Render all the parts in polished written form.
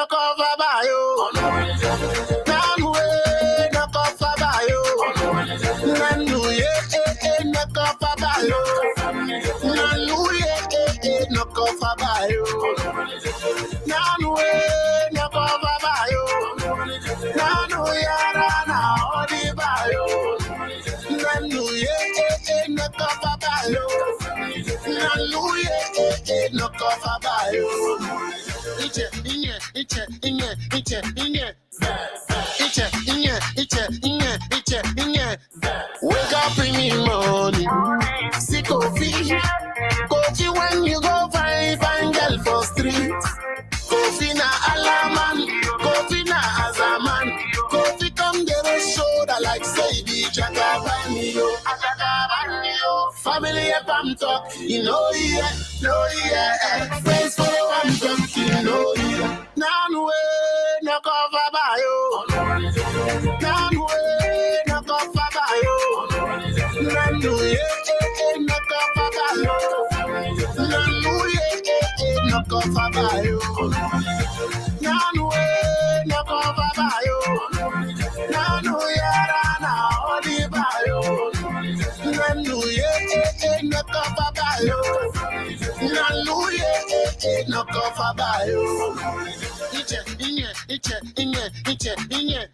no cover bayo. Nanu no cover bayo. Nanu no cover bayo. Nanu no cover bayo. Nanu no cover bayo. Nanu yara na odi bayo. Nanu no cover bayo. Nanu no cover bayo. Wake up in the morning, see coffee. Coffee when you go find girl for street. Coffee na alaman, coffee na azaman. Coffee come get a shoulder like say the Jagabanio. Family if I'm talk, you know yeah. Friends for I'm talk, you know yeah. Nanu no cover bayo. Nanu no cover bayo. Nanu no cover bayo. Nanu no cover bayo. Nanu no cover bayo. Nanu yara na odi bayo. Nanu no cover bayo. Nanu no cover bayo. Inye.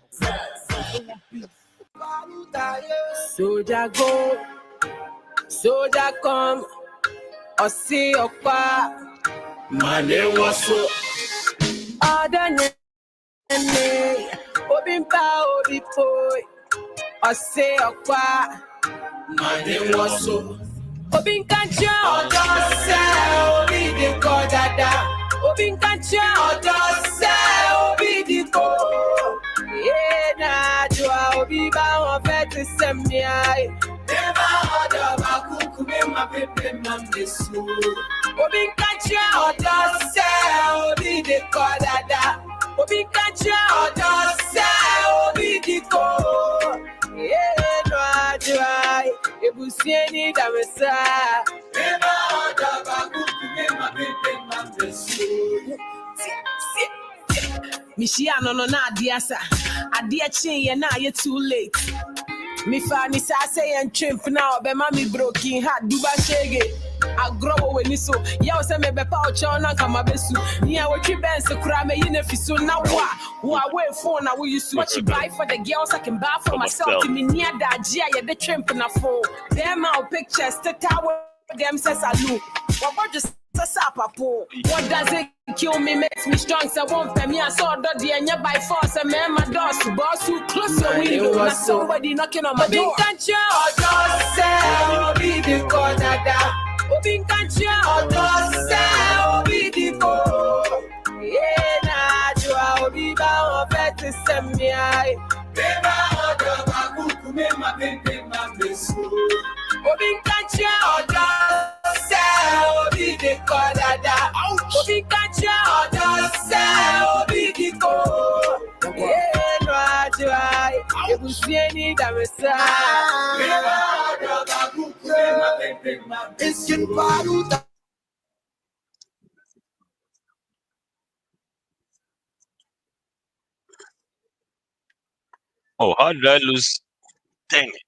Soldier go, soldier come, or see your pa. Mane waso. Adane, Obimpa Obofour, or see your pa. Mane waso. Obinkancha, Odo Obi di ko dada. Obinkancha, Odo Obi di ko. Yeah, na jua Obi ba won fet semniai. Never order ba kuku me ma pepe mambesu. Obinkancha, Odo Obi di ko dada. Obinkancha, Odo Obi di ko. Yeah, no jua ebusieni damesa. Never order ba kuku me ma pepe mambesu. Mishiano no na adiasa. Adia chin ye na ye too late. Mi fa ni sa say and chimp now be mami broken heart duba shege. I grow when so ya se me be pa ocho na kama besu. Ni a wetwi ben se kura me yine fiso na wa wait for na we use what you buy for the girls I can buy for myself. To me near that gia ye the chimp na phone. Them our pictures the tower them says alu. What just what does it kill me makes me strong so won't pay me I saw the and by force and man my doors to boss who close your window not somebody knocking on my door. Obinkancha Odo Obi di ko dada. Obinkancha Odo Obi di ko. Yeah na jua Obi ba won fet semniai. Beba Odo ba kuku me ma bembe ma besu. Obinkancha Odo Obi di ko dada. Obinkancha Odo Obi di ko. Yeah, no ajua. Ebusieni damesa. It's your paruta. Oh, how did I lose? Dang it.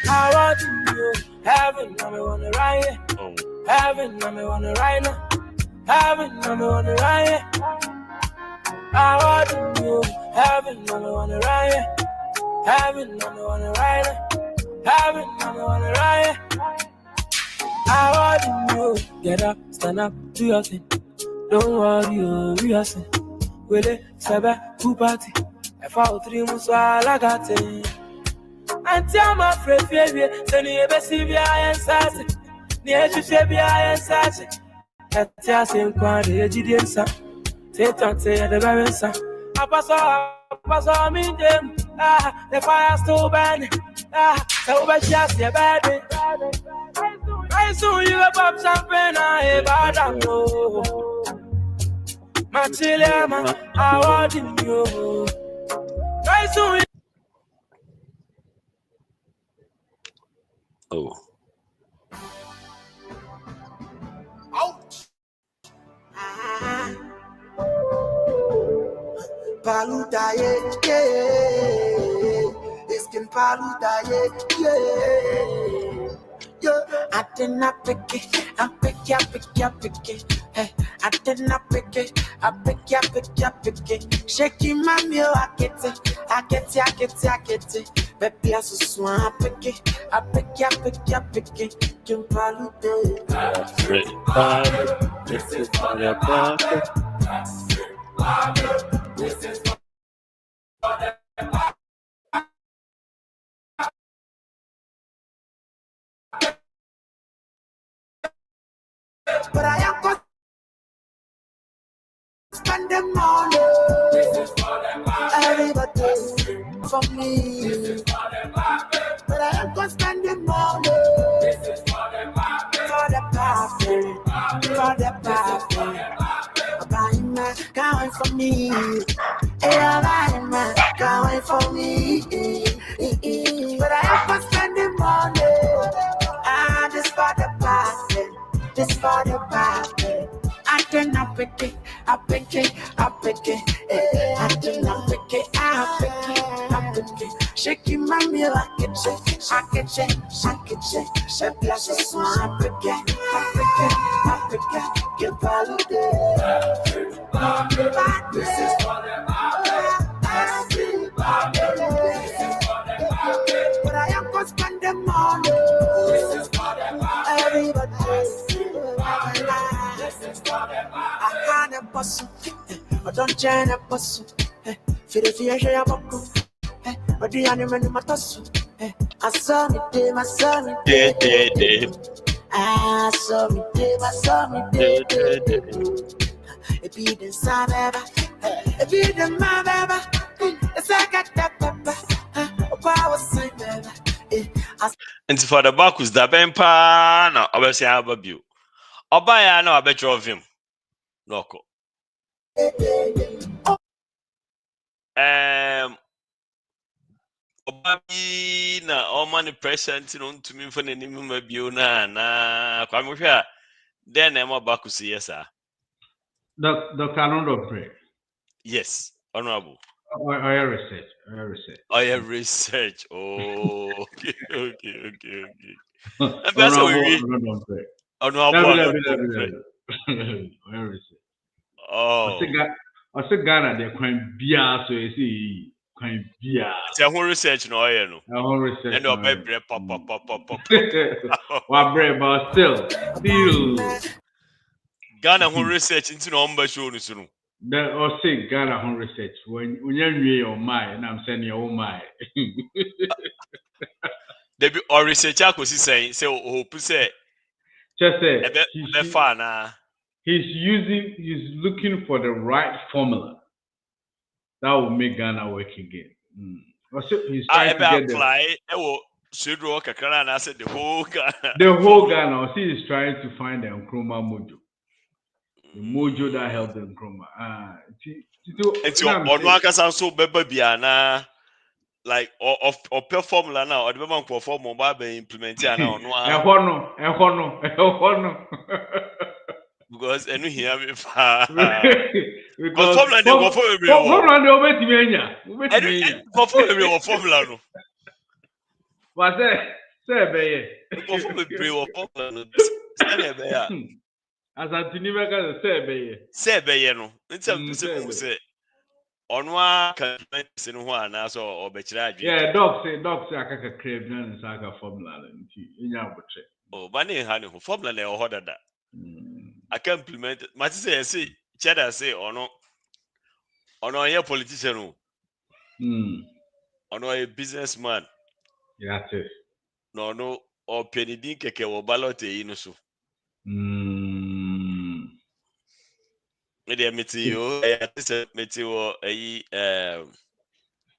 I want you. Heaven, I wanna ride it. Heaven, I wanna ride it. Heaven, I wanna ride it. I want you. Heaven, I wanna ride it. Heaven, I wanna ride it. Heaven, I wanna ride it. I want you. Get up, stand up, do your thing. Don't worry, we are saying. Will it, Sabe, two party. I found 3 months while I got it. And tell my friend, send you a baby, I am sassy. Near to say, I am sassy. At the same quantity, GDM, Say the very song. I pass on me them. The fire still burning. So much just your baby. Very soon you go pop champagne. But I know. My chillin', I want you. Very soon. Oh. Ouch. Paluta, yeah. It's can paluta, yeah. I did not pick it. I pick it. Hey, I did not pick it. I pick it. Shaking my meal, I get it. Baby, I so swan, I pick it. I pick it. Can paluta. This is for the pocket. This is but I am going to spend the money. This is for the everybody for me. This is for the but I am going to spend the money. This is for the buying my going for me. Buying my going for me. But I am going to spend the money. This for the party. This for the party. I did not pick it. I pick it. I did not pick it. I pick it. Shaking my meal, I can shake. Shake plus a swan, I pick it. Give holiday. This is for the but I am going to spend the money. This is for the everybody. I can't bustle. I don't join a bustle. Feel the fear, share a buckle. But the animal in my tussle. I saw me day. I saw me day. It be the Sababa. It be the Mababa. It's like a tapapa. Power sign, baby. And for the back was the Bempa, no, obviously I have a view. Obaya, no, I bet you of him. Loco. Obabi na all money present to me for the name of you na Kwamu. Then I'm about to see yes, sir. Dr. Arnold Pray. Yes, honorable. Oil research. Research. Oh, okay. And that's how we honorable. Oil research. Oh. I said Ghana, they're quite beer, so you see, quite beer. It's a whole research, no, I know. A whole research. And your baby pop. What bread, but still. Ghana whole research into number show soon. That or say Ghana whole research. When you're on my, and I'm saying your own my. They be or research I could say hope say. Just say he's looking for the right formula that will make Ghana work again. Also, he's trying to get apply. Should work a crown. I said the whole Ghana. The whole Ghana. Also, he's trying to find the Nkrumah mojo. The mojo that helped the Nkrumah. It's your on so baby na like or formula now or the man perform mobile implement now no. Because and hear me because formula no but say Asantewaa no say onwa can say no ho na so obekira adwe yeah doc say akaka crave na saga formula nti enya abotre oh bani ha ne ho formula na ho dada I can implement mati say cheddar say ono ye politician no ono a businessman yeah it no or penidin keke wo ballot e no so Media meteo, I said meteo,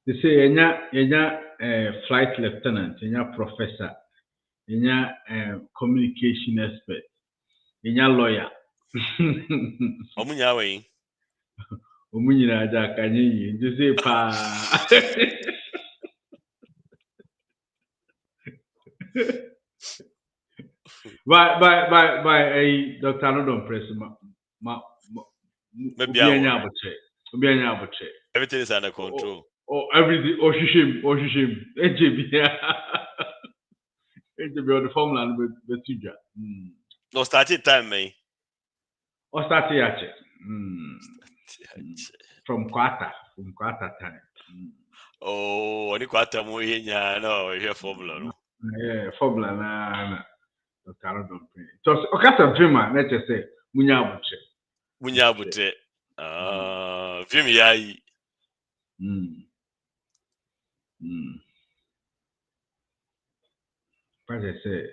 They say yenya flight lieutenant, yenya professor, yenya communication expert, yenya lawyer. Omunya way. Omunyina aja kanyi, they say pa. By Dr. Anodon Press Maybe Obianya abuche. everything is under control. Oh, everything. Oh, shishim. HJB on the formula with Tuja. No starting time, man. Or start here, from quarter time. Oh, any quarter more here, no, here formula. No. Yeah, formula na Dr. Anodon Press. So, Okasa Fima, let's just say, Munya abuche. Munya bute. Film yai. As I say,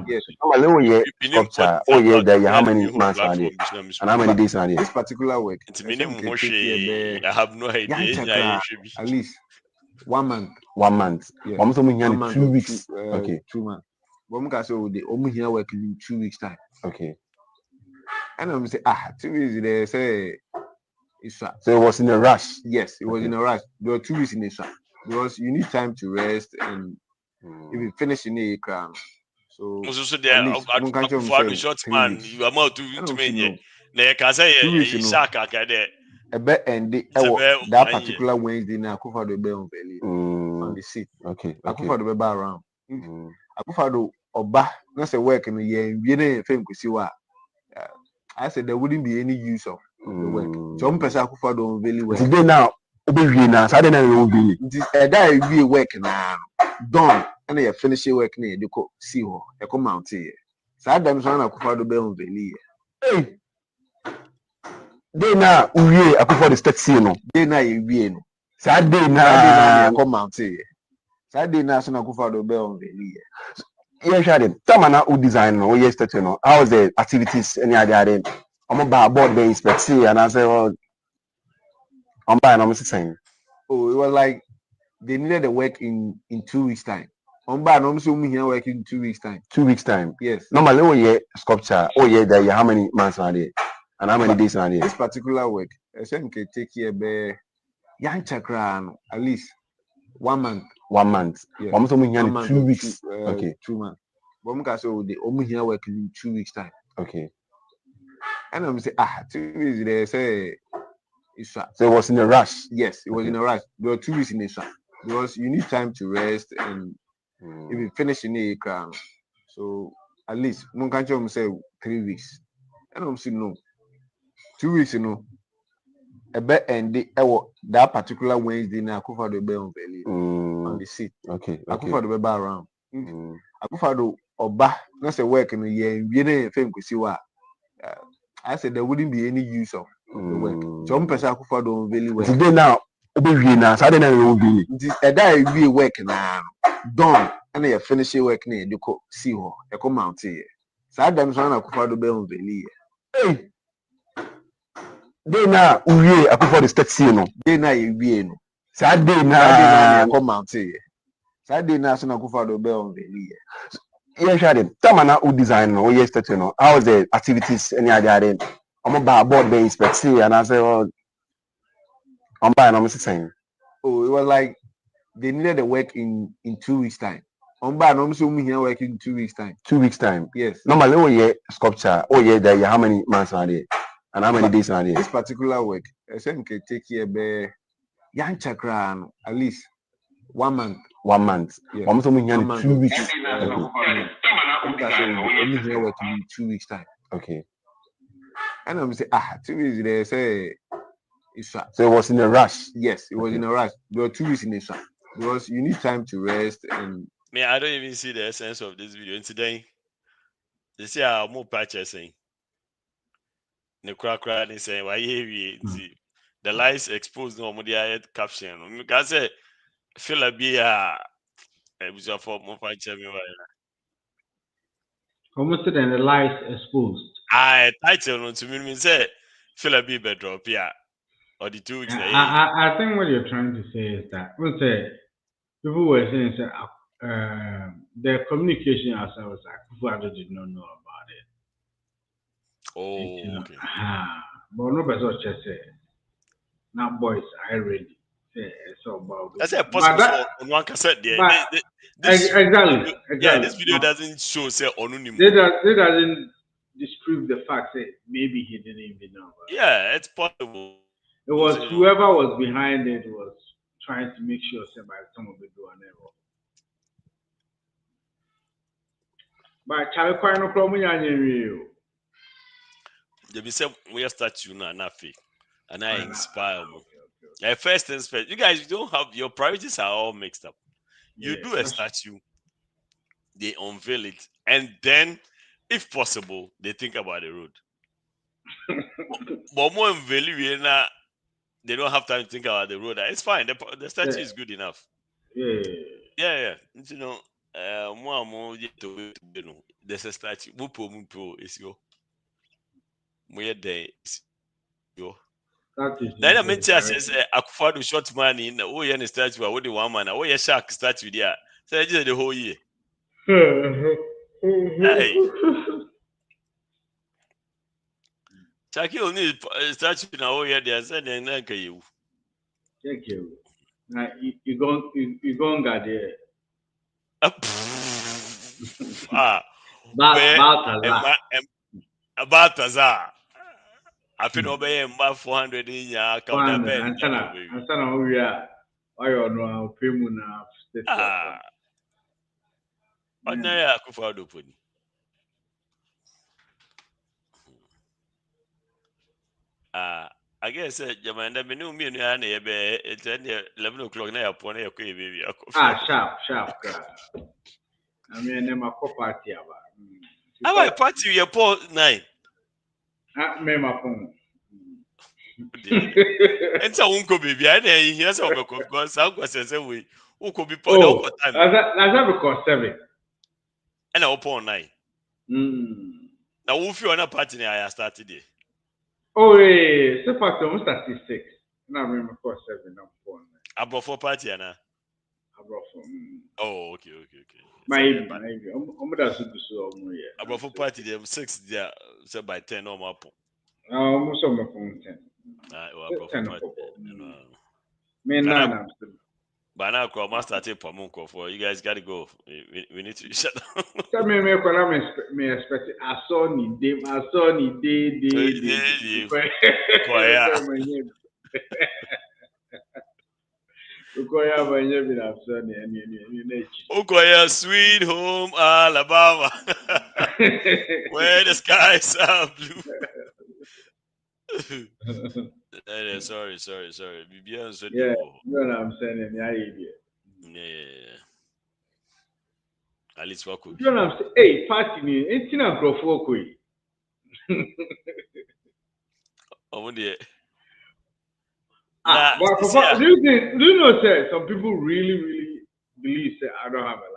yes. Normally, sculpture. Oh yeah, there. How many months are there? And how many days are there? This particular work. It's minimum. I have no idea. At least 1 month. 1 month. Yeah. 2 weeks. Okay. 2 months. But I say the here work in 2 weeks time. Okay. And I'm say 2 weeks. They say it's so it was in a rush. Yes, it was in a rush. There were 2 weeks in a rush because you need time to rest and if you finish in a crown. So there, short man, you are more to me. They can say saga there. A bet and that particular Wednesday now, I could the bell on the seat. Okay. I could the bell around. I could do Oba, not a work in the year. We didn't think we see what I said. There wouldn't be any use of the work. Some person I could do really well. Today now, now, so I didn't know be. That be work now done. And they finish your work near the see her. I come out here. So I damn son I could do bell on the hey. They now we I could the state see no. They now we no. Saturday now come out here. Saturday now so I could do bell on the yeah, Shadi. Tell me who design no. Yes, that you know. How's the activities? Any idea then? I'm about board the inspect see and I say, well, I'm buying. I'm saying. Oh, it was like they needed the work in 2 weeks time. I'm buying. I'm saying here work in 2 weeks time. 2 weeks time. Yes. Normally, oh yeah, sculpture. Oh yeah, there. How many months are there? And how many days are there? This particular work, I can take here be young chakra at least 1 month. 1 month. Yeah. I'm saying here 2 weeks. Okay. 2 months. But I'm gonna say the here work in 2 weeks time. Okay. And I'm saying 2 weeks. They say it's so it was in a rush. Yes, it was in a rush. There were 2 weeks in a rush because you need time to rest and if you finish in a crown. So at least one can't say 3 weeks. And I'm saying no. 2 weeks, you know. A bet and that particular Wednesday now, I could find the bell on the seat. Okay. I could find the bell around. I could find Oba, not a work in a year. We didn't think we see what I said. There wouldn't be any use of the work. Some person could find really well. Today now, now, so I didn't know be. That we work now done, and they finish your work near you could see her. I come out here. So I damn son I could find the bell on the hey. They now we I could the state see no. They now we no. Saturday now come out here. Saturday now so I could find the bell on the yeah, Shadi. Tell me now who design no. Yes, that you know. How's the activities? Any idea then? I'm about board the inspect see and I say, well, I'm buying. I'm saying. Oh, it was like they needed the work in 2 weeks time. I'm buying. I'm saying here work in 2 weeks time. 2 weeks time. Yes. Normally, oh yeah, sculpture. Oh yeah, there. How many months are there? And how many days are there? This particular work, I think can take here be young chakra at least 1 month. 1 month. Yeah. I'm saying here 2 weeks. Okay. I'm here work in 2 weeks time. Okay. And I'm saying 2 weeks. They say it's so it was in a rush. Yes, it was in a rush. There were 2 weeks in a rush because you need time to rest and. Me, I don't even see the essence of this video. And today, you see how more purchasing. The crack is saying, why the lies exposed no media caption. I say, feel like be a was for more purchasing. Almost then the lies exposed. I title no to me say Philip be drop here or the 2 weeks. I think what you're trying to say is that people were saying the communication ourselves Akufo-Addo did not know about it. Oh, okay. But no better just say now boys are ready. Say it's all about That's a possible on one cassette there. Exactly. Yeah, this video doesn't show say Onunim. They doesn't disprove the fact that maybe he didn't even know about it. Yeah, it's possible. It was whoever was behind it was trying to make sure by some of the do an error. But Charlie quite no problem you. They be say we start you now, nothing, and I inspire you. First things first, you guys don't have your priorities are all mixed up. You do a statue, they unveil it, and then, if possible, they think about the road. But more unveil now, they don't have time to think about the road. It's fine. The statue is good enough. Yeah. You know, more there's a statue. Mupo is your. Where there is your. Then I mentioned says Akufo-Addo short money in the statue. I would one man. A shark statue there. So I just the whole year. Hey. Chaki only statue now. Yeah, they are saying thank you. Thank you. Now you go got there. Baltazar. I feel obey him by 400 in your account. Ansana we are. I don't know pay mu na state. Onaya Akufo-Addo poni. I guess Jamanda menu me no na e be it's 11 o'clock na yapon na yakọ baby. Sharp. I mean na my party aba. Our party you pour 9. Me my phone. Enter unko baby. I dey hear some because some question say we who could be for time. That's because 7. And I upon 9. Now who feel on a party I started there. Oh, yeah. So far, almost 36. Now I'm in 7. I'm 4. Obofour party, Anna. Obofour. Oh, okay. Maybe. I'm going to do Obofour party, they have 6 there. So by 10, I'm up. Almost on my phone 10. Obofour party. Me and I'm still. But now, I started Pokuah for you guys. Got to go. We need to shut down. Tell me, me expect. I saw ni day. Pokuah, Sweet Home Alabama, where the skies are blue. Sorry. Yeah, you know what I'm saying? Yeah. At least what could you know what I'm saying? Hey, party me. Ain't you not Kwahu Queen? Oh, dear. Do you know, sir, some people really believe that I don't have a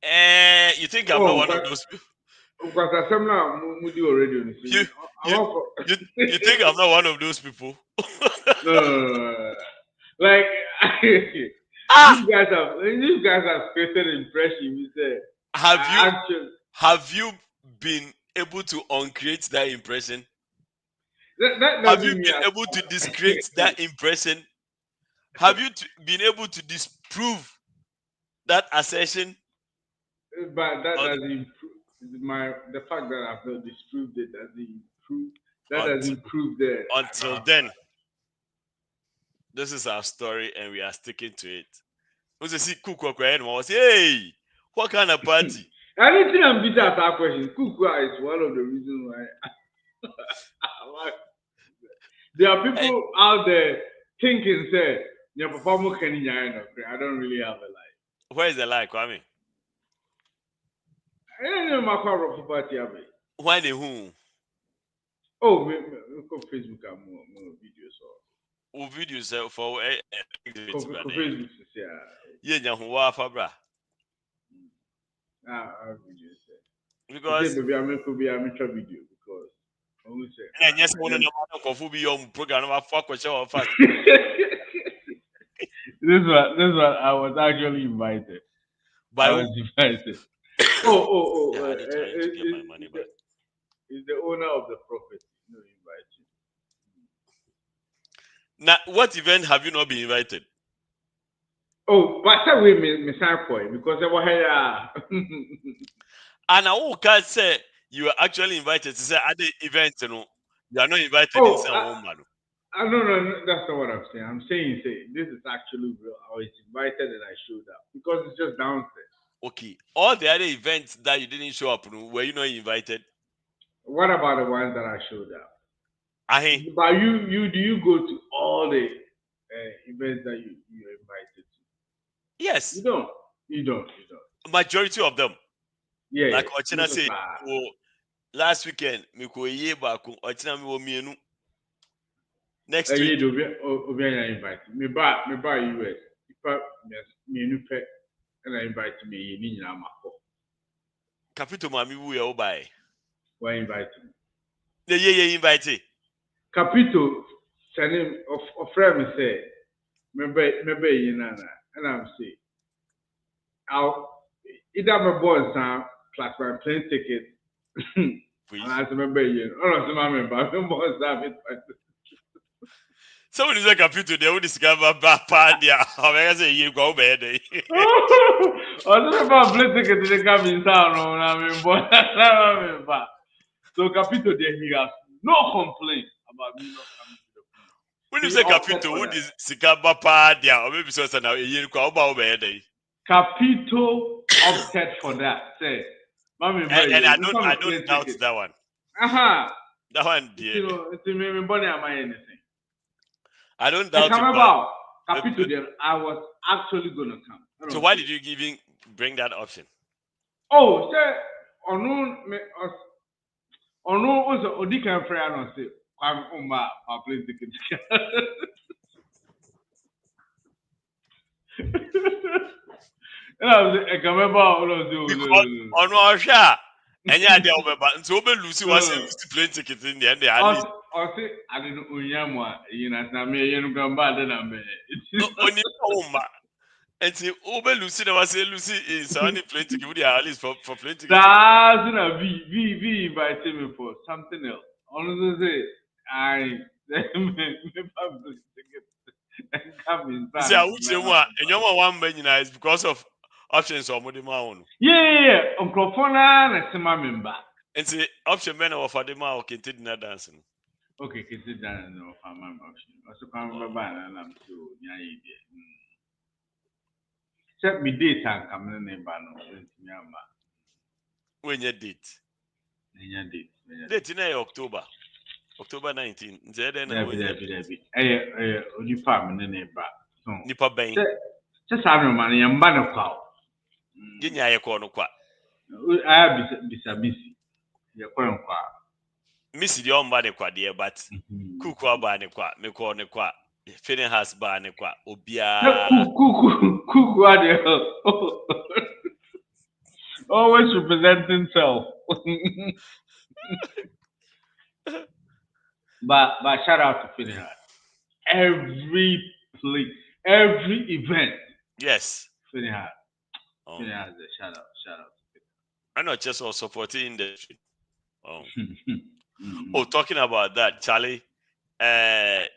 life? You think I'm not one of those people? Because I'm not already on the you think I'm not one of those people? No. Like these guys have created an impression. You say, have you been able to uncreate that impression? Have you been able to discreate that impression? Have you been able to disprove that assertion? But that doesn't improve. The fact that I've not disproved it doesn't improve. That doesn't prove that. Until then, this is our story, and we are sticking to it. Who's see Kwahu and was hey, what kind of party? Anything I'm busy at that question. Kwahu is one of the reasons why. There are people out there thinking, say, your performance can I don't really have a life. Where is the life, Kwame? I don't know my party. Why the who? Oh, we Facebook and more videos. Oh, videos for Facebook, yeah. Yeah, who are Fabra? Videos. Because maybe I'm video because who say and yes, one of the Kwahu be program of Kwahu fast. This one I was actually invited. By I was invited. Oh, yeah, I did trying to get my money back. He's the owner of the property. No, invite you. Now, what event have you not been invited? Oh, but that way me sign for it because I was here. And I can't say you are actually invited to say other events, you know. You are not invited in some woman. No, that's not what I'm saying. I'm saying this is actually real. I was invited and I showed up because it's just downstairs. Okay. All the other events that you didn't show up, were you not invited? What about the ones that I showed up? Ahe. But do you go to all the events that you're invited to? Yes. You don't. Majority of them. Yeah. Like Ochina said, last weekend, me ko ye baako, Ochina me wo mienu. Next week. Obi invite me ba US. Ipa me nu pe and I invite me ni nyina mako. Capito mami wu ye obae. Why invite me? The ye invite. Capito send of friend me say me be nana and I'm say I'll either my boss plus my plane ticket. And I remember you. Oh, no, my member. So when you say Capito, they will discover bad dia. I say you go bad. I don't know about plane ticket to come in town. I mean, but so Capito there he has no complaint about me not coming to the plane. When you say Capito, who is Sikaba Padia, or maybe so now a year go about bad. Capito opted for that. Say, Mommy, and I don't doubt that one. That one, dear. You know, it's me, money am I anything? I don't doubt it. About Capito there, I was actually gonna come. So why did you even bring that option? Oh, say, Ono was Odikan Freya no say, Kwame Umba, our plane ticket. And I was like, I remember all of those. Ono Asha, and yeah, they over, but so Lucy was a plane ticket in the end. I say, I didn't Unyamwa, you know, Sammy, you know, bad than I'm only Oma. And see, Obe Lucy, there was a Lucy is only plane ticket with the Alice for plane ticket. That's not V invited me for something else. Honestly, say, I see, I would say one, and you're one man is because of options or more own. Yeah, Uncle Fona and my member. And see, option men of Fadima or continue dancing. Okay, consider that no for my option. Also, come and I'm so yeah. Set me date and come in the banner. When you date? Date in October 19. Only family neighbor. Nipa Bain. Just have no money and banner cow. Ginya ya kono kwa. I have busy. You're calling kwa. Miss the on bane kwa dear, but Kuku bane kwa, me corner kwa, feeling has bane kwa, Obia. Kuku always represent himself. but shout out to Feeling Hard. Every place, every event. Yes. Feeling Hard. Feeling Hard, shout out. I'm not just all supporting industry. Oh, talking about that, Charlie.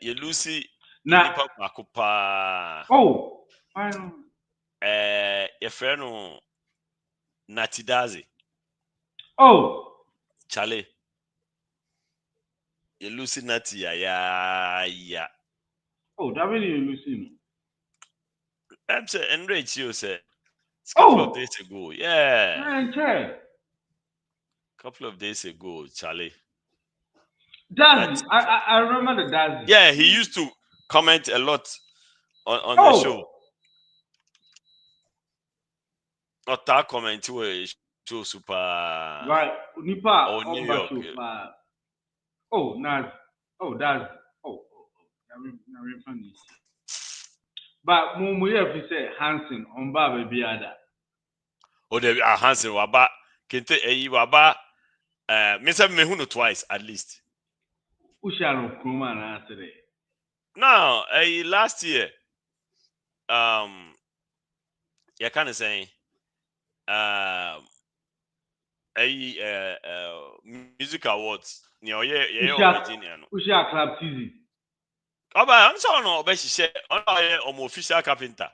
You Lucy Nipa Makupa. Oh, I know. Your friend Natidazi. Oh, Charlie. You Lucy Nati, yeah. Oh, that means you Lucy. I'm saying, enrage you, sir. A couple of days ago, yeah. Couple of days ago, Charlie. Dazzy, I remember the Dazzy. Yeah, he used to comment a lot on the show. Not that comment to show super. Right, Nipa or New York. Naz. Dazzy. I'm funny. But Mumu, if you say Hansen on Baba Biada. Oh, there are Hansen, but Kente waba me say me hu no twice at least. Usha no kuma na today. Now, last year you kind of saying music awards Virginia no. Usha club TV. Oba am so no obehihye on official carpenter.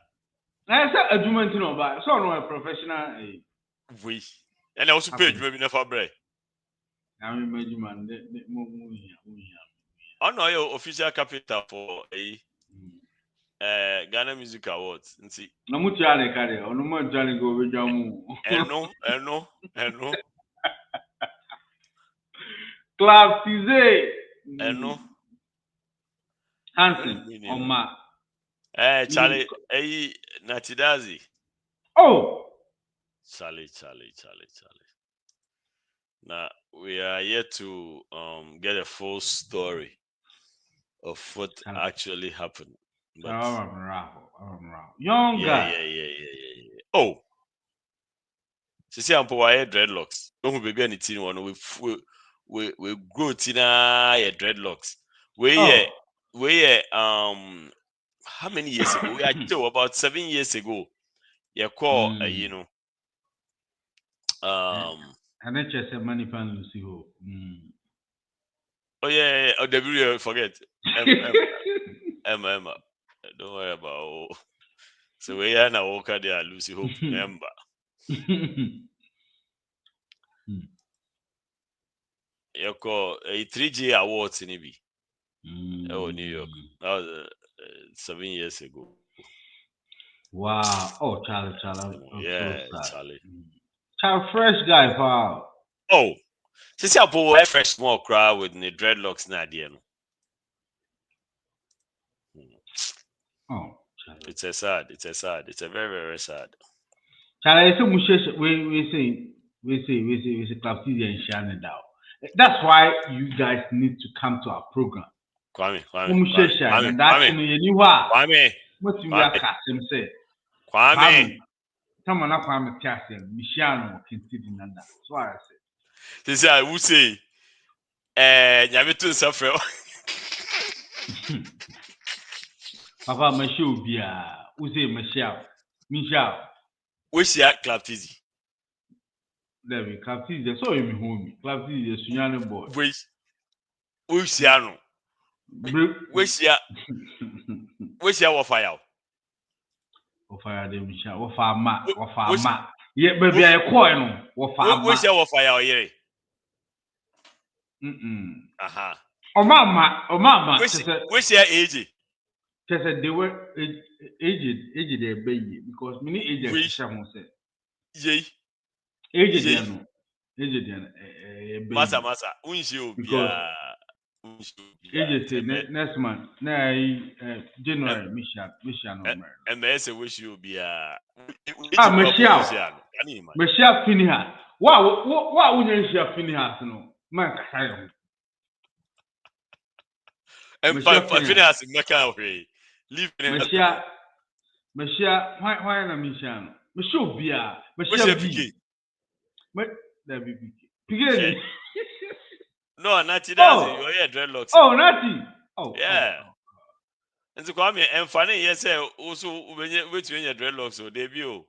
Na say adwuma no ba so no a professional We. And also page maybe never break. I mean man mo No official carpenter for Ghana Music Awards. Nti. Na mutu ya ne kare onu mo jale go be jamu. Eno. Club TV. Eno. Hansen Oma. Charlie, Natidazi. Oh. Charlie. Now we are yet to get a full story of what actually happened. But young guy. Yeah. Oh. See, I'm for dreadlocks. Don't be anything one. We grow tina dreadlocks. We how many years ago? We actually about 7 years ago. You call you know and then just a money pan Lucy ho. Oh yeah. Oh, the forget. Emma. Don't worry about. So we are now walk there Lucy Hope member. You call a 3G awards in Ibi. Oh, New York. That was 7 years ago. Wow. Oh, Charlie. Yeah, so Charlie. Charlie, fresh guy, pal. Oh, since I put a fresh small crowd with the dreadlocks na there. Oh, Charlie. It's a sad. It's a very, very sad. Charlie, so we say Club TV and Shannon down. That's why you guys need to come to our program. Kwame. And that's you are. Kwame. What you are casting say. Kwame. Someone up Kwame casting. Michelle consider that. That's why I said. This I would say. Nyamitu suffer. Papa Michelle Bia. Who say Michelle? Which year Club TV? There we Club TV. So you home. Club TV is Sunyane boy. Which year no? Which year Wofire? Wofire de Michelle. Wofama. Yeah, baby, I call no. Wofama. Which year Wofire here? Aha. Mama. Which year age? Just they were aged their baby because many aged Shamu said. Yay. Aged Masa. Unshi because aged next month. Nah, January, Michelle. And they say wish you be Michelle Finihas. What would you share Finihas? No, man, and Finihas in Mecca away. Leave Michelle, why not Michelle? Michelle Bia, Michelle Piggy. Piggy. No, Natty does it. You're here, dreadlocks. Oh, Natty. Oh, yeah. And so come here and funny, yes, also when you're your dreadlocks or debut.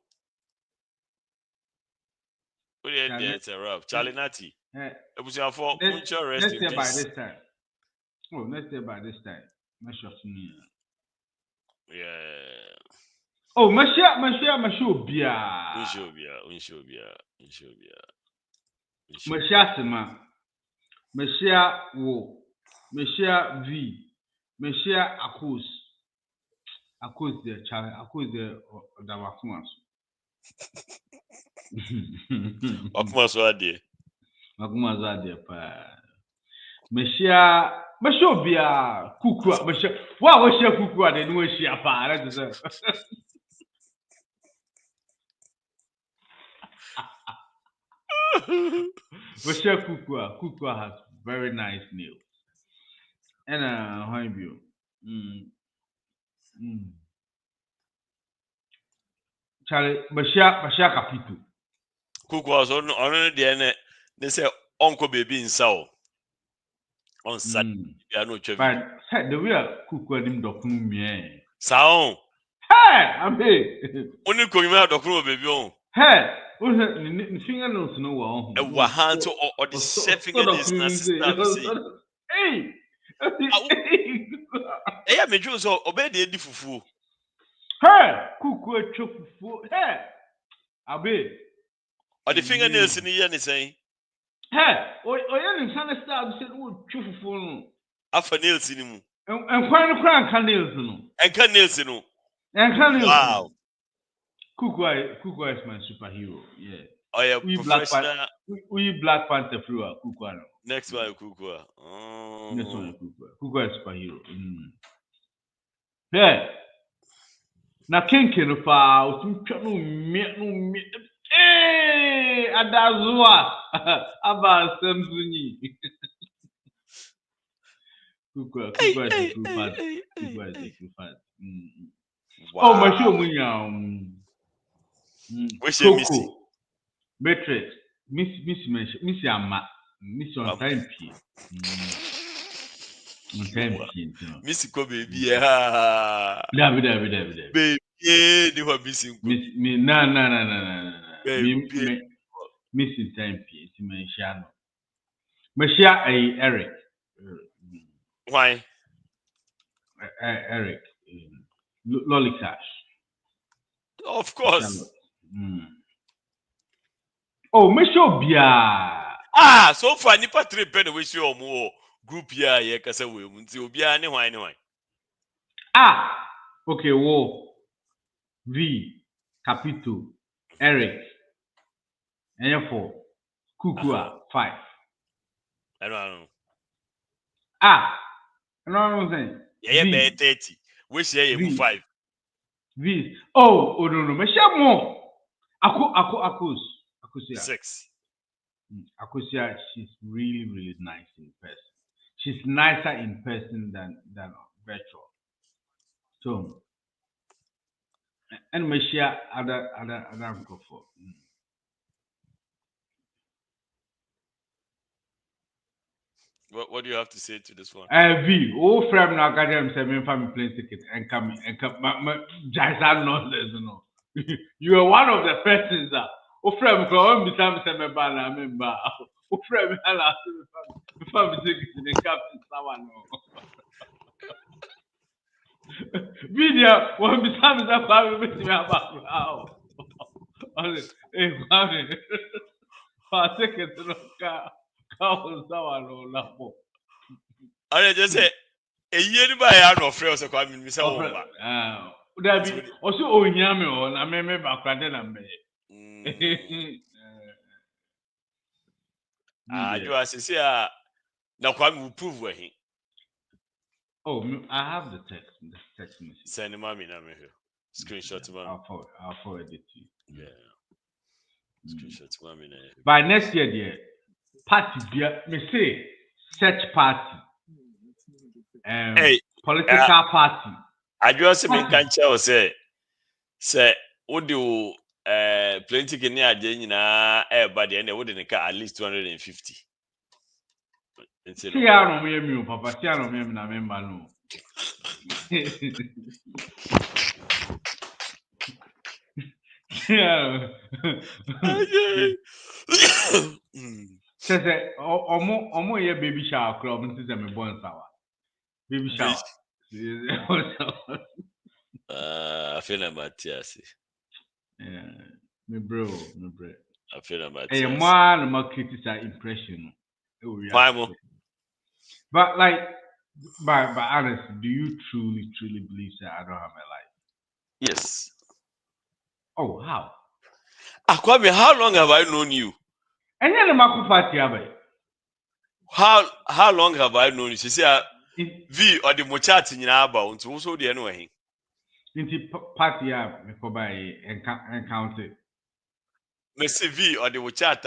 It's a rap. Charlie Natty. It was your fault. Next year by this time. Oh, next year by this time. Yeah. Oh, Michelle Bia. Michelle Sima. Michelle Wo. Michelle V. Michelle Akuz the Charlie. Akuz the Davakumas. Akumas wadi. Akumas wadi pa. Michelle Bia. Kuku. Michelle. What was she kuku? They know she a pa. That's it. Michelle Kukua has very nice nails. And how you? Charlie, Michelle Capitu. Kukuah so on the they say uncle baby in Sao on Saturday. No But said the way Kukuah dim dokunu me. Sao Hey, abe. only Komima Dokuro baby on. Hey, what's that? Fingernails no one. A Wahanto or the chefing and his system. Hey, Hey, me Jones or obey the Fufu. hey, Kukuah chofu. Hey, abe. Or the fingernails in the year, saying, Hey, or you can start said, oh, chofu. After nails in him. And quite can nails no. And can nails in him. And can nails. Wow. Kukuah is my superhero. Yeah. Oh, yeah, professional. We Black Panther flew out. Kukuah. Next one, Kukuah. Next one, Kukuah. Kukuah is superhero. Yeah. Na kenke no fa otuntwa no me. Eh, adazua. Aba samzuni. Kukuah is a true fan. Kukuah is a true fan. Wow. Oh, my show munya. Coco. Matrix. Miss Amma. Miss on time P. On time P. Miss Kobe, yeah. Baby. Yeah, they were missing. Me, no. Missing time P. It's Meshano. Meshia Eric. Why? Eric. Lollicash. Of course. Oh, Mesho Bia. So far, Nipa 3 penny wish you more group here, yeah, Cassa will be any wine. Okay, whoa. V. Capito. Eric. And for Kukuah 5. I don't know. No, saying. Yeah, 30. Wish you 5. V. Oh, no. Mesha more. Akusia. 6. Akusia, she's really, really nice in person. She's nicer in person than virtual. So, and Mesha other go for. What do you have to say to this one? V. Oh, friend, now got them 7 family plane ticket and come. Just nonsense, you know. You are one of the persons that. Oh, friend, go be some member. Oh, friend, family ticket in the captain someone. Video one be some that family meeting about how. Hey, family. For ticket to the car. I just say a year by an of friends of coming, Miss Obofour. That be also Onyame or I remember Kwade and me. You are sincere. Now, Kwame will prove where he. Oh, I have the text message. Send him, I screenshot to I'll forward it to you. Yeah. Screenshot to mommy. By next year, dear. Party, me say, search party. Political party. I just mean can't tell say would you plenty can near Jane everybody and they wouldn't car at least 250. See, I don't mean Papa. See, I don't mean I remember no. Say, omo ye baby shower club nti say me born sawa. Baby shower. I feel like Matthias. Yeah, me bro. I feel like Matthias. Hey, man, my criticize impression. But like, by honestly, do you truly believe that I don't have my life? Yes. Oh, how? Kwame, how long have I known you? And then the party, how long have I known you? She said, V or the Mochat in Abba, so also the annoying. Into party, me for by encounter. Messi V or the Mochat,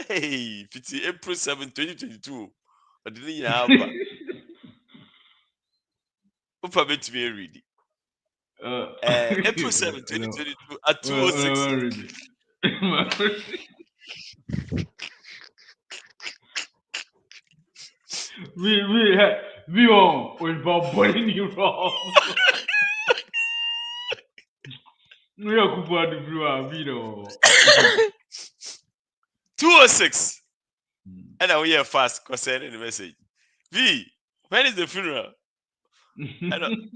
hey, 50 April 7, 2022. I didn't have Opambour me read April 7, 2022 at 2:06. we on with body you wrong. We are Kupa the blue video. 206. And now we are fast concerning the message. V, when is the funeral? I don't.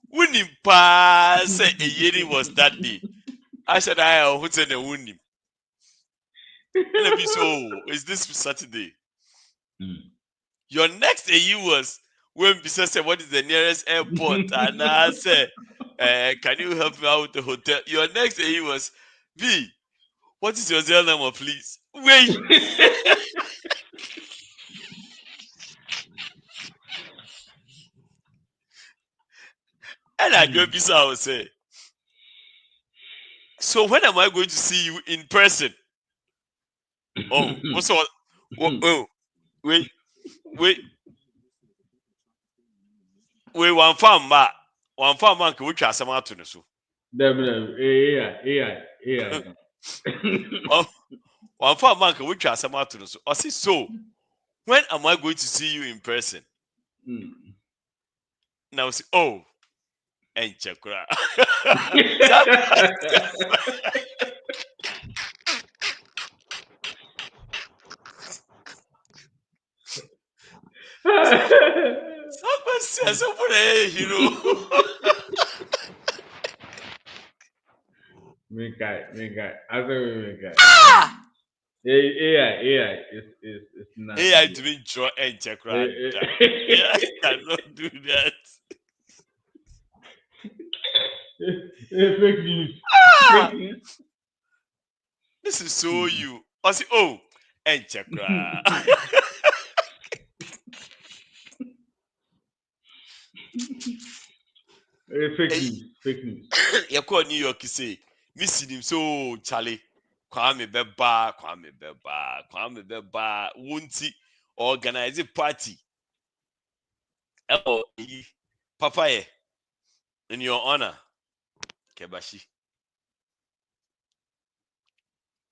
When him pass say a year was that day. I said I who said the winning. And I be so is this Saturday? Your next AU was when Bisa said what is the nearest airport? And I said, can you help me out with the hotel? Your next AU was V. What is your cell number, please? Wait. And I go Bisa, I will say. So when am I going to see you in person? Oh, what's all? Oh, wait. One farm man can we try some out to the so. AI. One farm man can we try some out to the so. I see. So when am I going to see you in person? Now see, oh, and check. Somebody says over there, you know. Me guy. I say me guy. AI is not. AI to be draw and check. AI cannot do that. Fake news. This is so you. I say, oh, and check. Fake news. You call New York, you say, missing him so Charlie. Kwame Beba. Won't organize a party? Oh, Papa, in your honor, Kebashi.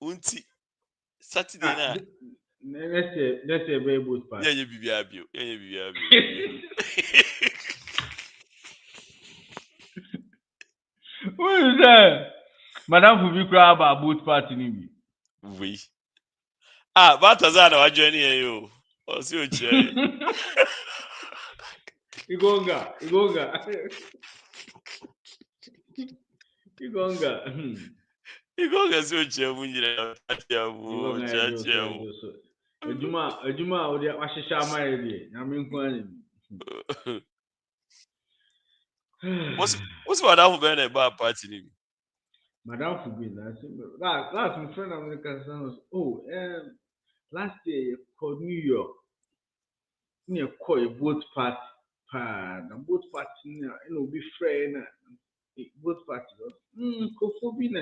Won't Saturday night. Let's say very good part. Yeah, you be happy. Who is that? Madam Fubi cry about boot party ni. We. Batazana wa journey you. O si o che. Igonga. Igonga si o che mu nyina atia mu. Ejuma o dia ahihia amaye bi. Na me nko ani. What's Madam Fubi na ba party ni? Madam Fubi na last my friend American was last year you called New York. You call a boat party. The boat party be friend boat party. Kofobi na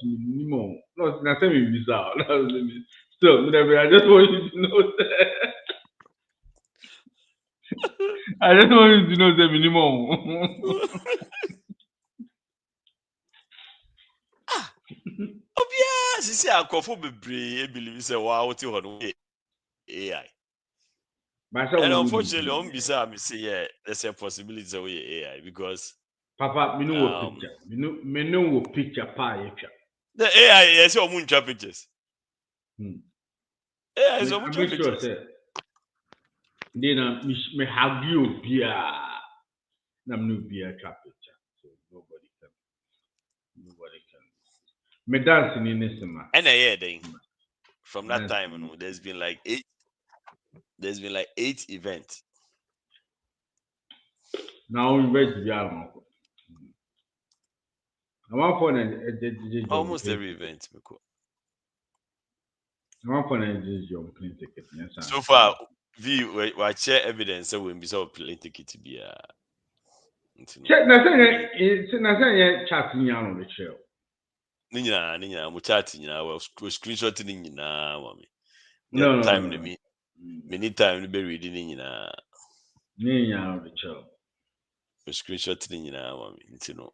minimum. No, na say me bizarre. So, I just want you to know that. I just want you to know the minimum. Obia, she say akofo bebre believe say wa what you no AI. And unfortunately, me say yeah, there's a possibility that we AI because Papa, me know picture. Me know picture the AI is your moon pictures. AI is your moon pictures. Then me have you beer. I'm no beer picture, so nobody can. Me dancing in this man. And a year then, from that time, there's been like 8 events. Now we wait to be out. I want for almost every event. I want for plane ticket. So far, we share evidence that we be plane ticket to be check. Na say chat ni on the show. Ninya, mo chat ninya, we screenshot ninya, mami. No. Time to me. Many time to be reading Ninya on the show. We screenshot ninya, mami. You know.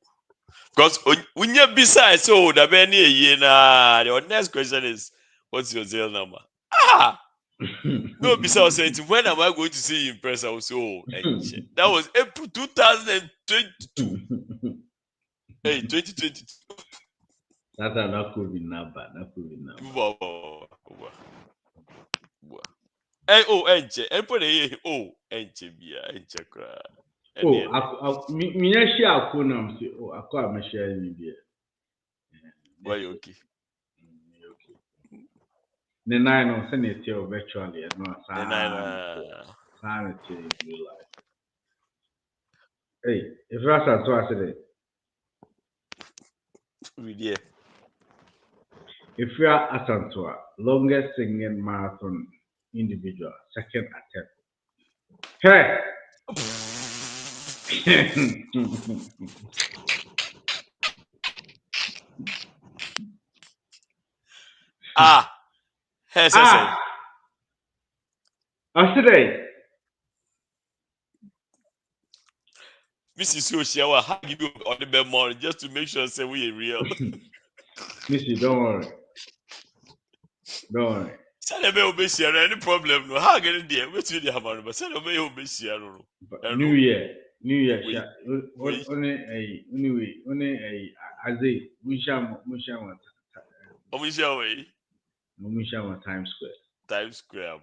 Because when you besides so the Benny na your next question is what's your Zelle number? No, besides saying when am I going to see you in person? I was that was April 2022. Hey, 2022. That's not COVID number. Hey, enche. Enche bia, enche kra. Me share ako na mse. Ako am share ni bia. Why you okay? Okay. The nine on Sunday virtually and no sign it in real life. Hey, if Rasa to us today. If you are Asantewaa, longest singing marathon individual, second attempt. Hey! Hey, today. Mrs. Oshiawa, how give you on the bed more just to make sure say we are real. Missy, don't worry. Don't worry. Send a mail be share any problem. No, how get it there? What's with the hammer? But send a mail be share. New Year. Only as a Musham Times Square. Times Square.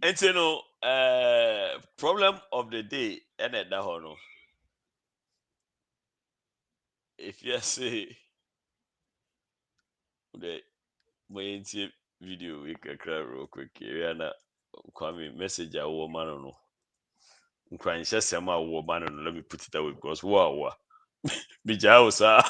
And you know, problem of the day, and at that honor. If you say the my video, we can cry real quick. We are not coming message a woman or no. Crying just a woman, and let me put it away because wow, Bijausa.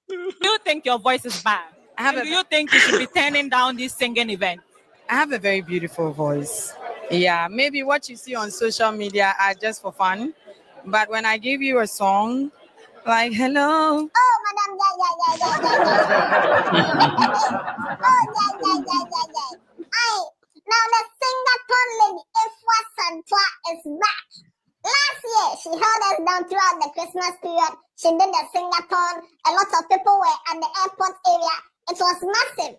Do you think your voice is bad? Do you think you should be turning down this singing event? I have a very beautiful voice. Yeah, maybe what you see on social media are just for fun. But when I give you a song, like, hello. Oh, madam, Now the Sing-a-thon lady, Afua, is back. Last year, she held us down throughout the Christmas period. She did the Sing-a-thon. A lot of people were at the airport area. It was massive.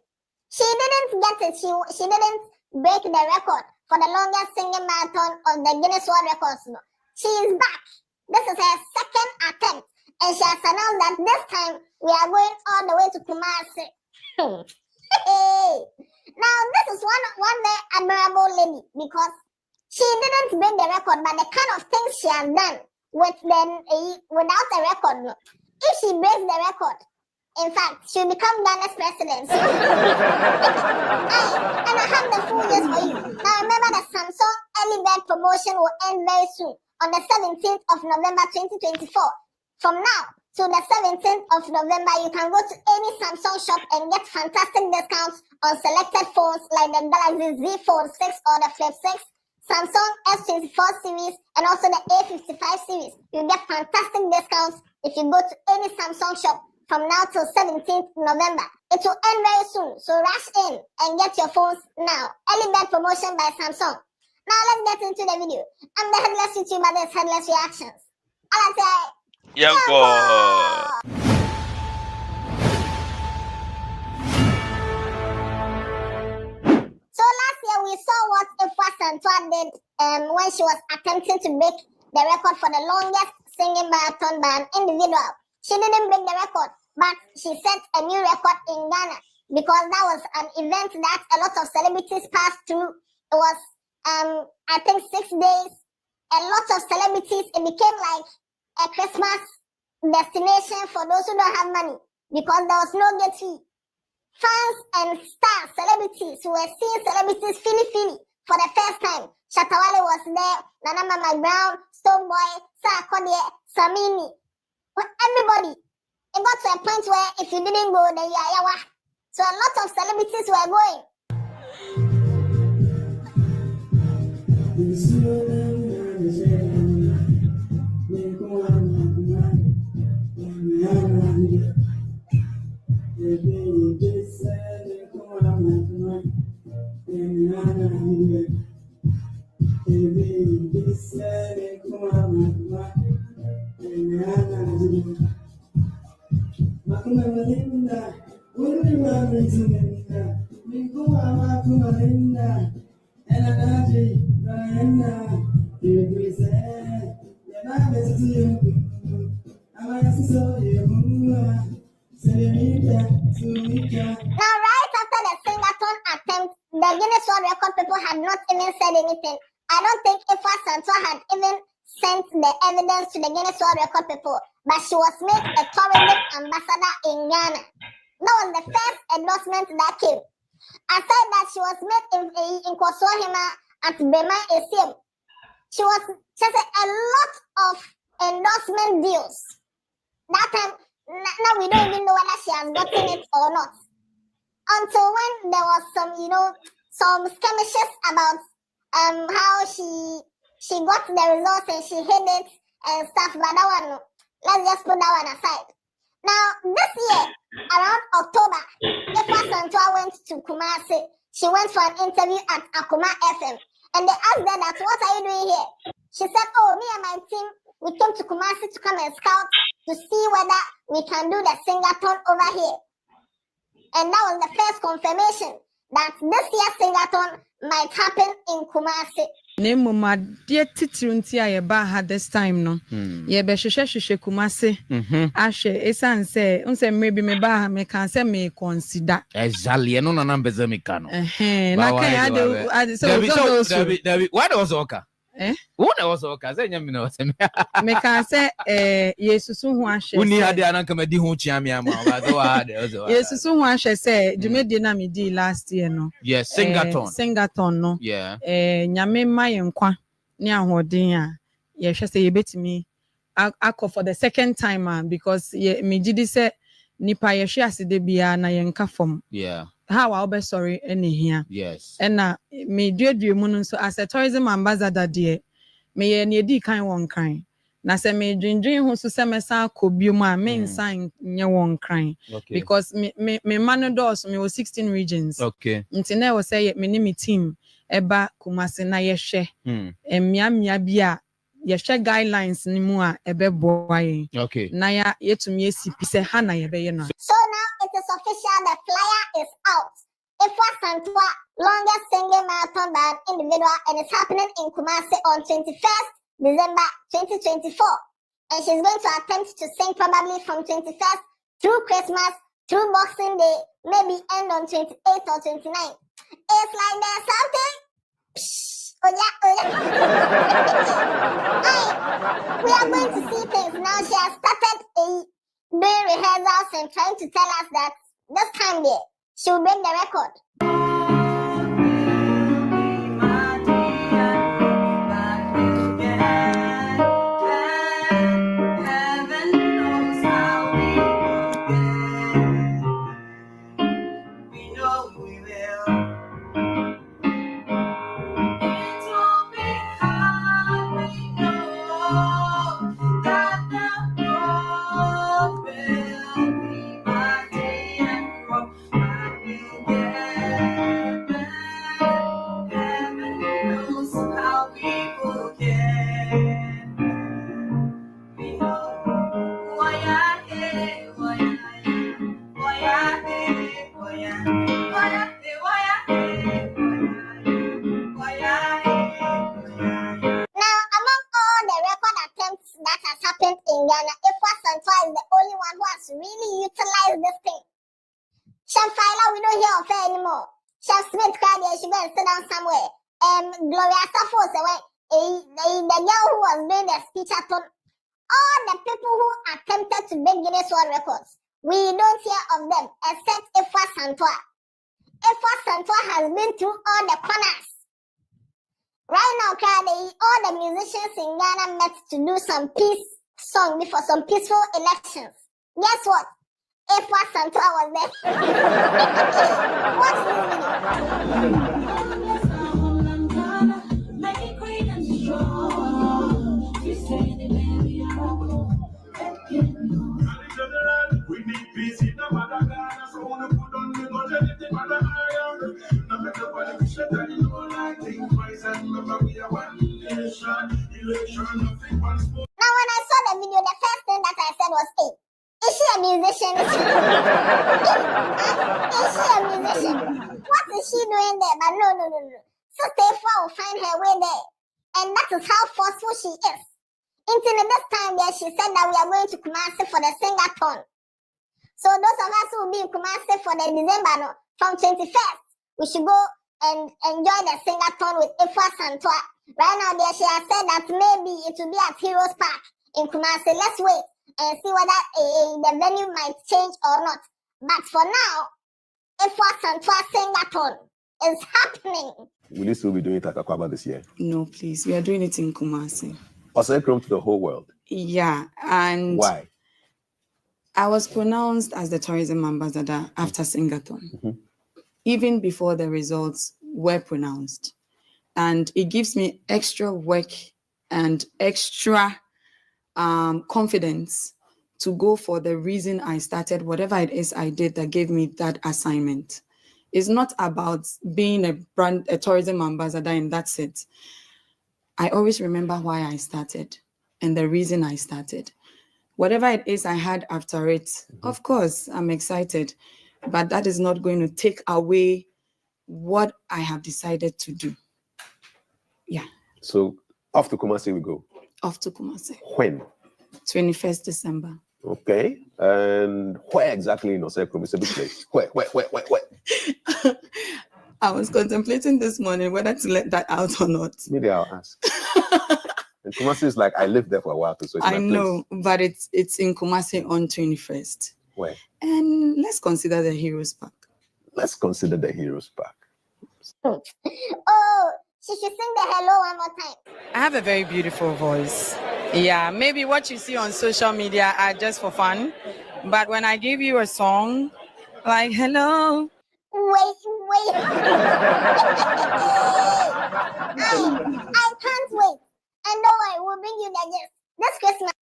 She didn't get it. She didn't break the record for the longest singing marathon of the Guinness World Records. No. She is back. This is her second attempt. And she has announced that this time we are going all the way to Kumasi. Now, this is one very admirable lady because she didn't break the record, but the kind of things she has done without a record. No. If she breaks the record, in fact, she'll become Ghana's president. And I have the full list for you. Now, remember the Samsung early bird promotion will end very soon on the 17th of November 2024. From now to the 17th of November, you can go to any Samsung shop and get fantastic discounts on selected phones like the Galaxy Z Fold 6 or the Flip 6, Samsung S24 series, and also the A55 series. You get fantastic discounts if you go to any Samsung shop from now till 17th November. It will end very soon, so rush in and get your phones now. Early bird promotion by Samsung. Now let's get into the video. I'm the headless YouTuber, this Headless Reactions. So last year we saw what Asantewaa did when she was attempting to break the record for the longest singing marathon by an individual. She didn't break the record, but she set a new record in Ghana because that was an event that a lot of celebrities passed through. It was, I think, 6 days. A lot of celebrities, it became like a Christmas destination for those who don't have money because there was no gate fee. Fans and stars, celebrities who were seeing celebrities Philly for the first time. Shatawale was there, Nana Mama Brown, Stoneboy, Sarkodie, Samini. Everybody. It got to a point where if you didn't go, then you are yawa. So a lot of celebrities were going. right after the Sing-a-thon attempt, the Guinness World Record people had not even said anything. I don't think Asantewaa had even sent the evidence to the Guinness World Record people, but she was made a tourism ambassador in Ghana. That was the first endorsement that came. Aside that, she was made in Kwahu at Bema ACM. She said a lot of endorsement deals. That time, now we don't even know whether she has gotten it or not. Until when there was some skirmishes about how she got the results and she hid it and stuff, but that one, let's just put that one aside. Now, this year, around October, Asantewaa went to Kumasi. She went for an interview at Akuma FM, and they asked her that, what are you doing here? She said, oh, me and my team, we came to Kumasi to come and scout to see whether we can do the Sing-a-thon over here. And that was the first confirmation that this year's Sing-a-thon might happen in Kumasi. Name my dear Titunti Ayabaha this time, no. Ye be sheshe Kumasi. Ashe, Esan say, unse maybe me baha me can say me consider. Exactly, no numbers me cano. David, what was Oka? What was Oka? Say, me can say, Jesus, who ashe. Uni had the anacamedi who chiamia, Jesus, who ashe say, you made dinner di last year, no. Yes, Sing-a-thon, no. Yeah. Nyame mayenkwa ni ahoden a ye hwe say ye betimi akọ for the second time because ye megidi say nipa ye hwe asede bia na ye nka fom. Yeah. How I be sorry any here. Yes. And na me duadue mu no so as a tourism ambassador there me ye na edi kan won kan. Na se me dwendwen ho so se me san kobiom a me nsan nye won kan. Because me man doors me was 16 regions. Okay. Nti na wo say me ni me team eba Kumasi na ye hwe. Emia bia ye hwe guidelines ni mu a ebe boa yen. Okay. Na ya yetumi esipi se ha na ye be ye no. So now it is official, the flyer is out. Asantewaa longest singing marathon band individual, and it's happening in Kumasi on 21st December 2024. And she's going to attempt to sing probably from 21st through Christmas, through Boxing Day, maybe end on 28th or 29th. It's like there's something. We are going to see things now. She has started doing rehearsals and trying to tell us that this time there, she will break the record. Asantewaa is the only one who has really utilized this thing. Chef Fila, we don't hear of her anymore. Chef Smith cried and she went and sit down somewhere. Gloria Safo said, the girl who was doing the speech-a-thon, all the people who attempted to break Guinness World Records, we don't hear of them except Asantewaa. Asantewaa has been through all the corners. Right now, all the musicians in Ghana met to do some peace song before some peaceful elections. Guess what? Asantewaa was there. What's we need peace in the mother Ghana, so wanna put on the budget anything mother iron. No matter what we should tell you, like think twice and remember we are one nation. Now, when I saw the video, the first thing that I said was, hey, is she a musician? Is she a musician? What is she doing there? But no. So Afua will find her way there. And that is how forceful she is. Until this time there, she said that we are going to Kumasi for the Sing-a-thon. So those of us who will be in Kumasi for the December, from 21st, we should go and enjoy the Sing-a-thon with Asantewaa. Right now there, she has said that maybe it will be at Heroes Park in Kumasi. Let's wait and see whether the venue might change or not. But for now, Asantewaa Sing-a-thon is happening. Will you still be doing it at Akwaaba this year? No, please. We are doing it in Kumasi. Also, come to the whole world. Yeah, and why? I was pronounced as the tourism ambassador after Sing-a-thon, even before the results were pronounced. And it gives me extra work and extra confidence to go for the reason I started, whatever it is I did that gave me that assignment. It's not about being a tourism ambassador and that's it. I always remember why I started and the reason I started. Whatever it is I had after it, of course, I'm excited, but that is not going to take away what I have decided to do. Yeah. So off to Kumasi we go. Off to Kumasi. When? 21st December. Okay. And where exactly in Osekrom? It's a big place. Where? I was contemplating this morning whether to let that out or not. Maybe I'll ask. And Kumasi is like, I lived there for a while too, so it's I know, but it's in Kumasi on 21st. Where? And let's consider the Heroes Park. Let's consider the Heroes Park. Oh, she should sing the hello one more time. I have a very beautiful voice. Yeah, maybe what you see on social media are just for fun. But when I give you a song, like hello. Wait. I can't wait. And don't worry, we'll bring you the gift this Christmas.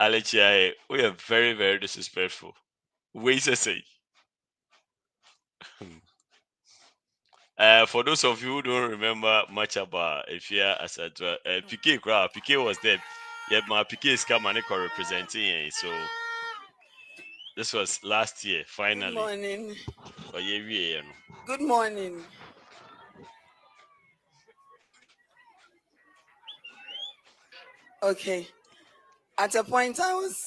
Alechia, we are very, very disrespectful. Wait a say. For those of you who don't remember much about Afia, Asantewaa, PK was there. Yeah, my PK is coming representing. So this was last year, finally. Good morning. Oh, yeah. Good morning. Okay. At a point,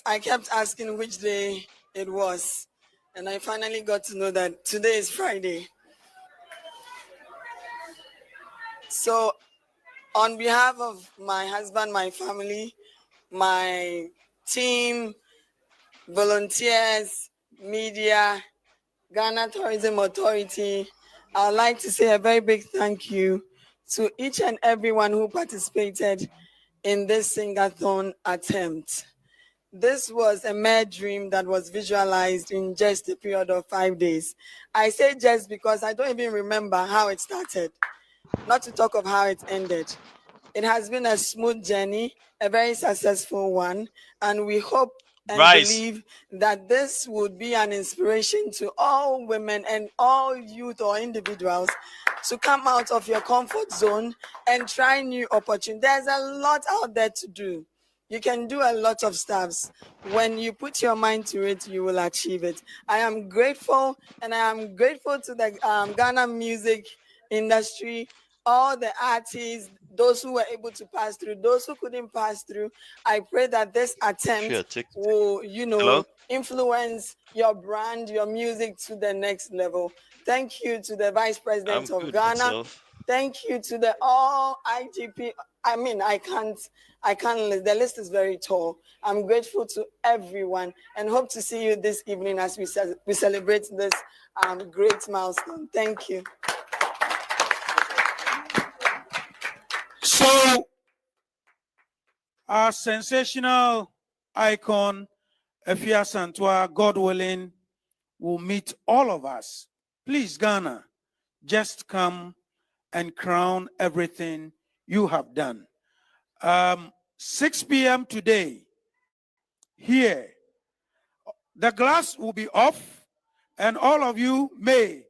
I kept asking which day it was, and I finally got to know that today is Friday. So, on behalf of my husband, my family, my team, volunteers, media, Ghana Tourism Authority, I'd like to say a very big thank you to each and everyone who participated in this sing-a-thon attempt. This was a mere dream that was visualized in just a period of 5 days. I say just because I don't even remember how it started, not to talk of how it ended. It has been a smooth journey, a very successful one, and we hope and believe that this would be an inspiration to all women and all youth or individuals to come out of your comfort zone and try new opportunities. There's a lot out there to do. You can do a lot of stuff. When you put your mind to it, you will achieve it. I am grateful, and I am grateful to the Ghana music industry, all the artists, those who were able to pass through, those who couldn't pass through. I pray that this attempt will, influence your brand, your music to the next level. Thank you to the Vice President of Ghana. Myself. Thank you to the all IGP. I mean, I can't list. The list is very tall. I'm grateful to everyone and hope to see you this evening as we celebrate this great milestone. Thank you. So, our sensational icon, Afia Asantewaa, God willing, will meet all of us. Please, Ghana, just come and crown everything you have done. 6 p.m. today, here, the glass will be off, and all of you may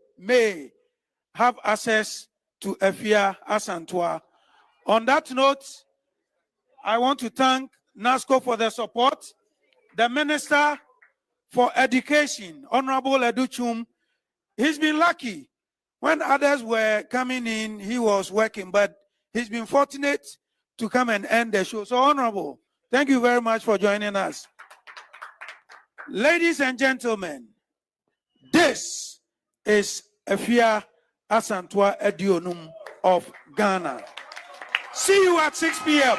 have access to Afia Asantewaa. On that note, I want to thank NASCO for the support, the Minister for Education, Honorable Educhum. He's been lucky. When others were coming in, he was working, but he's been fortunate to come and end the show. So, Honorable, thank you very much for joining us. Ladies and gentlemen, this is Afia Asantewaa Edionum of Ghana. See you at 6 p.m.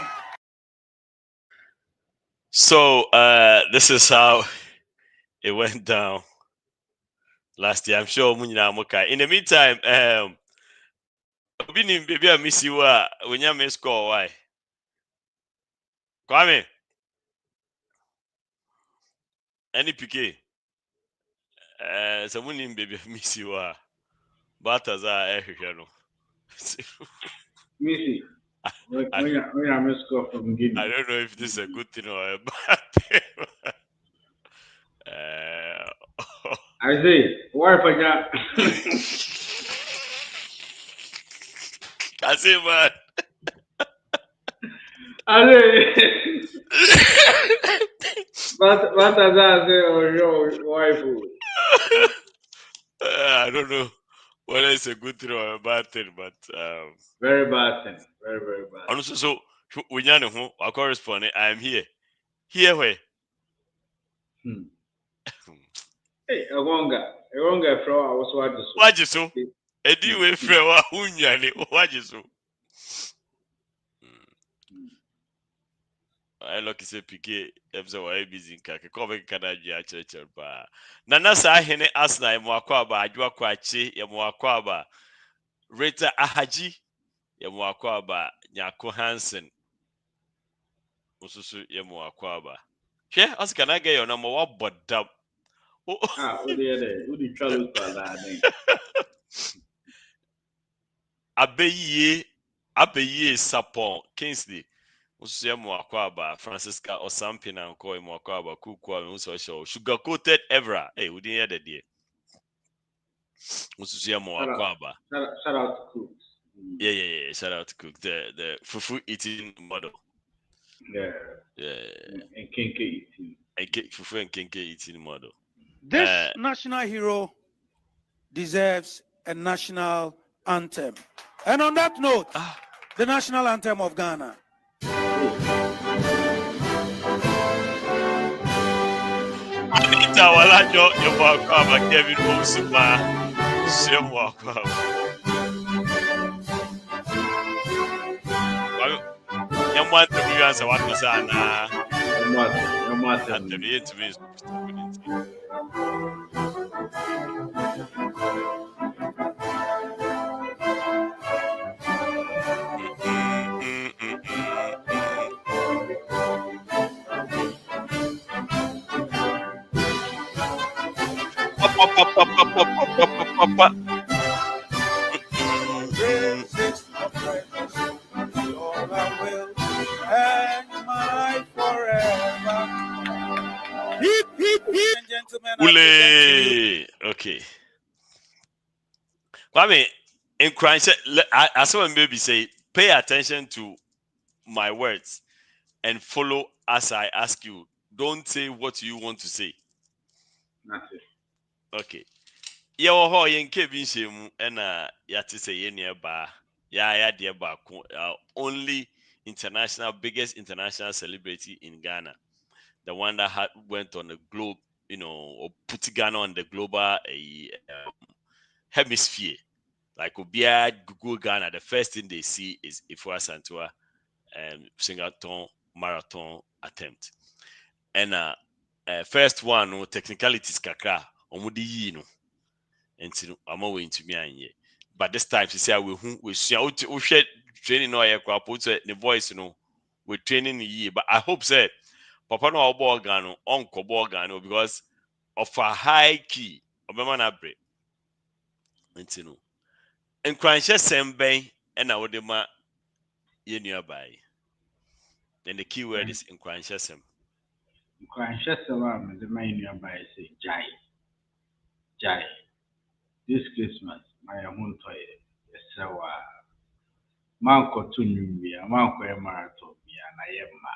So this is how it went down last year. I'm sure Munyina. In the meantime, baby, I miss you. When you miss score, why? Kwame, any PK? So baby, I miss you. But as I know. Missy. When you miss score from Guinea. I don't know if this is a good thing or a bad thing. I say, why for that? I say, man. I say, what does that say on your wife? I don't know whether it's a good thing or a bad thing, but very bad thing. Very, very bad. Honestly, so when you know our correspondent, I am here. Here where? Hey, Awonga from I was what you so? Edi we from wa hunyani. What you so? I look say PK MzGee busy kaka come kana dua church ba. Nana sa hene asna emo akwa ba adwa kwa chi emo akwa ba. Rita Ahaji emo akwa ba Nyako Hansen. Ususu emo akwa ba. Hwe as can I get your number what bodam? Who the travel to that? Abeye Sapon Kingsley. Ususu emo akwa ba Francisca Osampina nko emo akwa ba Kukwa uso show sugar coated Evra. Hey, we didn't hear that there. Ususu emo akwa ba. Shout out to Cooks. Yeah. Shout out to Cook. The fufu eating model. Yeah. And Kenke eating. Fufu and Kenke eating model. This national hero deserves a national anthem. And on that note, the national anthem of Ghana. Anita Walajo, Yobakwaba, Kevin Osuma, Shemwakwaba. You want to be answer what was on? You want to be to me. Okay. Kwame, in crime, as someone maybe say, pay attention to my words and follow as I ask you. Don't say what you want to say. Nothing. Okay. Yawo ho yen kebin shemu na yati say ye nearby. Ya dear only biggest international celebrity in Ghana. The one that went on the globe, or put Ghana on the global hemisphere. Like Obia Google Ghana, the first thing they see is Afua Asantewaa Sing-a-thon marathon attempt. And first one, no technicalities kakra, omudi yi no. And I'm going to me. But this time, she said, we share training no aircraft, put the voice, we're training the year. But I hope said, Papa no Oborgano, Uncle Borgano, because of a high key, Obama Nabre. And Cranches Sembe, and I would ma ye nearby. Then the key word is in Cranches. In Cranches, the main nearby say, Jai. This Christmas, my own toy, Manko to Nubia, Manko Marathon, and I am ma.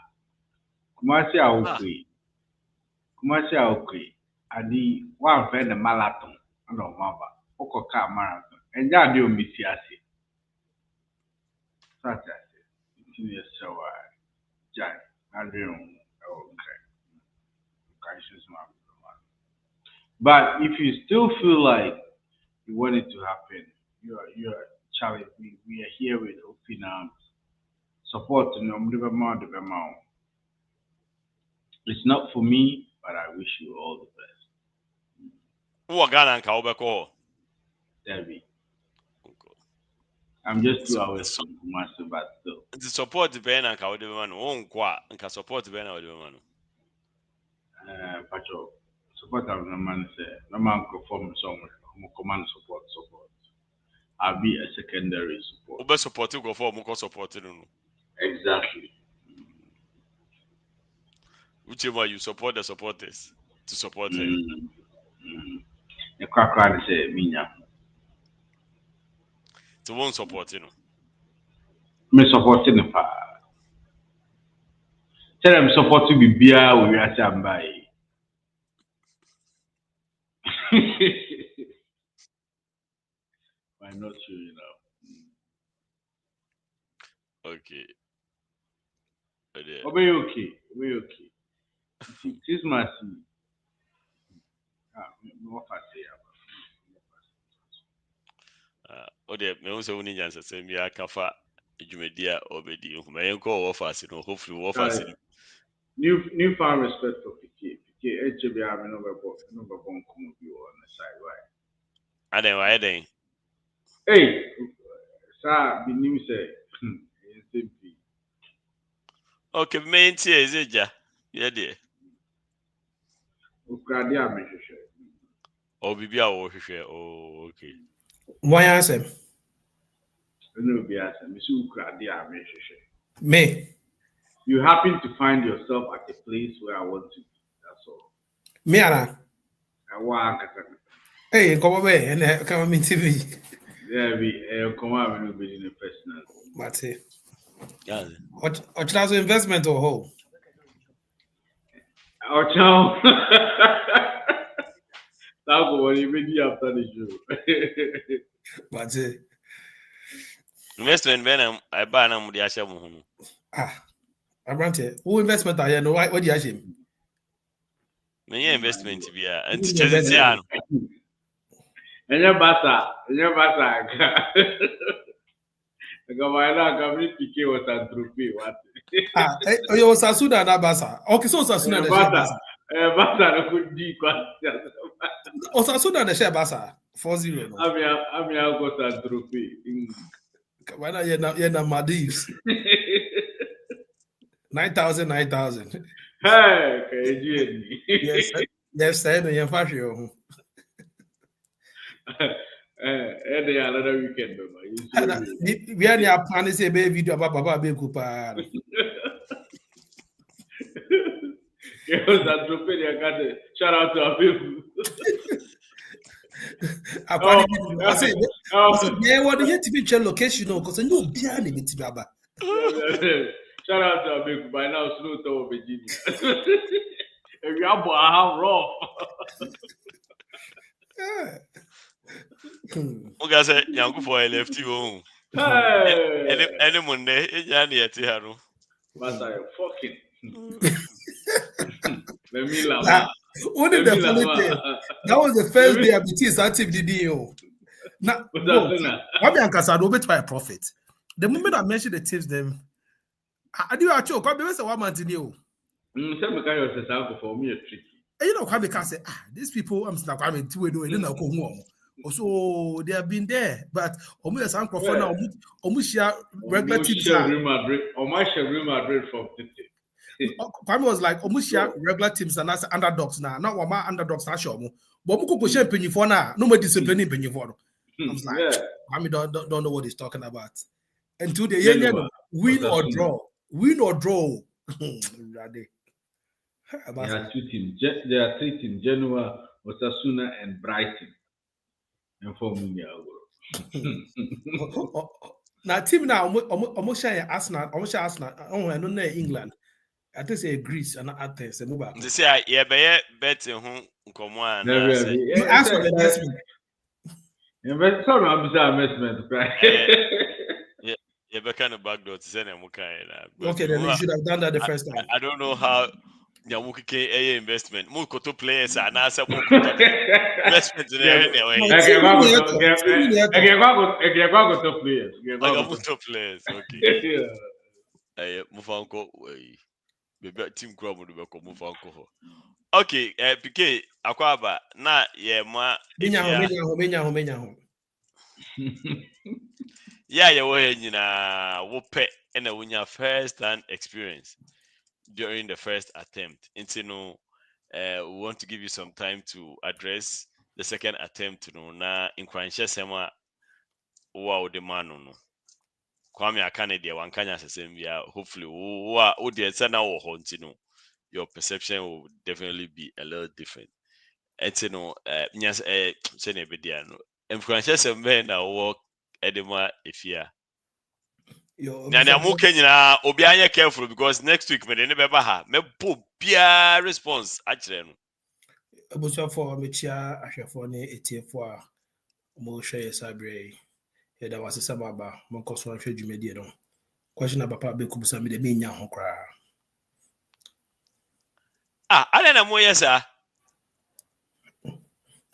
Kumasi Aokwe, Adi, one friend a marathon, and no mama, Okoka marathon, and ya do Missiasi. Such as it is so, Jack, I don't okay. But if you still feel like you want it to happen, you're Charlie, we are here with open arms. Support the amount. It's not for me, but I wish you all the best. Who are Ghana and Kaubeko? Debbie. I'm just 2 hours from Kumasi, but still. The support the Ben and Kaudeman, own qua, and can support the Ben or the man. Pacho, support of the man say, no man can form somewhere, command support. I'll be a secondary support. Obe support to go for Moko supporting. Exactly. Whichever you support the supporters to support him. The crack say, Minya. To won't support you know. Me supporting the pa. Tell them support to be beer with your sambai. Why not you know? Okay. We okay. Christmas. No me also only answer say me akafa Jumedia obedi. Me go offers, you know, hopefully offers. New found respect for PK. HB have no come on the side, right? And then why then? Hey, sir, the name say okay, main tea is it ja? Yeah, dear. Ukradia me Oh, Bibia or share. Oh, okay. Why answer? No, be answer. Me Ukradia me Me. You happen to find yourself at a place where I want to be. That's all. Me ala. I want to. Hey, come away and come on TV. Yeah, we come out when we in the personal. That's it. Yeah. What that's investment or whole? Oh, ciao. That's what you made after the show. That's it. Investment ben I buy na mu di ahye mo ho. Ah. Abrante, who investment are you no what do you assume? Me investment bia anti chezi ano. Enya basa. Agora na gamri PK was Asantewaa what? Ah, you Osasuna na basa. Okay, so Osasuna the share basa. Basa no could di question. Osasuna the share basa 4-0 no. I'm go Asantewaa. Why not you na Maldives? 9,000. Hey, KG. Yes, sir, no you fash you. Any another weekend, we are near planning say be video about Papa be kupa. Shout out to our people. I say, yeah, what you to be location because no be any bit baba. Shout out to our people. By now, slow to Virginia. If you have raw. Oga say yangu for left you. Any Monday, enya na yeti ha no. But I fucking. Let me laugh. Only the funny thing. That was the first day BT active the deal. Now, Wabi and Casado bet by a profit. The moment I mentioned the tips, them I do a choke. Kwabi say 1 month in you. Some kind of example for me a tricky. And you know, Kwabi can say, these people, I'm still coming to do it. Then I'll go home. Also, they have been there, but almost some now, almost regular teams. Real Madrid from Tite. Kwame was like, almost regular teams and that's underdogs now. Not one underdogs, not sure. But Muko Koshe penny for now, no more disciplining penny for. I was like, Kwame don't know what he's talking about. And to the young win or draw. There are 2 teams. There are 3 teams: Genoa, Osasuna, and Brighton. And 4 million. Now team now almost share Arsenal, almost Arsenal. Oh, I don't know England. I think say Greece and Athens. They say yeah, be betting who come on. You ask for the investment. Investment no investment, right? Yeah, but kind of backdoor to send them. Okay, then you should have done that the first time. I don't know how. Nyamuki a investment. More koto players and answer more investment in players. Okay. Mufanko way. Maybe team crowd would be Mufanko. Okay, PK Akwaba na yeah ma. Menya. Yeah, you were in Wope and a winner first hand experience during the first attempt. And we want to give you some time to address the second attempt. Na in Kwanshesema, wow, the man. Kwame Akanedi, one Kanya Sesembia, hopefully, who the Sana or Hontino, your perception will definitely be a little different. And yes, Senebidiano. And Kwanshesema na work Edema Afia. Nana mo Kenya obianye careful because next week me dey never ha me po bia response actually no abuso for me chia ahwefo ne etiefo a mo hwe sabre e da wase sababa mo koso ahwe dwumedie no question abapa be kubusa me de me nya ho kra ale na mo yesa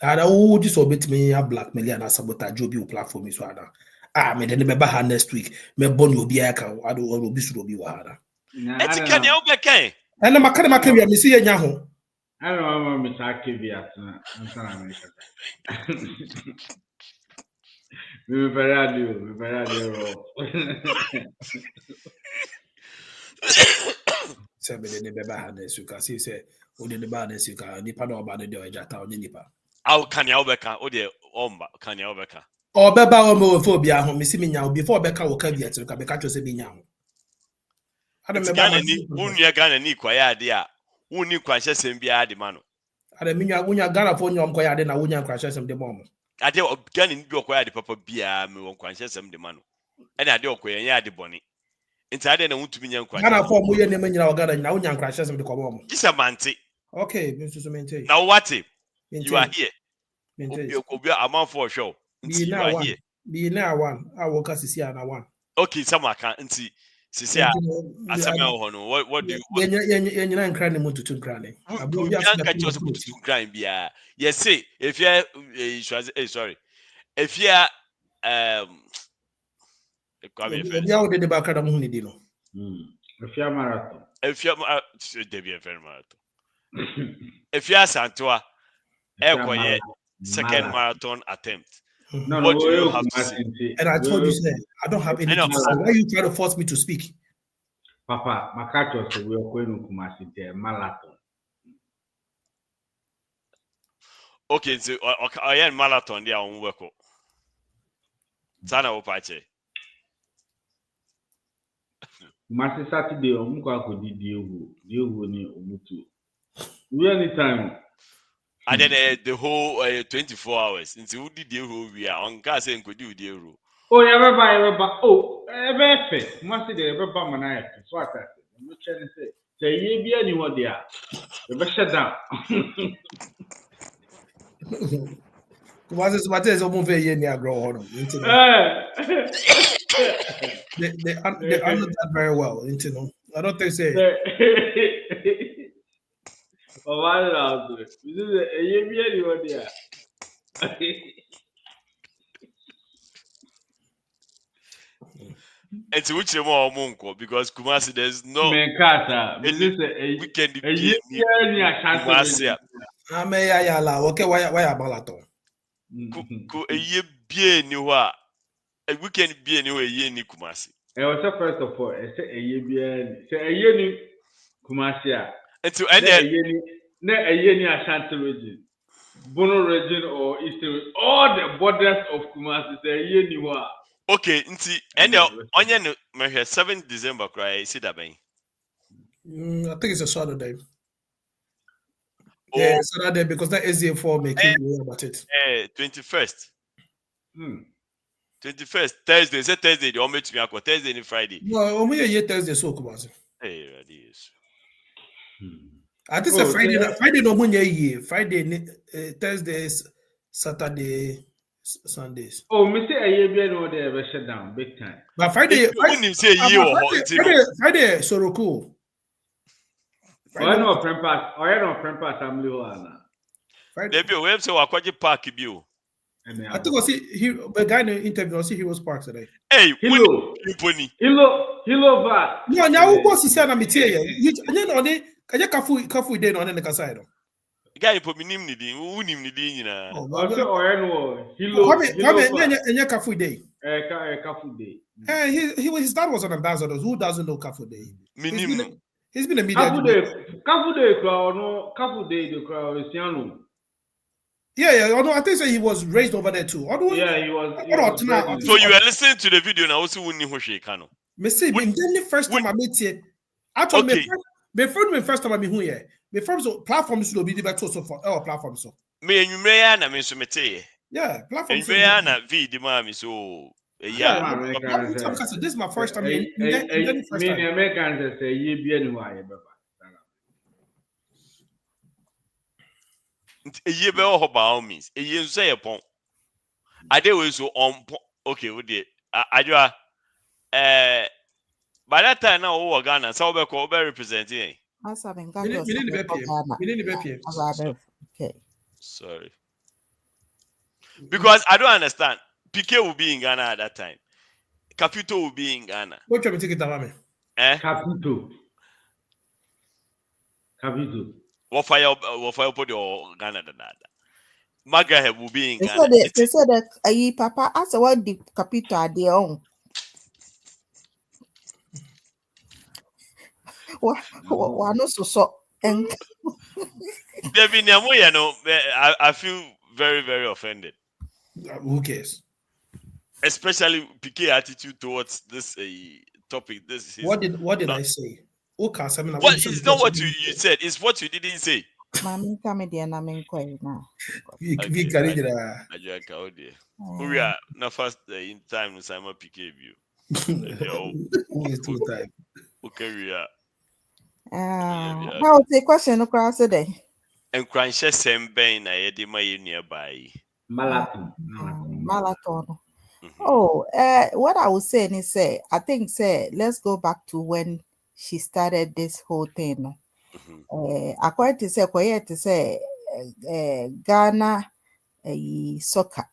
ada wo ji so betime ya blackmail ya na sabotage obi o platform so ada me de never ha next week me boni obi aka ado obi suro obi wa ada etika ne obekan ena makare bia me si ya nya ho I don't know me take bia na nsana me kata me paradio se me de never ha next week asi se o de never next week nipa na oba de ojata onye nipa aw kan ya obeka o de omba kan ya obeka obeba o me fo bia ho me si me nya ho before obeka wo ka bia tiri ka be ka cho se be nya ho ada me ba ni unu Ghana ni kwa ya de a uni kwa hyesem bia de ma no ada me nya Ghana fo nyom kwa ya de na wonya kwa hyesem de mom ade Ghana ni bi okwa ya de papa bia me won kwa hyesem de ma no ene ade okwa ya de boni nti ade na wutumi nya kwa Ghana fo mo ye ne manyina o Ghana na wonya kwa hyesem de kwa mom kisa mante okay me so maintain now what you are here obi amount for show nti you are here be na one awo ka sisi na one okay sama kan nti sisi a asema ho no what do you nyina nkra ne mututu nkra ne abu bi aka cho so mututu nkra bia yes say if you sorry if you ya wo de ba kada mu ni di no Afia marathon de bien faire marathon Afia Asantewaa ekoye second marathon attempt. No, what do you have to say? And I told you, sir, I don't have anything to say. Why you try to force me to speak? Papa, Makato said we are going to Kumasi marathon. Okay, so I am marathon there on work. Sana opache. Kumasi Saturday, Omukako di Diogo ni Omutu. We anytime. And then the whole 24 hours. Until who did the whole we are on car saying could do the euro. Oh, ever. Oh, ever. Must say ever man. So I said, I'm not trying to say ye be anyone there. Ever shut down. Was it what is a movie ye near grow on? They answered that very well, into I don't think say. Oh, why not? This is a ye be anyone there. It's which more monko because Kumasi there's no weekend. Kumasi. Okay, why balaton? Ku a ye be ni wa a weekend be anyway ye ni Kumasi. First of all, I say a ye be say a ye ni Kumasi. And to end a ye ni Ashanti region. Bono region or Eastern, all the borders of Kumasi say a ye ni wa. Okay, nti ene onye no me 7th December cry see that ben. I think it's a Saturday. Yeah, Saturday because that is the for making about it. 21st. 21st Thursday. Say Thursday. You want me to me Thursday and Friday. No, we are Thursday so come on. Hey, ready is. I think it's Friday. Friday no money year. Friday, Thursdays, Saturday, Sundays. Oh, me say a year be no there be shut down big time. But Friday, Friday, so cool. Why no prempas? Why no prempas family one? Maybe we have to Akwaji Park bio. I think the guy in the interview was Heroes Park today. Hey, Hilo va. No, now who was he saying I'm here? You know can you kafu day on the kasai? Guy put me nim nidi, who nim nidi na. Oh, Hilo. Come kafu day. Kafu day. His dad was on ambassadors. Who doesn't know kafu day? He's been a media. Kafu day crowd no. Kafu day the crowd is young. Yeah. Although I think he was raised over there too. He was so you were listening to the video now. Also, wouldn't you Kano? Me see, the first time I met here. Actually, my first time I meet here. The first platform should be the better for our platform. So me and you may na me so mete. Yeah, platform. You may na V the mami so. Yeah, this is my first time. Me Americans say ye be anywhere. A year be all about means. A year say upon. I did was so on. Okay, we did. I by that time now, over Ghana, so we call representing. Okay. Sorry. Because I don't understand. PK will be in Ghana at that time. Caputo will be in Ghana. What can we take it away? Caputo. What fire put your Ghana than that? Maga will be in Ghana. They said that Papa asked what the Capito are their own. What no so and I feel very, very offended. Who cares? Especially PK attitude towards this topic. This is what did I say? Okay, it's not what you said, it's what you didn't say. Mami comedian na menkwai na. We carry it. We are not first in time with Simon PK view. Two time. Okay, we are. How the question across today? And Cransha Sembe na yedima nearby. Marathon. Oh, what I was saying is I think let's go back to when she started this whole thing. According to say Ghana soccer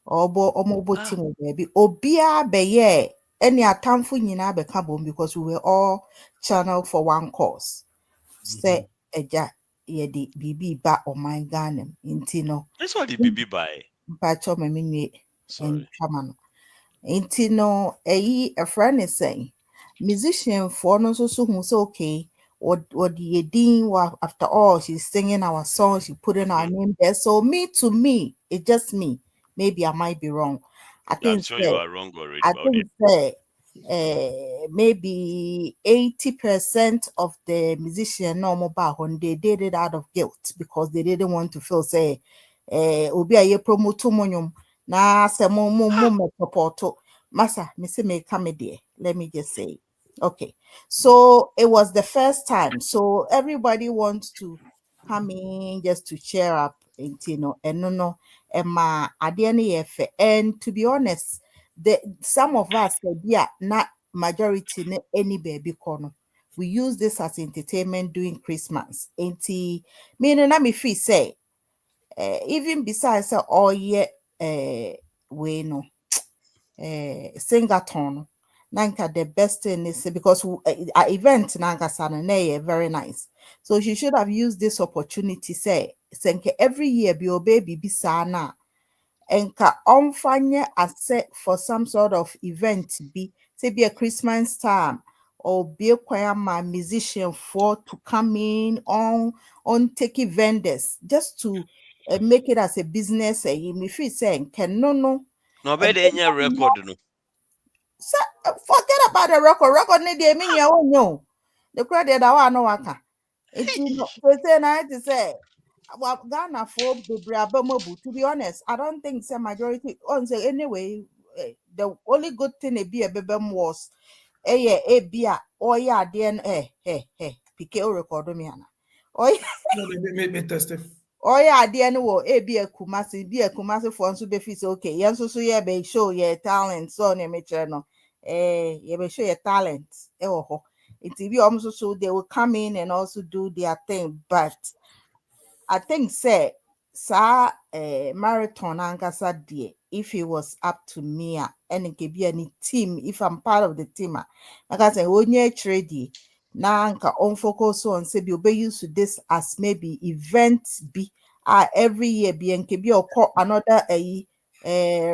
omobo team baby obia beye any atamfo nyina beka bom because we were all channeled for one cause. Say eja yedi bibi ba o my Ghana intino. That's what the bibi buy. Pacho me nwe en chamano. Intino a friend is saying musician for no so who okay. What the Edin, after all, she's singing our song, she put in our name there. So to me, it's just me. Maybe I might be wrong. I'm sure you are wrong already. I think maybe 80% of the musicians normal bahon they did it out of guilt because they didn't want to feel obi aye promote monyum na se mo support masa me say me come there. Let me just say. Okay, so it was the first time. So everybody wants to come in just to cheer up, and no, and to be honest, some of us not majority any baby corner. We use this as entertainment during Christmas. Meaning me feel say, even besides all year, we know, Sing-a-thon. Nanka the best thing is because our event Nanka Sanane very nice. So she should have used this opportunity. Senke every year be obey bisana enka onfanye asset for some sort of event be a Christmas time or be a choir man musician for to come in on taking vendors just to make it as a business. If you saying can no better any record no. So, forget about the record. Need the mean you know. The credit I know waka. It's to say Ghana for the to be honest, I don't think majority on say anyway the only good thing be a baby was a beer or yeah then pike o record me ana me test it. Oh yeah, dear no, be a kumasi for nso be fit okay. Yen so ye be show your talent so ne me no. You be show your talent. Ho. It be almost so they will come in and also do their thing, but I think say marathon ankasa dear if it was up to me and it could be any team if I'm part of the team like I say onye trade na nka on focus on say be used to this as maybe events be every year be nke be another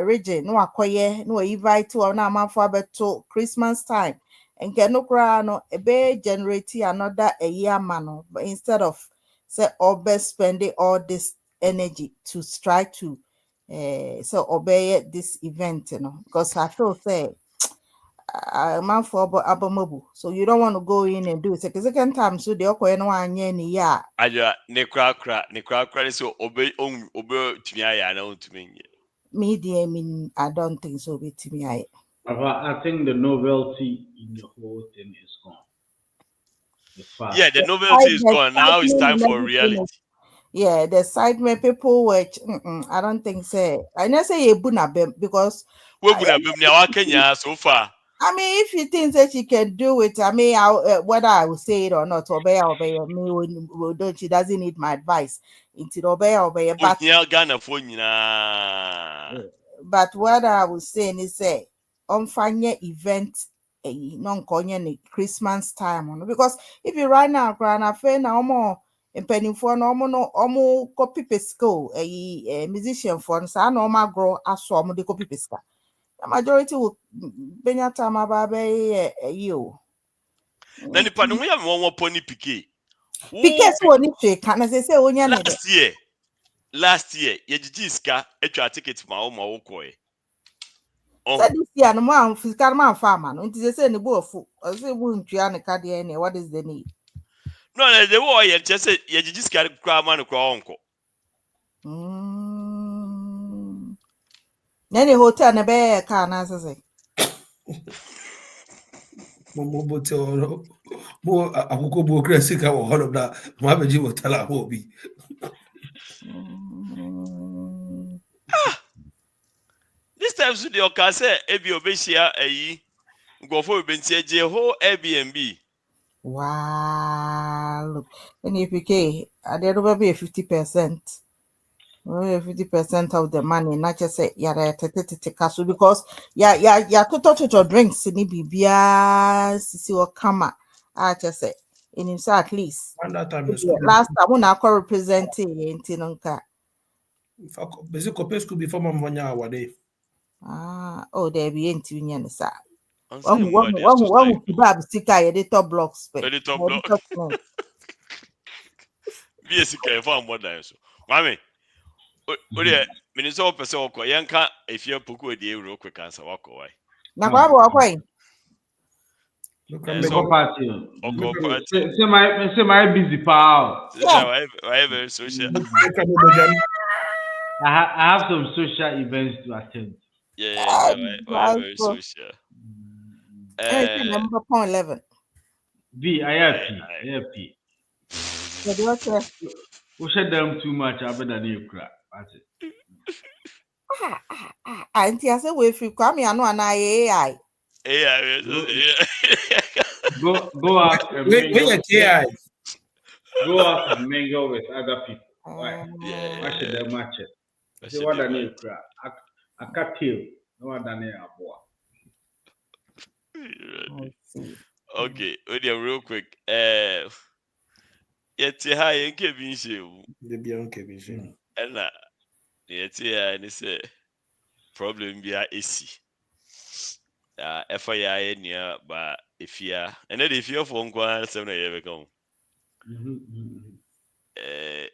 region no akoye no invite to na amanfo abeto Christmas time nke no kra no ebe generate another year man but instead of say obe spending all this energy to try to so obey this event, because I feel say man for abomobu. So you don't want to go in and do it. Second time so the okwe no anye ni ya. Aja ne kra so obe tumi aya na ontumi nye. Me I don't think so be timi aya. I think the novelty in the whole thing is gone. Yeah, the novelty is gone. Now it's time for reality. Yeah, the excitement people which I don't think so. I never say you buna because we buna Kenya so far. I mean, if you think that you can do it, I mean, whether I will say it or not, obey, me, don't she doesn't need my advice. Into obey, but what I was saying is say on fanya event non konye Christmas time because if you right now grand affair now more and penny for no copy pesco a musician for sa normal grow as so de copy pesca. The majority will be your time about you. Then the panu ya one pony pike. Pike so ni can say onya last year MzGee ska etwa ticket ma o koe. So this year no man physical man farmer no nti say ne bo fu o say bu ntua ne ka de what is the need? No, they were here just say MzGee ska kra man kra onko. Nene hotel na be ka na say. Mo akoko bo kresi ka wo all of that. MzGee will tell her who be. This time so the okase ebi obehia ayi Obofour bentie je ho Airbnb. Wow, look. And if you can, there will be 50%. 50% of the money, not just say castle because total drinks in Bibia Sisi or Kama. I just say in himself at least. Last time when I call representing in Tinonka. Basically, could be from Manya our day. Oh, there be ain't union, sir. One kebab sika the top blocks. The top block. Be a sika for more than so. Mami. Oye, minister of person oko yanka if you Pokuah dey real quick answer wako why. Na kwa wako. Say my busy pal. Why very social. I have some social events to attend. Yeah, why very social. Number 11. B, I have P. We shut them too much after the new crap. That's it. Auntie, I say we free come here no an AI. Go out and mingle. Go out and mingle with other people. Right? Match them match it. See what the new crap. I cut you. No one done it. Okay, real quick. Yet high in Kevin show. The beyond Kevin show. And yet and it's a problem via AC. FIA near but if you are and then if you're from 7 years ago.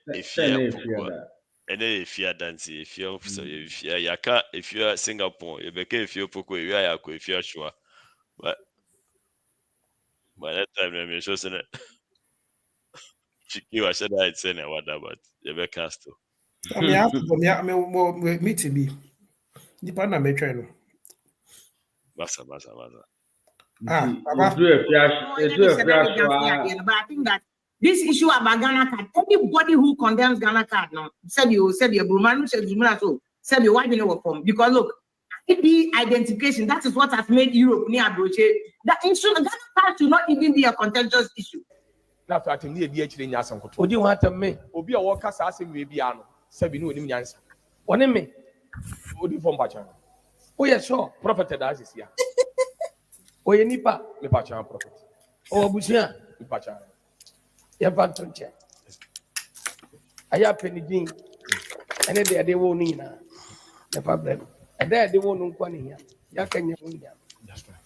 If you and then if you are dancing, if you are Singapore, you became if you're Pokuah, you are if you are sure. But by that time, I'm sure that I said I'd say what about the Becasto. I mean, meeting be the partner may try. Basa. Baba. But I think that this issue about Ghana card, anybody who condemns Ghana card now, said you Brumanu said you said you why you know from because look, the identification, that is what has made Europe near Broche. That issue Ghana card should not even be a contentious issue. Now to attend the DH in Yasan. Would you want to me? Obi a worker assassin may be ano. Sebi no him yansa. One me. Odi from Pachan. Oh yes, sure. Prophet that is here. Oh ye nipa me Pachan prophet. Oh abusia me Pachan. Ye bantonche. Aya penigin. Ene de won ni na. The problem. And there they won nkwa ni ya. Ya kanya won ya. That's right.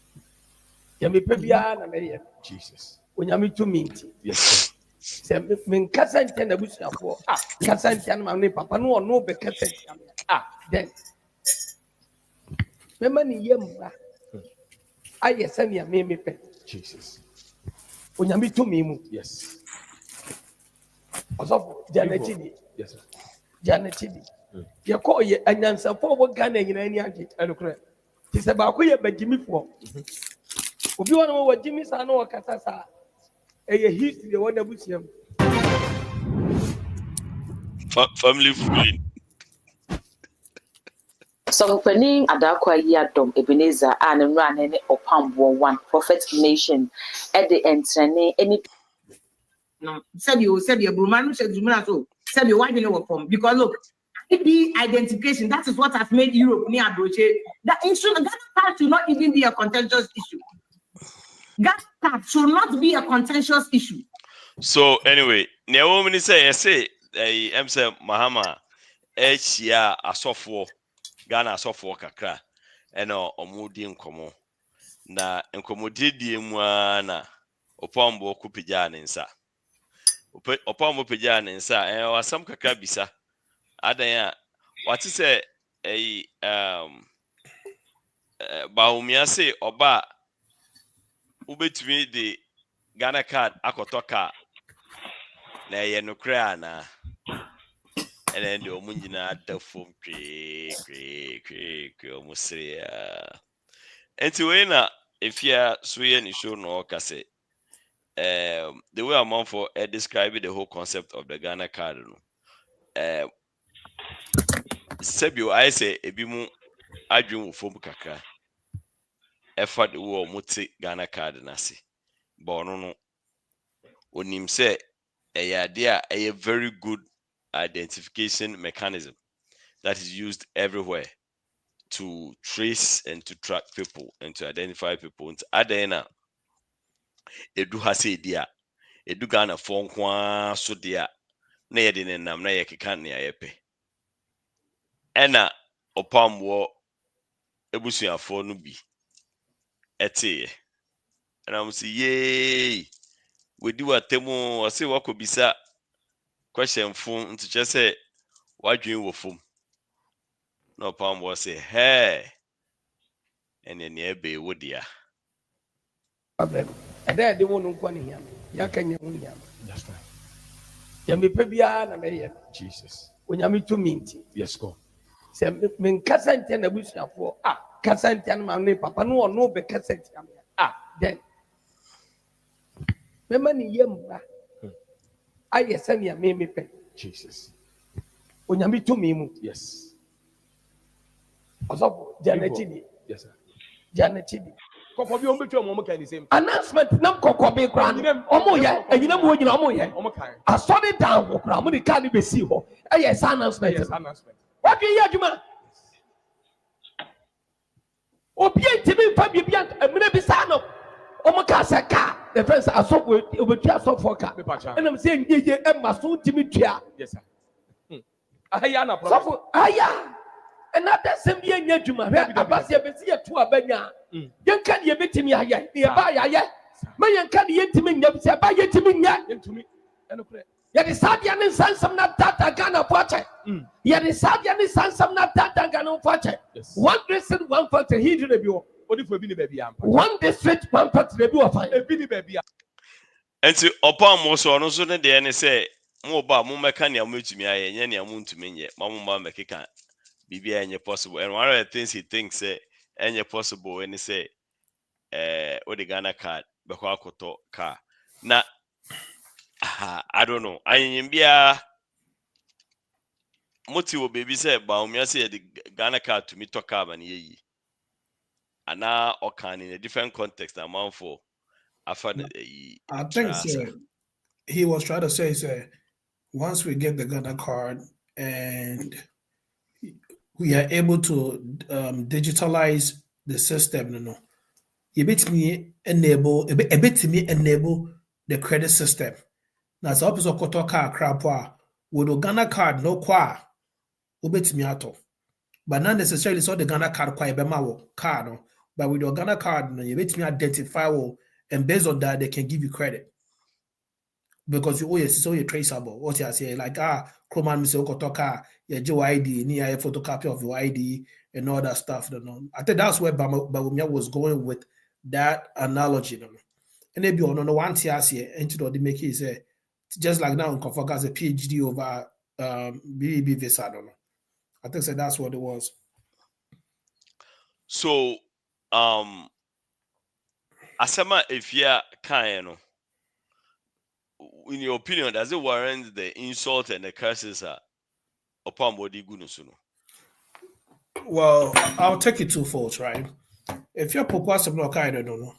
Ya me pe bia na me Jesus. Onyame to meet. Yes. Say men kasa ntia na busuafo. Kasa ntia na me papa no no be kasa ntia. Then. Remember ni yemba. Aye send ya me pe. Jesus. Onyame to me mu. Yes. Also Janetidi. Yes. Janetidi. Ye call ye anyansa for what Ghana nyina ni age. Elokre. Ti se ba ko ye bagimi fo. Obi wona wo Jimmy sa no wakata sa. Eye history won na busiam. Family food. So Penny Adakwa Yadom Ebenezer and run any Opambour 1 Prophet Nation at the end any no said you Brumanu said you said you why you know from because look the identification, that is what has made Europe near Broche. That issue Ghana card should not even be a contentious issue. Ghana card should not be a contentious issue. So anyway, Naomi say MC Mahama Echia Asofo Ghana Asofo kakra eno omudi nkomo na nkomodi die mu na Opambour kupija ne nsa Opambour pija ne nsa wasam kakra bisa adan what is a baumia say oba ubetumi the Ghana card akotoka na ye no kra na and then the omunyina da fom kwe omusria anyway na if ya suye ni show no kase the way I'm on for describing the whole concept of the Ghana card no Sebio I say ebimu adwun fom kakra efa de wo muti Ghana card na se ba no onim se a very good identification mechanism that is used everywhere to trace and to track people and to identify people. And adena edu hase dia edu Ghana fon kwa so dia na ye de nenam na ye keka ne ayepe ena Opambour ebusuafo no bi ete and I'm say yay we do atemu ose wakobisa question phone to just say what dream wo fom no Opambour say hey and then ebe wo dia problem and there they won nkwa ni yam ya kanya won yam that's right ya me pe bia na me Jesus onyame to minti yes go say men kasa ntia na busuafo kasa ntia na me papa no no be kasa ntia then remember ni yemba aye send ya me pe Jesus onyame to me mu yes also Janetidi yes sir Janetidi kokobi o betu omo kan the same announcement nam kokobi kra omo ye anyina mo nyina omo ye omo kan asori down wo kra mo di kan be si ho yes announcement what do you aduma obi ntimi fa bibia emine bi sa no omo ka se ka the friends asofo obetu asofo ka enam se nyeye emma so ntimi tua yes sir aya na problem aya another same year nya djuma hwe abase be si yetu abanya yenka ne yebetimi aya ne ba aya ma yenka ne yentimi nya bi se ba yentimi nya yentumi enokre ya de sadia ne sansam na data Ghana poache ya de sadia ne sansam na data Ghana poache one district one factory he do be odi fo bi ne ba bia one district one factory bi wa fa e bi ne ba bia enti Opambour so no so ne de ne say mo ba mo meka ne ametumi aye nya ne amuntumi nye ma mo ba mekeka bibia enye possible and one of the things he thinks any possible when they say or the Ghana card bekwakoto car. Na I don't know. I am motive baby say baumia say the Ghana card to me to car and ye. And now in a different context amount for I think he was trying to say once we get the Ghana card and we are able to digitalize the system, you enable the credit system. Now, so opposite koto car crapwa with the Ghana card no kwa ubetimi ato, but not necessarily so the Ghana card kwa ebema card, but with the Ghana card you betimi identify and based on that they can give you credit because you it's so traceable. What you say like Chroman Mr. Kotoka, your Joe ID, near a photocopy of your ID and all that stuff. I think that's where Bawumia was going with that analogy. And maybe on the one TRC into the make it say just like now Kofoka has a PhD over BBB visa. I don't know. I think so that's what it was. So Asama Afia Kayano. In your opinion, does it warrant the insult and the curses Opambour Gunusuno? Well, I'll take it twofold, right? If you're Pokuah, I don't know.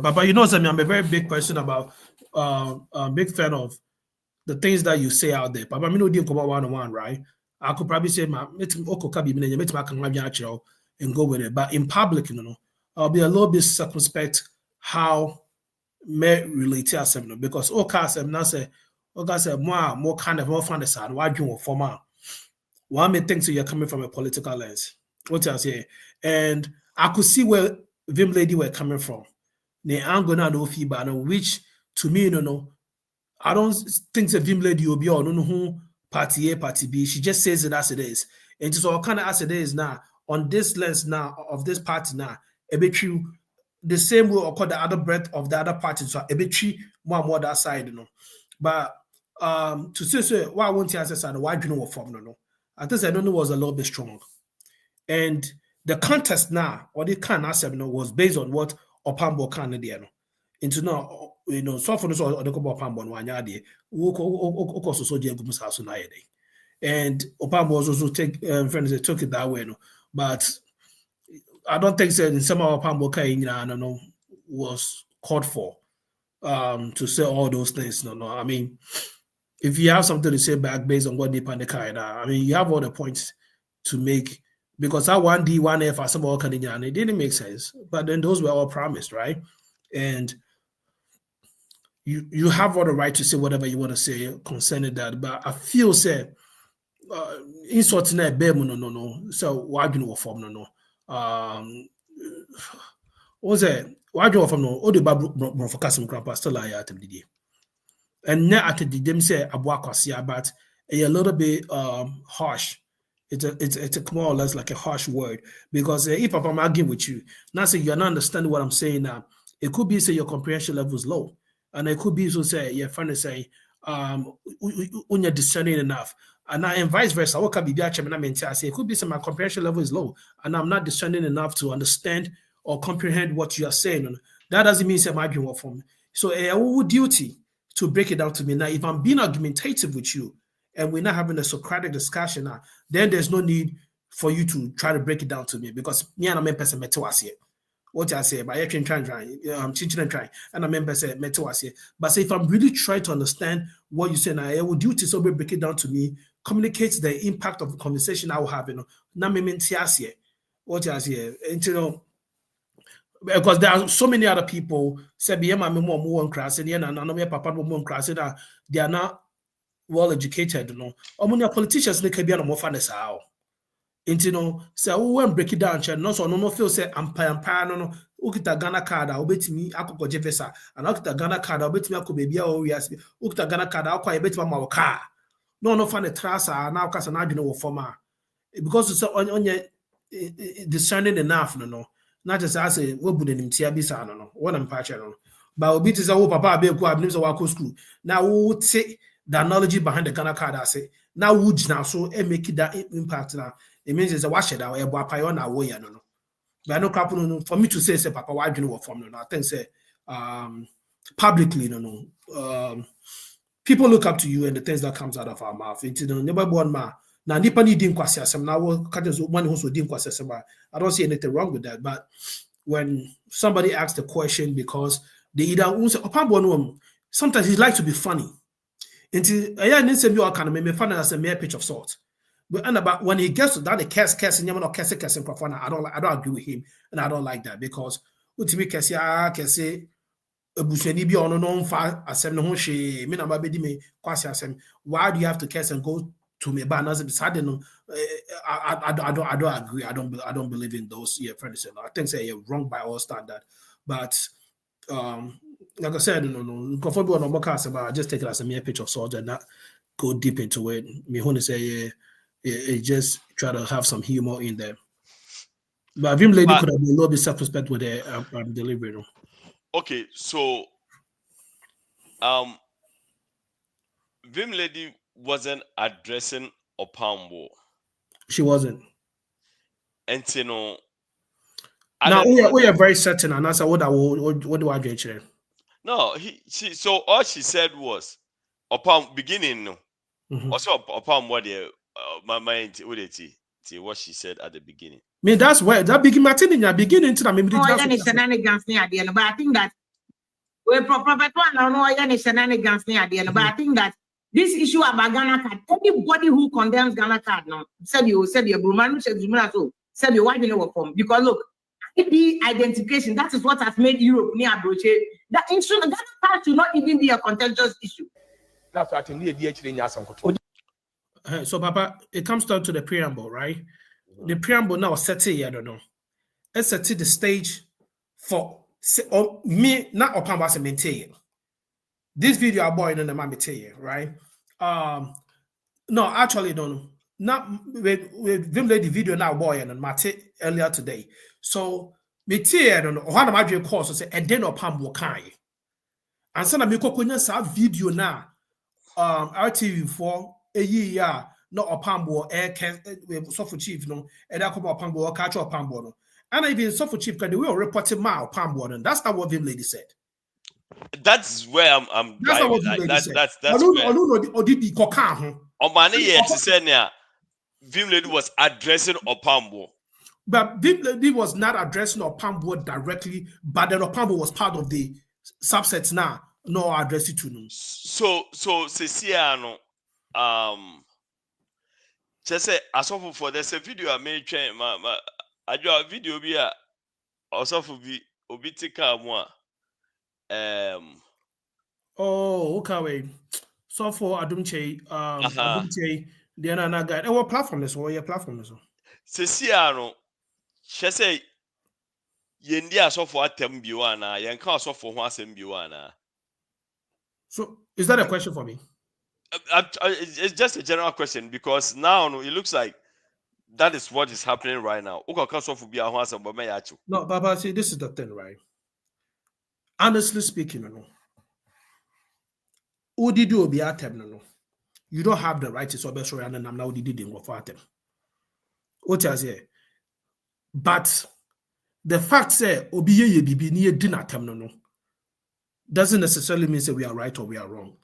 But you know something, I'm a very big person about big fan of the things that you say out there. But I mean, no deal about one-on-one, right? I could probably say and go with it. But in public, I'll be a little bit circumspect how may relate to us because now say more kind of more fun side why you formal. One may think so you're coming from a political lens. What I say, and I could see where Vim lady were coming from. They aren't gonna know feedback, which to me, I don't think the Vim lady will be on who party A, party B. She just says it as it is. And so kind of as it is now on this lens now of this party now, a bit true. The same will occur the other breadth of the other party, so a bit more that side, But to say why won't you answer why do you know what form I think I don't know was a little bit strong. And the contest now, or the can answer was based on what Opambour can do. Into no, so for this or the Opambour one yard, and Opambour also take friends they took it that way, but I don't think so in some of Opambour was called for to say all those things. No. I mean, if you have something to say back based on what they pan the kind, I mean, you have all the points to make because that 1D, 1F, or some more Canadian, it didn't make sense. But then those were all promised, right? And you have all the right to say whatever you want to say concerning that. But I feel say insulting that no. So why do you know form no? What's that? Why do you from no? All the Bible for Casim Grandpa still lie at him today. And now at the them say Abuakwasia, but a little bit harsh. It's a more or less like a harsh word because if I'm arguing with you, now say you're not understanding what I'm saying now, it could be say your comprehension level is low, and it could be so say you're trying to say when you're discerning enough, and now and vice versa. What can be I say it could be say my comprehension level is low, and I'm not discerning enough to understand or comprehend what you are saying. That doesn't mean say I'm arguing for me. So a duty to break it down to me. Now, if I'm being argumentative with you and we're not having a Socratic discussion now, then there's no need for you to try to break it down to me because me and a person met us here. What I say, but I can try, and a member said met us here. But say if I'm really trying to understand what you say now, I will duty so break it down to me, communicate the impact of the conversation I will have, Now me here. What I say, and because there are so many other people say they are not well educated, politicians they can be more fun as how. Say when break it down, no feel say no ukita Ghana card obet me akoko jefesa and ukita Ghana card obet me akobebia o wiase ukita Ghana card akwa ebet ma car. No fun the trasa now cause na adwene wo forma because it's on discerning enough not just as a woman in Tiabisa, no, what I'm patching. But Obi is a papa, be a names of our school. Now, we would say the analogy behind the Ghana card, I say, now, would now so and make it that impact now. It means it's a washer that a wapiona way, But no crap for me to say papa why do you know what from no. I think say publicly people look up to you and the things that comes out of our mouth. It's never born ma. Now nipa ni din kwasi asem na wo kaje one who so din kwasi asem. I don't see anything wrong with that, but when somebody asks the question because they either Opambour no sometimes he likes to be funny. Until I didn't say you can make fun as a mere pitch of salt. But and about when he gets to that, the curse and you know curse I don't agree with him, and I don't like that because ultimately curse say Buseni bi ono no mfa asem no ho hwe me na ba bedi me kwase asem. Why do you have to curse and go to me ban as beside no I don't agree. I don't believe in those friends. I think say you're wrong by all standard. But like I said, I just take it as a mere pitch of salt and not go deep into it. Me want to say just try to have some humor in there. But Vim Lady could have been a little bit self-respect with the delivery. Okay, so Vim Lady wasn't addressing Opambour. She wasn't. And you know, now we are very certain, and that's what do I get here? No, so all she said was Opam beginning no. Also Opambour my mind what she said at the beginning. I mean that's where that beginning beginning to maybe but I think that we prophet one no any shenanigans near the end. But I think that this issue about Ghana card, anybody who condemns Ghana card now, said you Brumanu said you why do you know what from? Because look, ID identification, that is what has made Europe near Broche. That instrument Ghana card should not even be a contentious issue. That's what I think. So Papa, it comes down to the preamble, right? The preamble now set it, I don't know. It set the stage for me, not Opambour to maintain. This video I bought in the Mamite, right? No, actually, no. Not with Vim Lady video now boy and Mate earlier today. So me I don't know. One of my course say and then Opambour kai. And so na me kokonya sa video na RTV4 a year no Opambour suffer chief no and that come Opambour catch Opambour no. And I even suffer chief because they will report him out Opambour and that's not what Vim Lady said. That's where I'm that's not what Vim Lady said. That's where Vim Lady was addressing Opambour. But Vim Lady was not addressing Opambour directly, but then Opambour was part of the subsets now. No address it to them. So Ceciano, just say as of for there's a video I made train I do a video be a also for be obitika moi. Okay. So for Adumche, Adumche, the other guy. What platform is your platform is? Ceciano, she say Yendia so for atem biwana, Yanka so for one sem biwana. So is that a question for me? It's just a general question because now it looks like that is what is happening right now. No, Baba, see, this is the thing, right? Honestly speaking, you don't have the right to so best and I'm now did for them. What is it? But the fact say obiye bibi ni dinner no doesn't necessarily mean that we are right or we are wrong.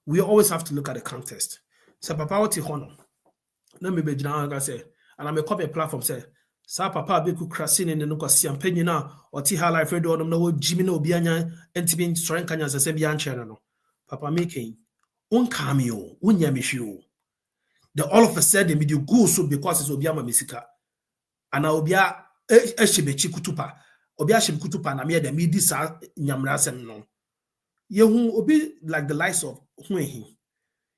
We always have to look at the context. So Papa what he hono. Let me be say, and I'm a copy platform say, Sa Papa be ku krasin in the no kwasi ampanyi na oti ha life do no no Jimmy no obi anya ntimi soren kanya se bia nche no. Papa making unka me o, unya me hwe o. The all of a sudden me go so because it's obi ama mesika. Ana obi a ehyebechi kutupa. Obi a kutupa na me de me di sa nyamra sem no. Yehu obi like the likes of Hwehi.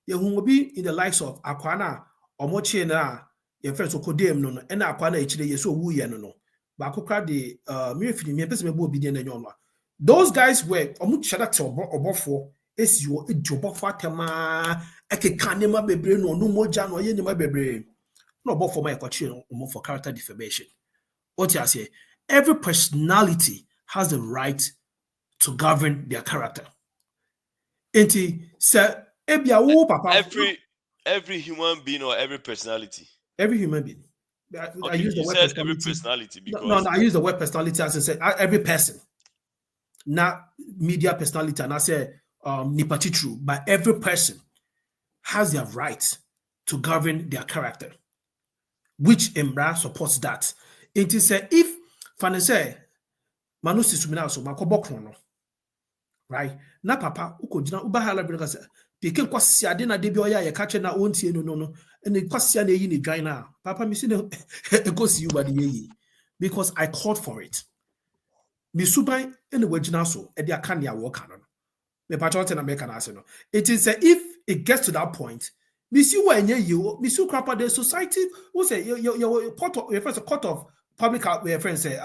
Yehu obi in the likes of Akwana omochi na your friends okodem no and Akwana ichire yeso wu ye no. Ba akokra de me fini me pese me bo obi de na nyonwa. Those guys were omuchada te Obofour esi wo Obofour atema ekeka nema bebre no no moja no ye nema bebre. No Obofour ma ekochi no for character defamation. What you say? Every personality has the right to govern their character. Papa. Every human being or every personality. Every human being. I use the word personality. Every personality because no, I use the word personality as I said every person, not media personality, and I say nipatitru, but every person has their right to govern their character, which Embra supports that. It is if Fanny say Manusi Sumina so Makobokrono, right? Na papa ukojina ubahala bin kasa pikin kwasi ade na debi oya ye kache na ontie no and the kwasi na yi ni dwan na papa mi see no go see you body ye because I called for it. Mi suban ene wagina so e dia kan ya wo kan no. Me patrol na make an answer no. It is if it gets to that point, mi see wa enye you, mi see crap the society who say your court of court of public friends say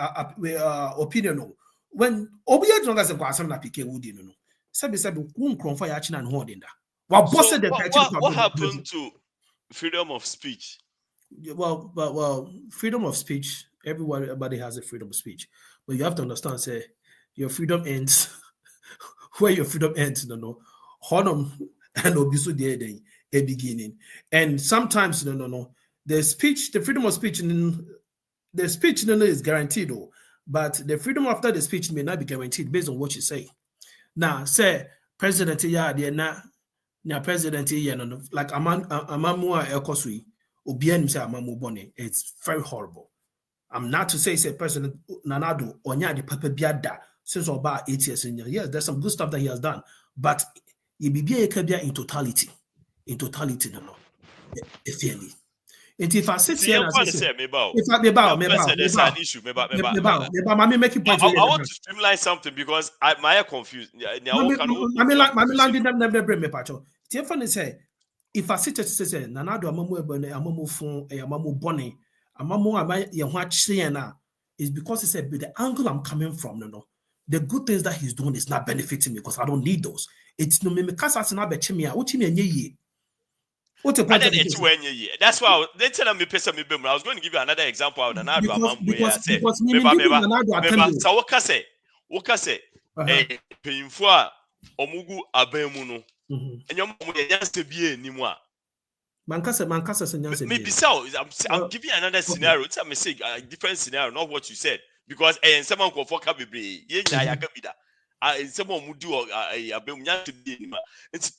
opinion when obiya no gase kwa asem na pikin wudi no. Sabi won kronfa ya china no hodin da. What happened to freedom of speech? Well, freedom of speech, everybody has a freedom of speech. But you have to understand, say, your freedom ends where your freedom ends, no. Honor and obiso the a beginning. And sometimes, no. The freedom of speech, the speech is guaranteed, though. But the freedom after the speech may not be guaranteed based on what you say. Now, say, President, na president like Amamua Ekosui, Obian say Amamu Boni. It's very horrible. I'm not to say President Nanado or the Papa Biada since about 8 years in here. Yes, there's some good stuff that he has done, but it be a Kabia in totality. No. Fairly. And if I sit here and say, if I want to streamline something because I'm confused. If I sit and say, Nanado Amamu Fon, Amamu Bonnie, Amamu is because he said, the angle I'm coming from, the good things that he's doing is not benefiting me because I don't need those. It's no me casa not bechimia, which me. That's why they tell me I was going to give you another example of Nanado Amambo. Wakase, Pinfua, Omugu Abemuno, and your mom has to be anymore. Mankasa, maybe so. I'm giving another scenario. It's a different scenario, not what you said. Because someone will fuck up be someone would do it's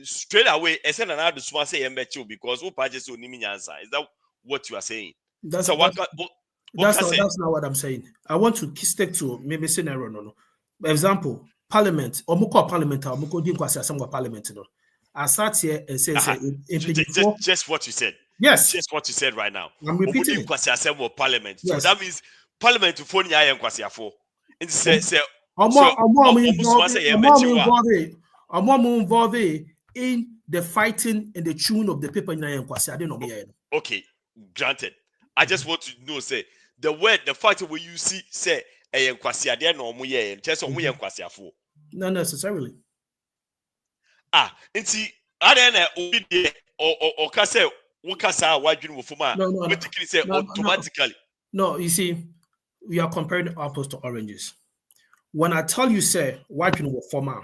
straight away. It's another small say because who purchase so answer. Is that what you are saying? That's not what I'm saying. I want to stick to maybe scenario. No. Example, Parliament or Muko Parliament or Muko Dinkwasi Assembly Parliament. I sat here and says just what you said. Yes, just what you said right now. I'm repeating it. Parliament. Yes. So that means Parliament to phone ya Kwasi Afua. And say I'm involved in the fighting and the tune of the paper in Kwasi. I didn't know. Okay, granted. I just want to know say the fact where you see say Kwasi ade no mo ye just on mo Kwasi Afua. Not necessarily. Nti ade na obi de or kase wukasa wadwin wo fuma automatically say automatically. No, you see, we are comparing apples to oranges. When I tell you say wadwin wo fuma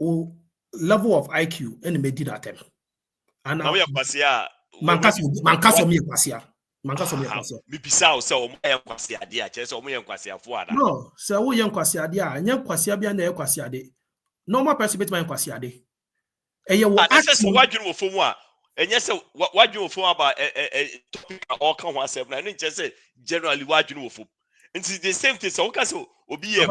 o level of IQ and me did at them. And now we are Kwasia mankaso me Kwasia. Me bisa o say o mo Kwasi ade a che say o mo Kwasi Afua da. No, say wo Kwasi ade a nya Kwasia bia na Kwasi ade. Normal person bet my Kwasi ade. That's wadwin wo fuma and yes, what you for about a topic all come oneself. I didn't just say generally what you know for. And it's the same thing. So, Obi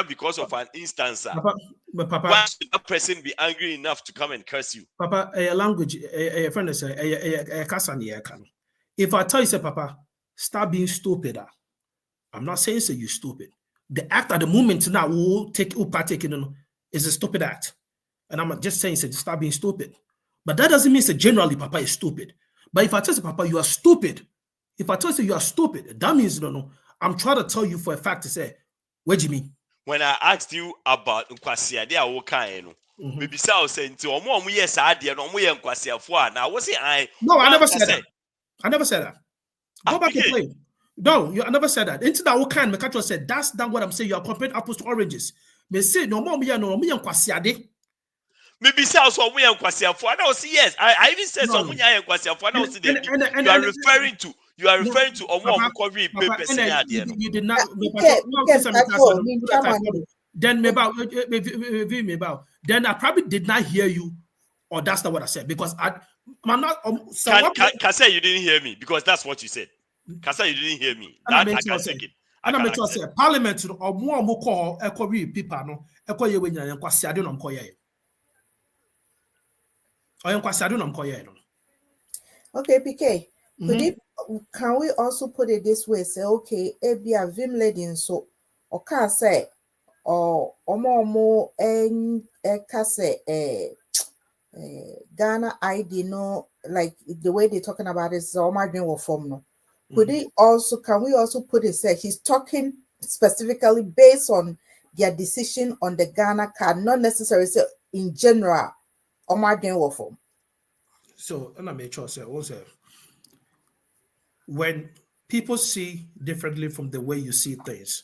because of an instance. Papa, why should that person be angry enough to come and curse you? Papa, a language, a friend is a Kasani. If I tell you, say, Papa, stop being stupid. I'm not saying say you're stupid. The act at the moment now will partake in is a stupid act. And I'm just saying, say, stop being stupid. But that doesn't mean that generally Papa is stupid. But if I tell you, Papa, you are stupid, if I tell you are stupid, that means, no, I'm trying to tell you for a fact to say, what do you mean? When I asked you about Nkwasia, they are okay, maybe so saying to Omo, yes, I did, no, we Nkwasia for now. Was it No, I never said that. I never said that. Go back and play. No, I never said that. Into that what kind Mekacho said, that's not what I'm saying. You are comparing apples to oranges. Me say no more me Nkwasia de. Maybe say so we and Kwasiafo. And I was yes. I even said so we and Kwasiafo. And I was you are referring to Omo Obofour papers in there. You did not. Then then I probably did not hear you, or that's not what I said because I'm not. Kasa, you didn't hear me because that's what you said. Kasa, you didn't hear me. That I can take it. And I'm going to say Parliament or more call echo people no echo ye when you kwasi ade no mko ye. Oyen kwasi ade no mko ye no. Okay, PK. Can we also put it this way? Say, okay, ebia vim lady so or can say or omo en kase Ghana ID no like the way they're talking about is Omar doing form no. Can we also put it say he's talking specifically based on their decision on the Ghana card, not necessarily say in general Omar doing form. So and I make sure say also when people see differently from the way you see things,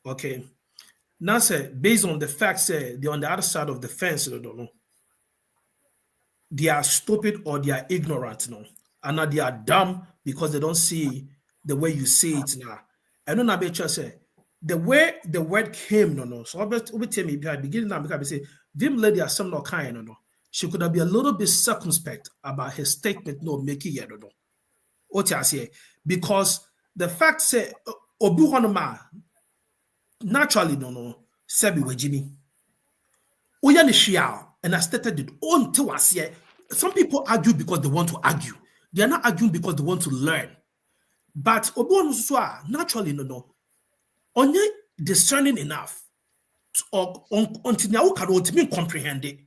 okay. Now say based on the facts say they're on the other side of the fence, they don't know. They are stupid or they are ignorant now. And now they are dumb because they don't see the way you see it now. I don't know about say the way the word came, no. So I'll tell me beginning now because I say Vim lady has some no kind, no. She could have been a little bit circumspect about his statement, no making yet, no. What I say because the fact say Obuhanoma naturally no Sebi we Jimmy. And I stated it on to us here. Some people argue because they want to argue. They are not arguing because they want to learn. But naturally, no. Only discerning enough until now can comprehend it.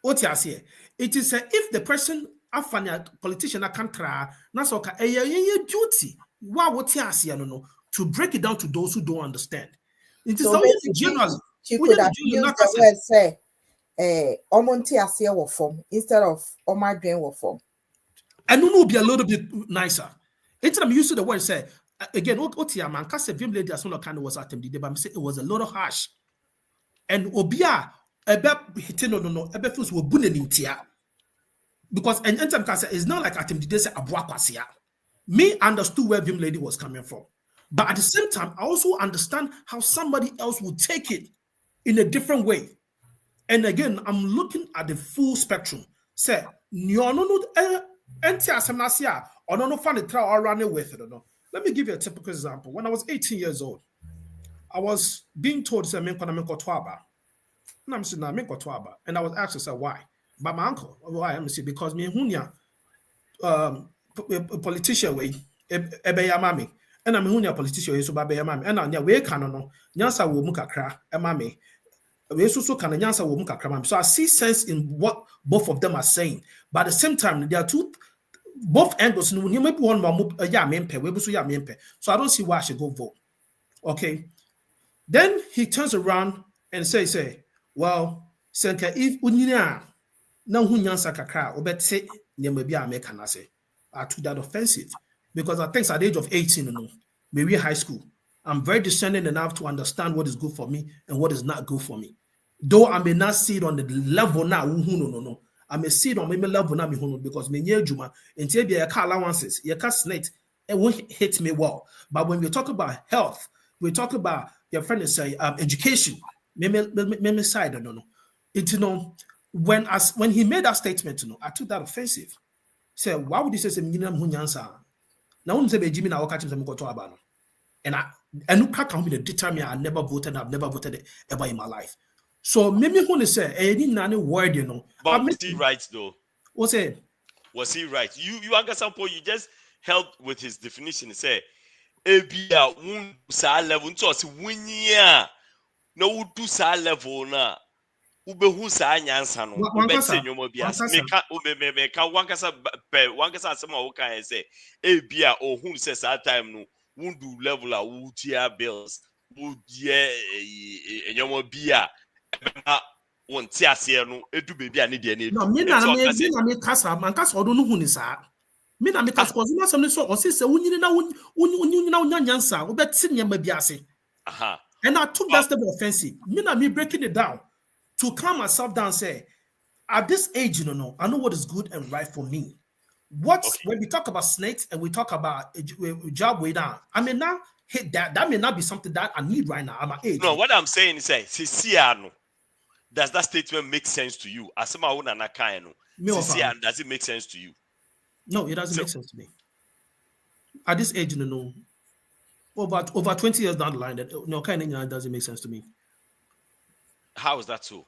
What you say? It is if the person, a politician, can't try, that's okay. A duty. What you say? No, to break it down to those who don't understand. It is so generally. She could have used the word say. Omonti asia wo form instead of Omar Drain wo form. And no be a little bit nicer. Anytime you use the word say again, Otia man, cause Vim lady as well kind of was at him, but say it was a little harsh. And Obia ebe hitting no ebe feels we bunin tia. Because and anytime cause it's not like at him did say abua kwasia. Me understood where Vim lady was coming from. But at the same time, I also understand how somebody else would take it in a different way. And again, I'm looking at the full spectrum. Say, let me give you a typical example. When I was 18 years old, I was being told, say, and I'm saying, and I was asked, say, why? By my uncle. Why? I'm saying, because me a politician way, mami. And I'm a politician, so baby mami. And I'm way canono, Nyansa wo mukakra, mami. So I see sense in what both of them are saying, but at the same time, there are both angles. So I don't see why I should go vote. Okay. Then he turns around and says, well, if I took that offensive because I think at the age of 18, maybe high school, I'm very discerning enough to understand what is good for me and what is not good for me. Though I may not see it on the level now, no. I may see it on my level now because me near Juma and tell you car allowances, your car snake, it won't hit me well. But when we talk about health, we talk about your friend say education. Me side, no. It when he made that statement, I took that offensive. Say, why would you say minimum hunyansa? Now I'm saying Jimmy now catch him to abano. And look how come the determine I never voted ever in my life. So maybe when they say any nani word, But was he right though? What's it? Was he right? You Angasampo, you just helped with his definition. Say Ebia won sa level to us winya no do sa level na ubehu sa nyansa no ubetse nyomo bias meka wankasa asema wo kan say ebia ohun say sa time no wundu level a wutia bills wudie enyomo bia won ti ase no edu bebi ani de na no me na kasa man kasa odo no hu ni sa me na me kasa ko na some so o se wunyini na nyansa wo beti nyama bi ase and I took that step offensive me na me breaking it down to calm myself down say at this age, I know what is good and right for me. When we talk about snakes and we talk about a job way down, I may not hit that. That may not be something that I need right now at my age. No, what I'm saying is, does that statement make sense to you? Does it make sense to you? No, it doesn't make sense to me. At this age, over 20 years down the line, that doesn't make sense to me. How is that so?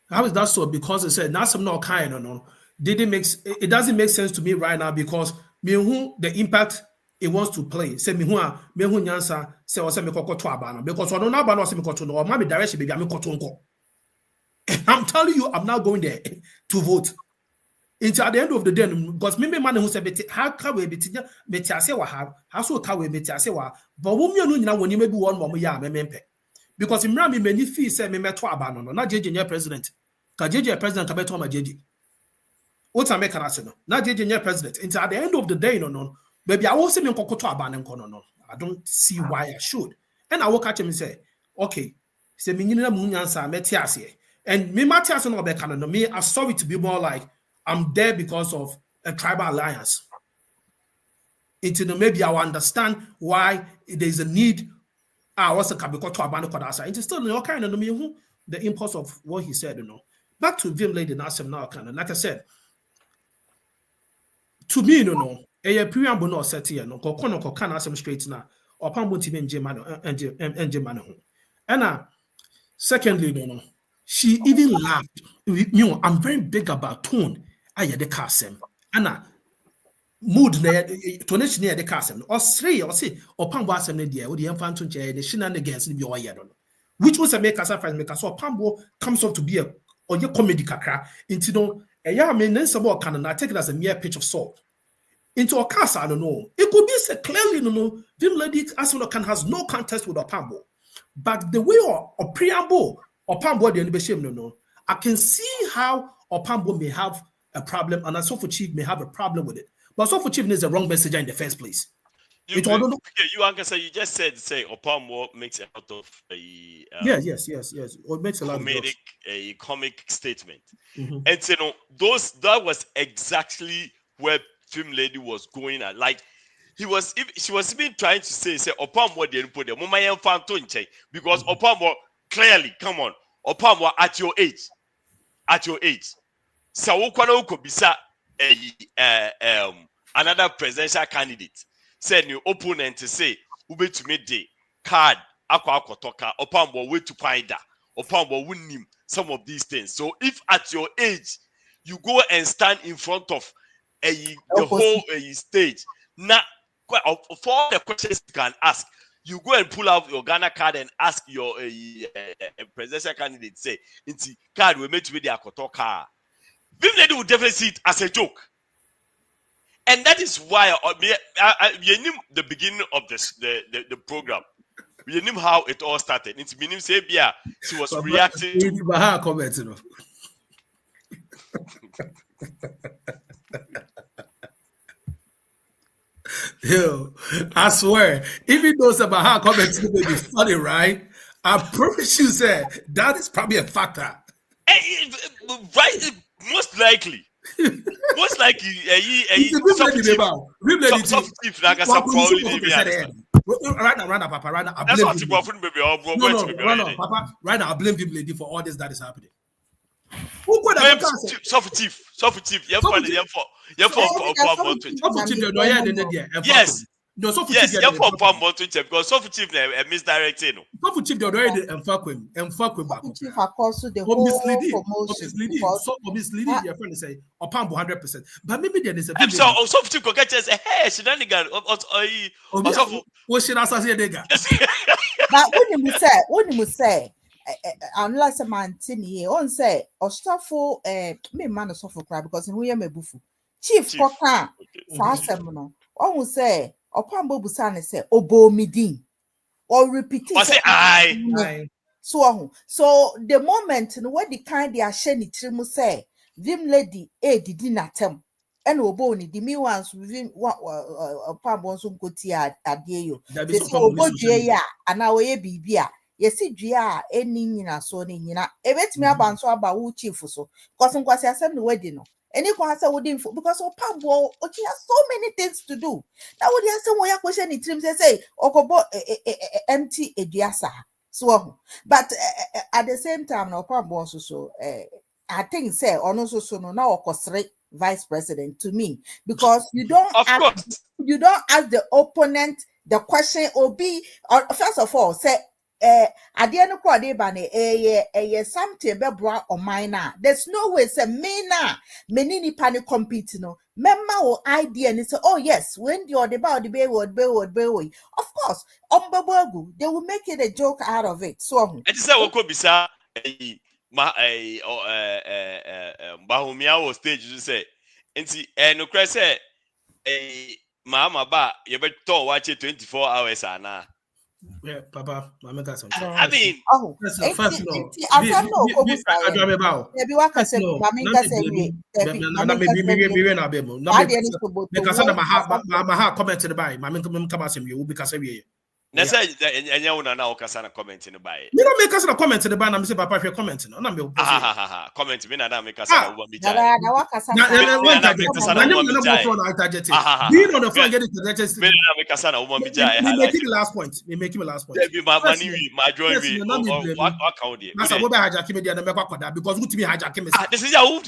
How is that so? Because it said not some no kind it doesn't make sense to me right now because the impact it wants to play. Say me nyansa say o say me kokko to abano because I don't know about say me kokko no or maybe direction baby I'm I'm telling you, I'm not going there to vote. Until at the end of the day, because me man who said how can we be how so can we be but woman no when you maybe one more ya mempe. Because in Rami many fees say me to abano no not JJ president. Ka JJ president ka beto ma JJ. What I make an answer no. Not JJ president. Until at the end of the day, no. Baby, I will say me kokko to abano no. I don't see why I should. And I will catch him and say, okay, say me nyina mu nyansa metiase. And me Matthias no be canon. Me, I saw it to be more like I'm there because of a tribal alliance. Maybe I will understand why there's a need. I also can be called to abandon Kodasa. It's still no kind of me the impulse of what he said, Back to Vim Lady Nassim now, kind of like I said. To me, a preamble no set here, no kono can ask him straight now. Opambour team and Mano. And secondly, she even laughed. I'm very big about tone. I had the casem. Anna mood tonation near the casem. Or three or say Opambour asem dear with the infant chair, the shenanigans in your yard. Which was a make us a make us Opambour comes up to be a or your comedy kakra into a young man about canon. I take it as a mere pinch of salt. Into a cast, I don't know. It could be said clearly, Vim Lady Asanokan has no contest with Opambour. But the way or preamble Opambour the I can see how Opambour may have a problem, and Asantewaa Chief may have a problem with it. But Asantewaa Chief is the wrong messenger in the first place. You just said Opambour makes a lot of yes. It makes a lot of comic statement. Mm-hmm. And that was exactly where Film Lady was going at. Like she was even trying to say Opambour didn't put them because Opambour clearly, come on, Opambour at your age. So could be another presidential candidate. Said your opponent to say ube to make the card akwa Opambour way to find that Opambour wouldn't name some of these things. So if at your age you go and stand in front of the whole stage, now for all the questions you can ask, you go and pull out your Ghana card and ask your presidential candidate, say, "Inti card we made to be the akotoka." Vim Lady would definitely see it as a joke. And that is why you knew the beginning of the program. You knew how it all started. It's meaning say she was reacting to Yo, I swear, even those about how comments may be funny, right? I promise you, sir, that is probably a factor. Right, most likely. Most likely, Right now, I blame Vim Lady for all this that is happening. Yes. No, so yes, you for Opambour Twitter because so chief misdirecting. So chief they already emphasize back. Chief also the whole misleading. So misleading your friend say Opambour 100%. But maybe there is a I'm so chief go get say hey shenanigan what should I say nigga. But when you say unless a man tini on say or stuff for me man so for cry because who am bufu. Chief Pokuah Sasemono. One will say Opambour Busane say Obo Midin or repeat it. So the moment where the kind they are sheni trimu say Vim Lady did not tell and Obo ni the me once within what Opambour so go tia adie yo. They say Obo ya and our bibia yesi dua eni nyina so ni nyina ebetimi abanso aba wo chief so because nkwasi asem no wedi no any kwa say wodi info because Opambour ochi has so many things to do now wodi asem wo yakoshe ni trim say okobo empty eduasa so but at the same time no Opambour so I think say ono so no na okosre vice president to me because you don't ask the opponent the question or be or first of all say at the end of the day something be brought on minor there's no way say me na menini panic compete no memma or idea and say oh yes when the about the word of course they will make it a joke out of it so I just say we could be sa Bahumia was stage you say no cry say mama ba you better watch it 24 hours ana. Yeah, Papa, I mean, first That's why and you now can comment in the buy. You don't make us a comment in the ban. I'm saying, Papa, if you're commenting, I'm not comment. Me na make us being on the phone, get it to me na make us a woman be jai. Me making the last point. Me making the last point. Be my money, my joy. What count it? That's a mobile hijacking me. And because who to me hijacking me? This is your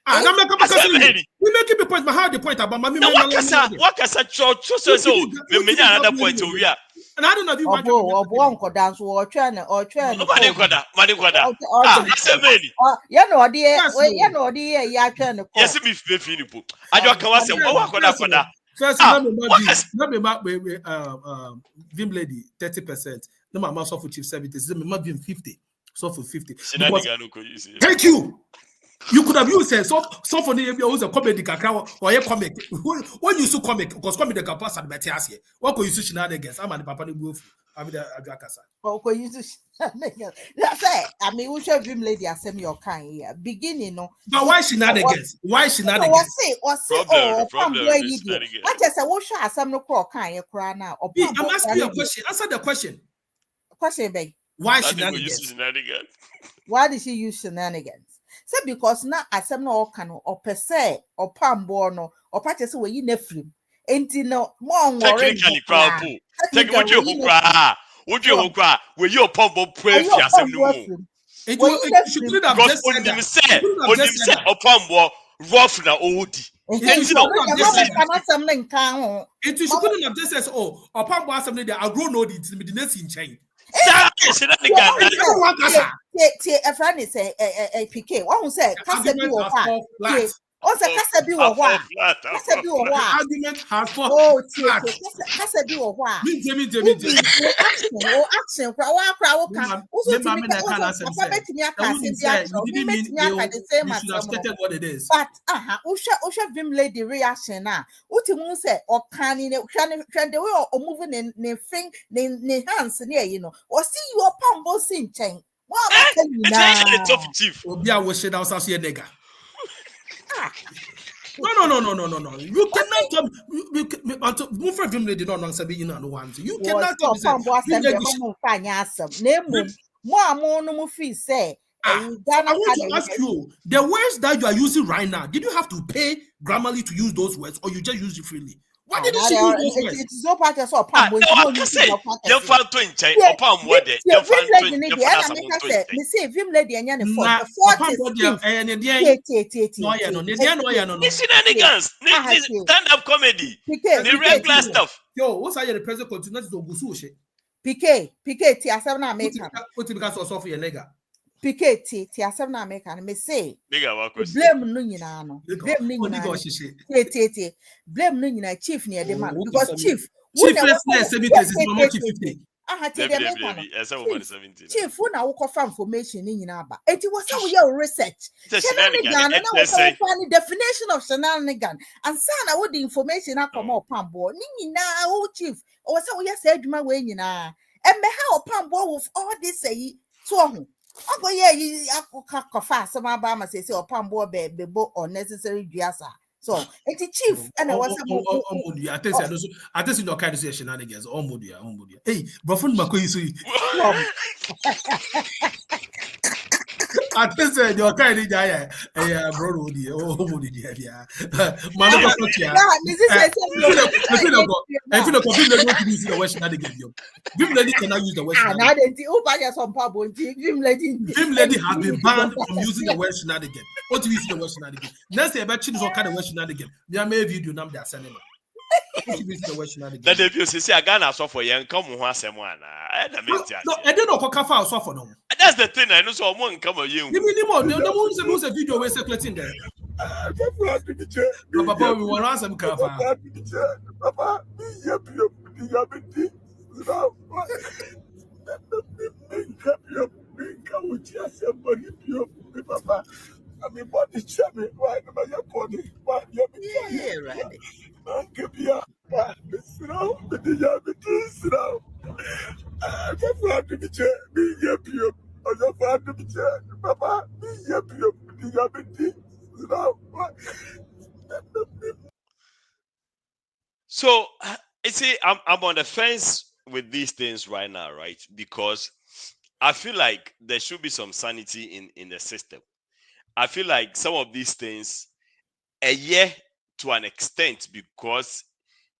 we make it the point, but how the point about my what can such so me another point over here. And I don't know if you want to dance or train or train. Money kwada. Yes, me feel po. Ajo kan wa se wo kwada. First, Vim lady 30%. No, my mouse for chief 70. Me Vim 50. So for 50. Thank you. You could have used so for the use a comedy or a comic. When you so comic, because comedy can pass at Betias. What could you see shenanigans? I'm at the Papa Wolf. I'm the Ajakasa. What could you see shenanigans? That's it. I mean, we should Vim lady as semi or kind here. Beginning, no. But why shenanigans? Why shenanigans? Problem. I just say, what should some no call kind of cry now? I'm asking you a question. Answer the question. Question, babe. Why shenanigans? Why did she use shenanigans? Say because now asem no can or per se or Opambour no or practice where you nefrim. Ain't no more technically crowd pool. Take what you cry. Would you cry? Will you Opambour pray for yourself no more? She couldn't have just said that. Opambour rough na old. She couldn't have just said, oh, Opambour something that I grow no the next in chain. A friend is a PK. One who said, Casabi or what? Also, Casabi or what? Casabi or what? Argument has for Casabi or what? Action. But Usha Vim lady reaction now. Utimu say or canning trend away or moving in thing in hands near you know, or see your Opambour sing chain. It's tough chief. Obia was shed out as a nigga. No. You cannot come. Move from him, lady. Don't answer being on one. You cannot come. I want to ask you the words that you are using right now. Did you have to pay Grammarly to use those words, or you just use it freely? Why did you use those words? It's so part of Opambour. You say you found 20. Opambour there. You found 20. You say Vim lady and Yanni for stand up comedy. The regular stuff. Yo, what's the present continue to go PK, Tiasana American. What because of Sophia Lega? PK, Tiasana American, may say, blame Nunino, blame Nunina, chief near the man, because chief, Chief, when I walk for information in Yaba, it was our research. Shenanigan, definition of shenanigan, and son, I would the information I come up Opambour. Nina, oh chief, or so we said my way, you know, and me how Opambour with all this say, so. Oh, yeah, you fast. Some Obama says, Opambour be unnecessary dressa. So it's a chief and I was I think no kind of shenanigans. Hey, bro, from Makoy, I think your kind of guy, bro, yeah. Man, I feel like the West shenanigans. Vim Lady cannot use the West shenanigans. Vim Lady has been banned from using the West shenanigans. What do you use the West shenanigans? Next year, about all kind of West shenanigans. There may be do number cinema. That if you see a gun as for young come once a one. No, I don't know what Kafa was for no. That's the thing. I know so one come on you. The most video we're circulating there. Papa, we want some Kafa. Papa, I mean, body chubby, why am I your body? Why you be ready? I can be up. This now, but the Yabbies now. I'm afraid to be chair, be happy. I'm afraid to be chair, Papa, be happy. The Yabbies now. So, you see, I'm on the fence with these things right now, right? Because I feel like there should be some sanity in the system. I feel like some of these things, a year to an extent, because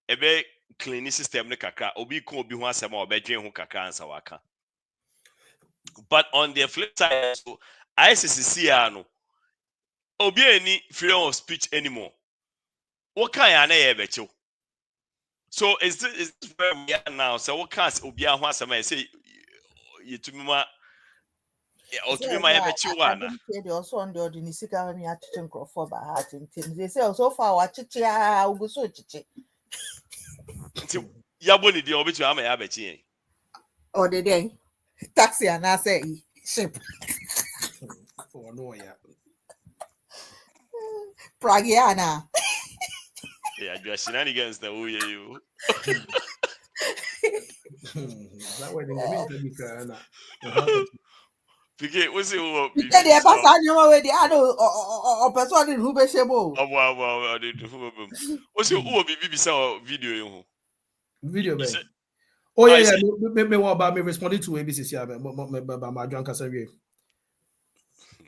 a very clean system, obi kakra answer. But on the flip side, so ICCC no obi any freedom of speech anymore. What kind of so is this where we are now? So what kind of obi say you to me or to be my one. They also on the ordinary when you have to think for by heart and things. They say so far what chicha will so chichi. Yaboni the obit you am a Or the day taxi and I say ship. Oh no, yeah. Pragiana. Yeah, you are shenanigans the way you. That way they Porque você o Ele é passar de uma vez o pessoal de Rubem chegou. Você o bibi sa video Video bem. Oh yeah, me what about me responding to ABCC my drunk as we.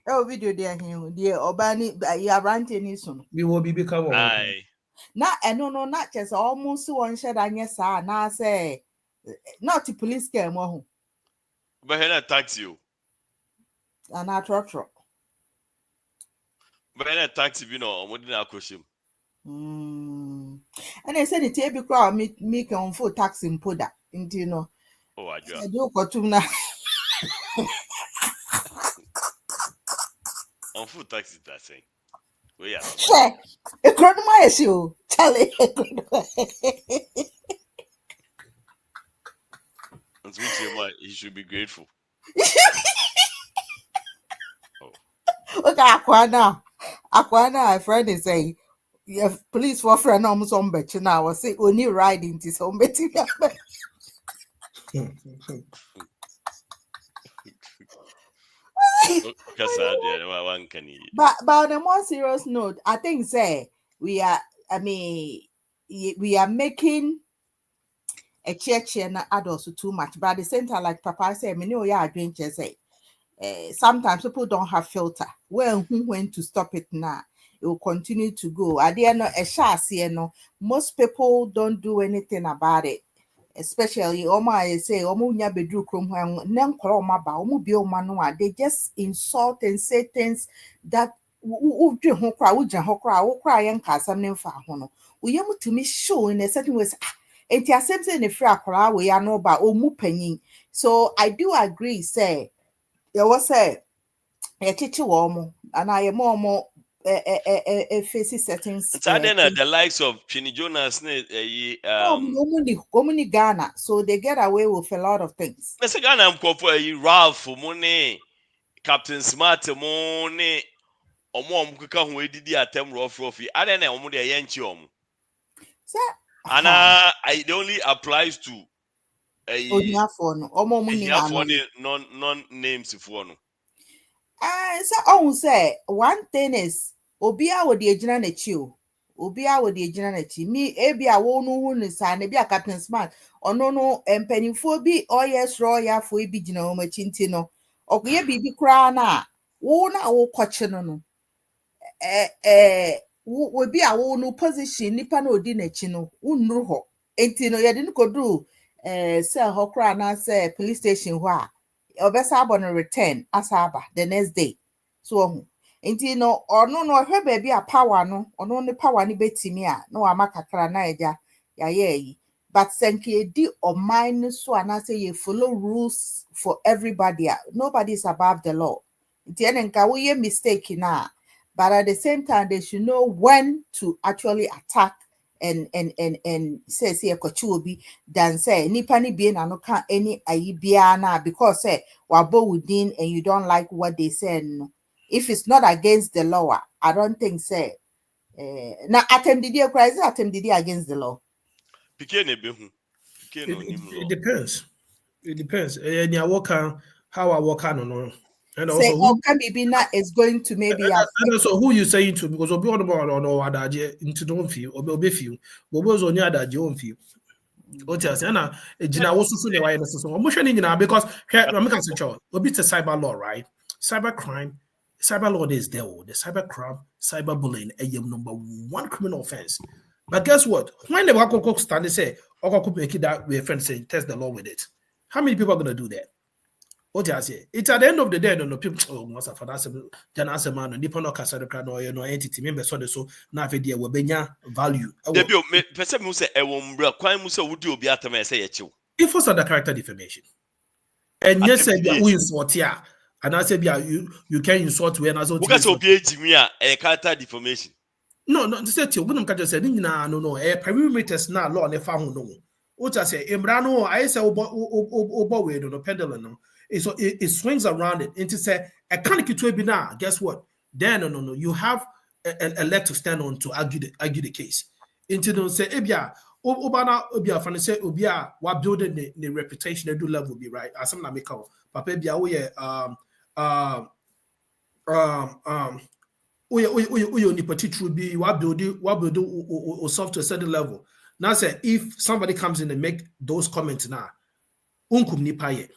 O video there here, dear Obani ya ranting ni so. We will be become. Aye. Na eno no na chese almost one shed anya sa na say not the police came ho. But he attacked you. And I truck. But he attacked you no mo didn't akoshim. And I said it be crowd me can for taxi in Poda. You know. Oh, I do go to na. On foot taxi that saying. Oh yeah. Sure. A crowd my issue. Charlie. And which he should be grateful. Okay, Aquana, my friend is saying, yeah, police for friend almost on bet now. I say only riding this home betting. But on a more serious note, I think say we are making a church and adults too much. But at the same time, like Papa said, many of you drink say. Sometimes people don't have filter. When to stop it now, it will continue to go. At the end of a chassis, most people don't do anything about it. Especially I say they just insult and say things that to me show in a certain way. And we are no about so I do agree, say. There was a teacher woman, and I am more face settings. The likes of Chinny Jonas, Ghana, so they get away with a lot of things. Mr. Ghana, I'm called for Ralph Money, Captain Smart Money, or more who did the attempt rough. I don't know what they are. And it only applies to. Non-names for no. So say one thing is Obia would the agent chill. obi a wo de gyina na chi mi ebi a wo no hu ne sa na bi a Captain Smart ono no empanifo bi oyesro yafo bi gyina wo ma chi nti no okoye bibi kra na wo na wo koche no wo bi a wo no position nipa na odi na chi no unru ho enti no ye de nkodu sell ho kra na say police station ho a obesa abo no return asaba the next day so enti no ono no hwe baby a power no ono ne power ni betimi a no wa makakra na eja ya yi but senke di o mine so ana say you follow rules for everybody. Nobody is above the law. Enti enenka we mistake na, but at the same time they should know when to actually attack and say a kochuobi than say nipa ni be na no can any ayibia na because say wabo within and you don't like what they say no. If it's not against the law, I don't think say now attempted against the law. It depends. It depends. And how I work on no. And say also Kamibina is going to maybe and also who you saying to because obi on board no adaje into don't feel obi feel but was on your adaje on feel. What you say na ejina wo susu le why so mo hwe ni nyina because I'm can say obi to cyber law, right? Cyber crime, cyber law is there. The cyber crime, cyber bullying number one criminal offense. But guess what? When the Wakoko stand say or make that way friend saying test the law with it. How many people are gonna do that? What I say? It's at the end of the day, no people. Oh, must have that's a man. Nippon no castle no entity. Member so na fedia we benya value. Debio me person mu say e wo mbra kwan mu say wudi obi atama say ye chiw. It was under character defamation. And yes, we insult here. And I said, yeah, you can insult when I saw. Because obi ejimi a character defamation. No, they said you wouldn't catch say no. Perimeters na law ne fa ho no. What I say, Imbrano, I say obo we no pendulum no. So it swings around it into say a kind of be now. Guess what? Then no. You have a leg to stand on to argue the case. Into don't say ebia obana obia fan say obia wa building the reputation they do level be right. As some na make up. Papa ebia we ni petit be wa build or soft to a certain level. Now say if somebody comes in and make those comments now, unkum ni paye.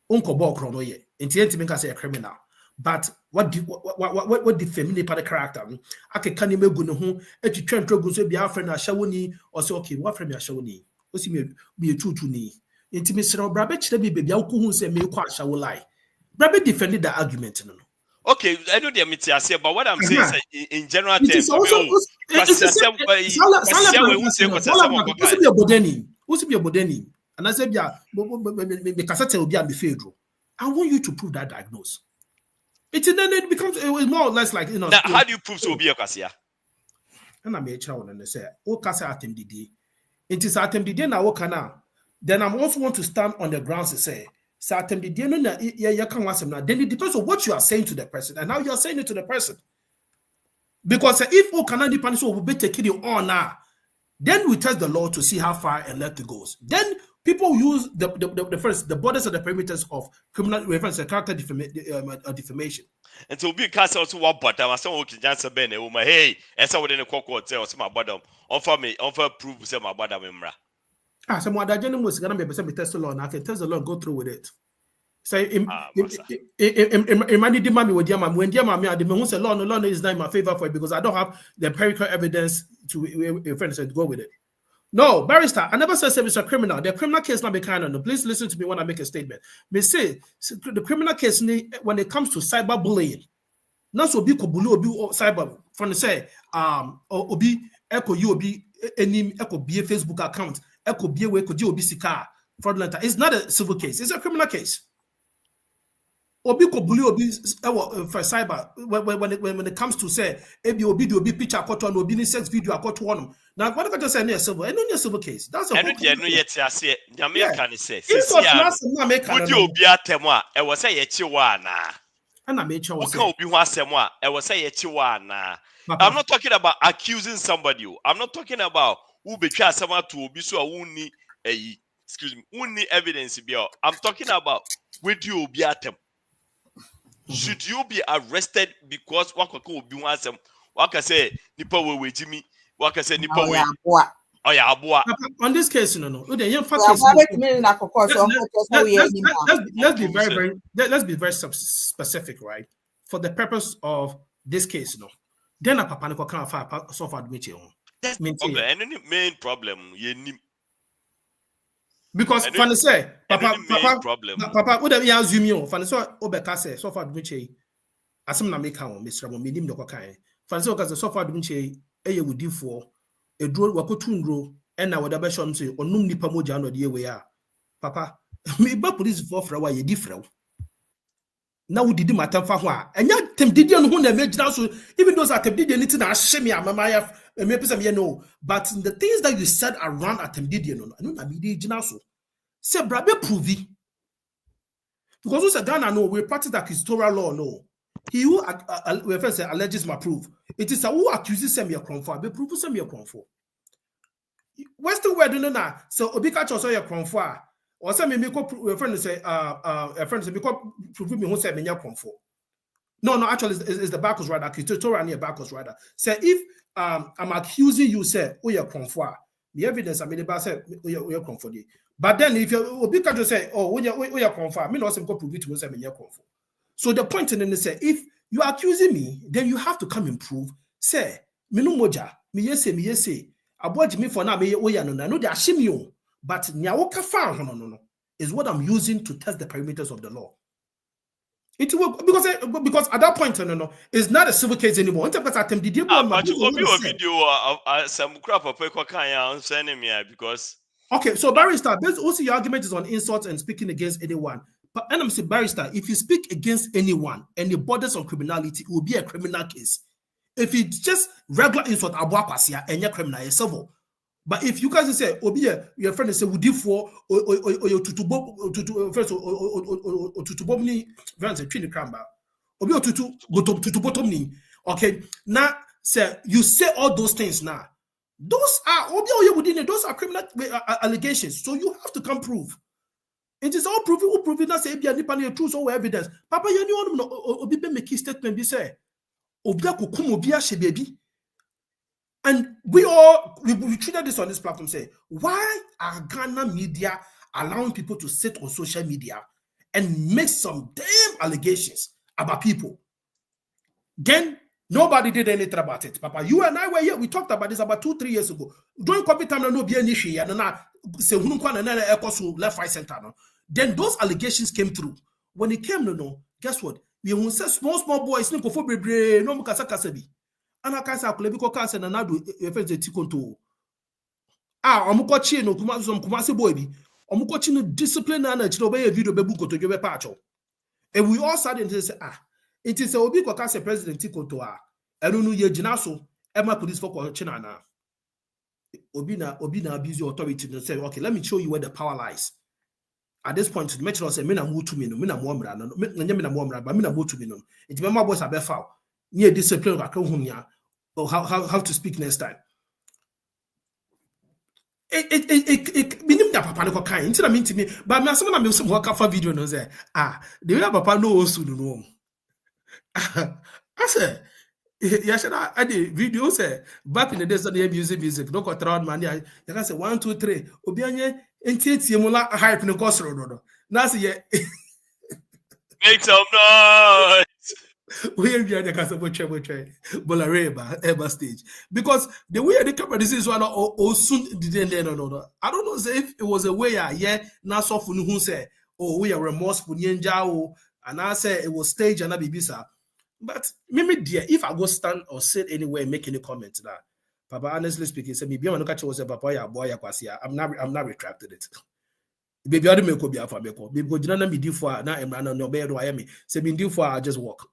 Unko bo krono ye. Inti make say a criminal. But what defame ni the character? Ake kani me gu no ho eti twentro gu so bia friend ashawoni or say okay, what friend ashawoni? Osi me be tutu ni. Inti me sero bra be kire bi bia ko hu say me ko ashawo lie. Bra be defended the argument no. Okay, I know the mitiase, but what I'm saying is in general terms, and I said, yeah, the cassette will be a Fedro. I want you to prove that diagnosis. Then it becomes more or less like, now, how do you prove to be a cassia? And I made child and they say, oh, Cassa Atem Didi. It is Atem Didi now, then I also want to stand on the grounds to say, then it depends on what you are saying to the person and how you are saying it to the person. Because if all Canadian Spanish will be taking you on now, then we test the law to see how far and left it goes. Then people use the borders and the perimeters of criminal reference and character defamation. And to be cast also what bottom, I saw okay, just Ben, hey, and so within a cocoa tell my bottom, offer proof, say my bottom. Some other gentleman was going to be some test the law, and I can test the law, go through with it. Say, Imani Dimami with Yamam, when Yamami, the Mahus law is not in my favor for it because I don't have the empirical evidence to go with it. No, barrister, I never said it's a criminal. The criminal case not be kind of no. Please listen to me when I make a statement. Me say the criminal case when it comes to cyberbullying, not so big obi cyber from say obi echo you obi any echo be a Facebook account. It's not a civil case, it's a criminal case. For cyber when it comes to say obi picture obi sex video one. Now what I just say near civil, and a civil case. That's a can say would you be at Temwa? I was say Chiwana. And I made sure I was say Chiwana. I'm not talking about accusing somebody. I'm not talking about who betray someone to be so only evidence. I'm talking about would you be at them? Should you be arrested because what could be one some what can say Nipa we Jimmy What can say nipa Oh, we? yeah, boy. Oh yeah, boy. On this case, no. Let's be very specific, right? For the purpose of this case, no. Then a papa no can find so far admit you. That's problem. And the main problem, because fan say, papa, problem. What you assume you? Fan so obeka say so far admit you. Asem na make am Mr. Mo minim no kan. Fan say okaze so far admit you eye wudi for eduro wakotu ndro na wada show say onum nipa moja no de we a. Papa, me ba police for fra ye di fra. Na we did matter for ho a. Enya tem didi no ho na magina so even those at tem didi anything na hye me amama ya me pese me no, but the things that you said around at tem didi no na me di gina so. Say brabe prove because we say Ghana no we practice that historical law no. He who we first say alleges my proof. It is a who accuses them your crime be prove them your crime for. Western word no na so obi catch us your crime for. Or say me a friend say me prove me who say me your crime for. No, actually it's the backwards rather tutorial near backwards rather. Say if I'm accusing you say oh your crime for. The evidence I made about say your crime for. But then if you obi catch us say oh your crime for, me no say go prove it to say me your crime for. So the point in it say if you are accusing me, then you have to come and prove. Say, me no moja, me yese. Aboji me for now me oya no na no they ashim you. But nyawoka fa no is what I'm using to test the perimeters of the law. It will because at that point no it's not a civil case anymore. But you video some crap because okay, so barrister, based also your argument is on insults and speaking against anyone. But and I'm saying, barrister, if you speak against anyone and it borders on criminality, it will be a criminal case. If it's just regular insult, and you're criminal, it's civil. But if you guys say, Obi, your friend say, would you for or tutubomni, friends, a trini cramba, Obi or tutubotomni. Okay, now say you say all those things now. Those are Obi, those are criminal allegations. So you have to come prove. It is all proven that say be any truth or evidence. Papa, you know, Obi be make statement be say, Obia kukum Obia she baby. And we treated this on this platform say, why are Ghana media allowing people to sit on social media and make some damn allegations about people? Then nobody did anything about it. Papa, you and I were here. We talked about this about 2-3 years ago. During COVID time, no be an issue. Left, right, center. Then those allegations came through. When it came, no, guess what? We will say small boys, no kasabi. And I can't say because cancer and I do effect the tikonto. Omukochi no kumasi boy bi. Omukochi no discipline and obey a video bebuko to give patch. And we all started to say, it is a obi kokase president tikonto enu ye jinaso Emma police for China na. Obina abuse your authority and say, okay, let me show you where the power lies. At this point, the metro say, "Mina mu to me no, mina muamra no, mina muamra, but mina mu to me no." It remember boys are foul. Near discipline or how to speak next time. It minim da papa no ko kan. Inti na me ntimi, but me asem na me some work for video no say, the way papa no osu no. I say yeah, I did video say back in the days of the music, no control man. You can say 1, 2, 3. Obianye enti mula hype no cost no. Now say make some noise. We be the case of Bolareba ever stage because the way the camera this is one or soon didn't no. I don't know if it was a way now so for who say we are remorseful nyenja and I say it was stage and bibisa. But maybe dear, if I go stand or sit anywhere and make any comment to that, Papa, honestly speaking, say me be on catch was a papa boy I'm not retracted it. Baby, I don't make be afa beko. Baby, go jina na me di for na emra no be do me. Say me di for I just walk.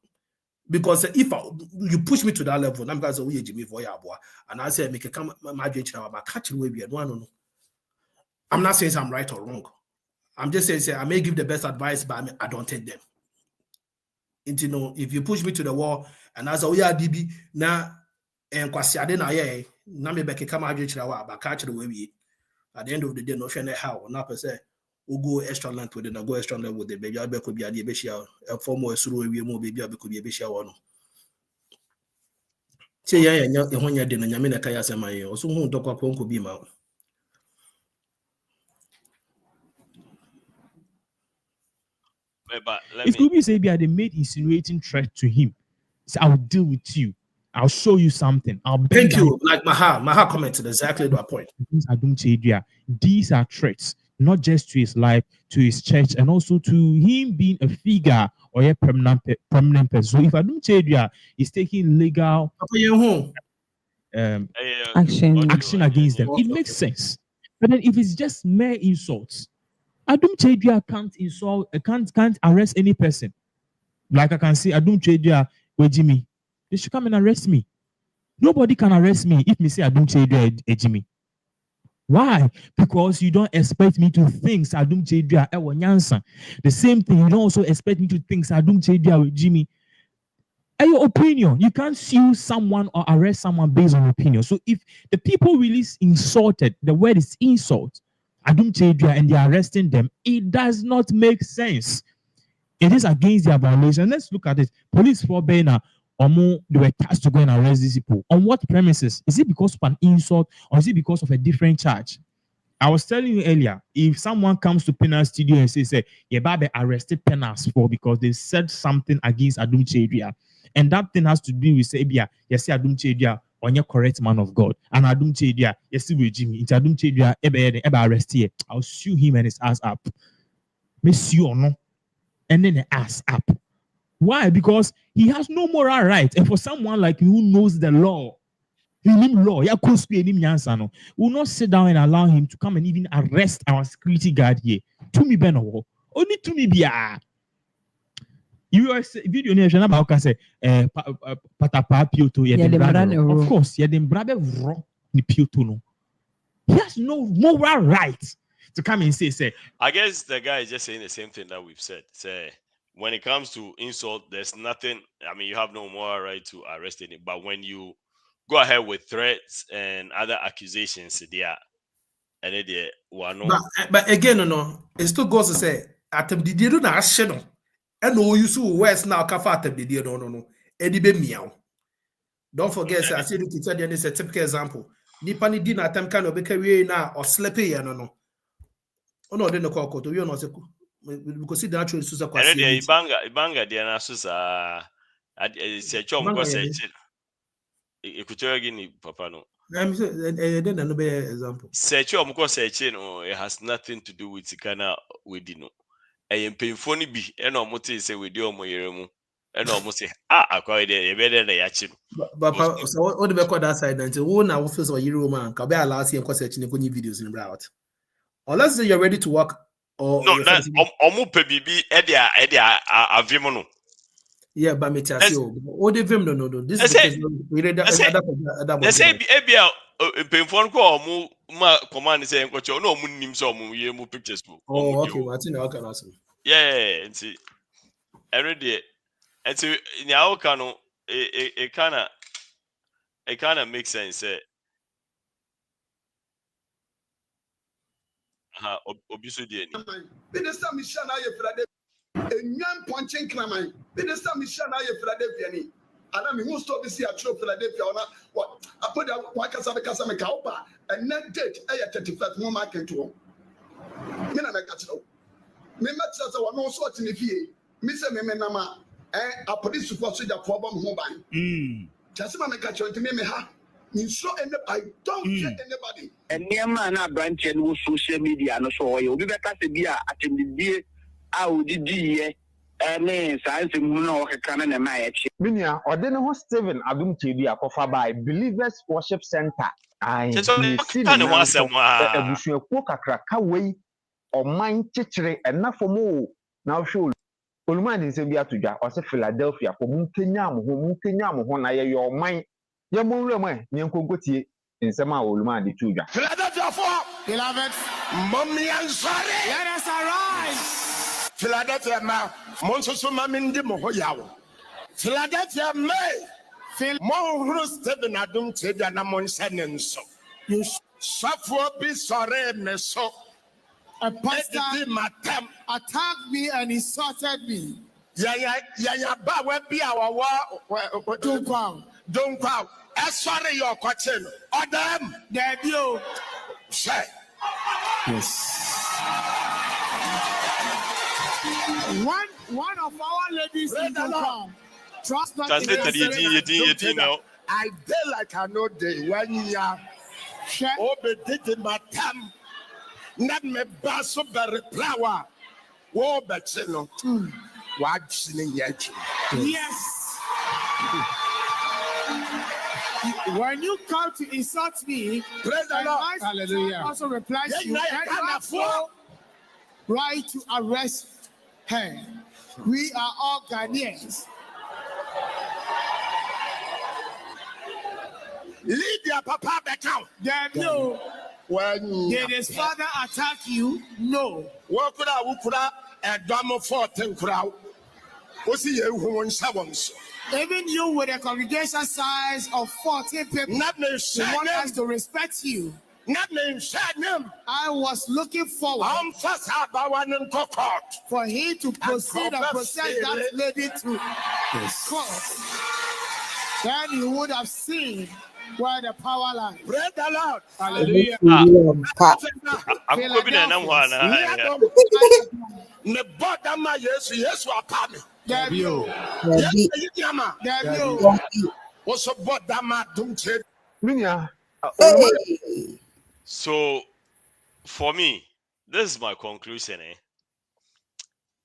Because if you push me to that level, I'm going to say Jimmy for ya boy, and I say make a come my judge now, but catch way be no. I'm not saying I'm right or wrong. I'm just saying I may give the best advice, but I don't take them. You know, if you push me to the wall and as a DB na and kwasiade na ye na me be keka ma adwechira wa ba ka kire we wie at the end of the day no hwe na how na per se we go extra length with it and go extra length with the baby abeko bia de be shia e form o esuru we wie mo baby abeko bia be shia wo no Say yeah, when you're dinner, Yamina Kaya Samay, or soon talk up Ponko Bima. It could be say they made insinuating threat to him. So I'll deal with you. I'll show you something. Thank you. Like Maha commented exactly that point. These are threats, not just to his life, to his church, and also to him being a figure or a prominent person. So if Adum is taking legal action against them, it makes sense. But then if it's just mere insults, Adum Chedria can't insult, can't arrest any person. Like I can say, Adum Chedria, Jimmy, they should come and arrest me. Nobody can arrest me if me say Adum Chedria, Jimmy. Why? Because you don't expect me to think Adum Chedria, Nyansa. The same thing, you don't also expect me to think Adum Chedria with Jimmy. Your opinion, you can't sue someone or arrest someone based on opinion. So if the people really insulted, the word is insult, Adum Chedria, and they're arresting them, it does not make sense. It is against their violation. Let's look at it. Police for Bena, they were tasked to go and arrest these people. On what premises? Is it because of an insult or is it because of a different charge? I was telling you earlier, if someone comes to Penal Studio and says, "Yeah, Babe arrested Penals for because they said something against Adum Chedria," and that thing has to do with say, "Yeah, yes, Adum Chedria on your correct man of God," and Adum Chedria, yes, we Jimmy, it's Adum Chedria, ever arrest here. I'll sue him and his ass up. Monsieur or no, and then the ass up. Why? Because he has no moral right, and for someone like you who knows the law. Will not sit down and allow him to come and even arrest our security guard here. To me, Beno. Only to me, Bia. You are video nation about say patapa pioto. Of course, you didn't brother wrong the pioto. No, he has no moral right to come and say. I guess the guy is just saying the same thing that we've said. Say when it comes to insult, there's nothing. I mean, you have no moral right to arrest any. But when you go ahead with threats and other accusations, there, and then but again, it still goes to say, at the deal na asheno, and no you so west now kafata the deal no, edibe meow. Don't forget, I said it is a typical example. Nipani did not attempt kind of career now or sleepy, no. Oh no, then the call to you know, because see the actual Susa. And then Ibanga, the Nasusa, it's a chum was a Equatorial Papa no. Example. It has nothing to do with Sikana with Dino. I am painful be and almost say with your Moyeremu and almost say, I quite a better than Yachin. But so what the record that side until one office or Euro man, Kabea last year because searching videos in route. Unless you're ready to work or no, Omu Pebibi, Edia, Avimono. Yeah, but me tell you, what the film no. This is we read that. They say Ebia painful call mu command saying coach no mu nim so mu ye mu pictures. Oh, okay, I think I can ask. Yeah, and see already and so in our cano it kind of makes sense. Obisu di ni. Minister Michel na ye frade enyan ponchen kraman. Minister Michel na ye Philadelphia ni. Ana me who stop this here at Philadelphia ona what I put that one kasa me ka oba and net date e 31st mo market to. Me na me ka tro. Me matcha say one no sort ni fie. Me say me nama a police for soldier for bomb ho ban. Just me ka tro me ha. I don't fear anybody. And near man, a branch and social media, no so you be better to be at the out the and science and no canon and my Minia, or then host Steven Adum Chedria for by Believers Worship Center. I see the once a bushel poker crack away or mine chichery and not for more. Now, show Oluman in Sabia to Jack or Philadelphia for Munkenyam, when I your mind. Yamunreme, Nyanko Gotti, in Sama Ulman, the Tuja. Philadelphia for beloved, mommy and sorry. Let us arise. Philadelphia, ma, Monsoso Mamindi Mohoyaw. Philadelphia, may feel more Stephen Adum Chedria Namon Senenso. You suffer be sorry, Meso. A pastor attacked me and insulted me. Yeah, ba we be our don't crowd. Sorry, your question. Or them. There you. Say. Yes. One of our ladies in the come. Trust not in now. I did like I know the 1 year. Obe did my tam. Not me basso berry flower. War betsino. Watching yet. Yes. When you come to insult me, praise the Lord. Hallelujah. Also replies to you. Right to arrest her. We are all Ghanaians. Lead your papa back out. No. Did his father attack you? No. What could I a drama 14 crowd? What's he who wants someone's? Even you with a congregation size of 14 people, not me, want us to respect you. Not me, name. I was looking forward for he to proceed and process that lady to court. Then you would have seen where the power lies. Praise the Lord. Hallelujah. So, for me, this is my conclusion,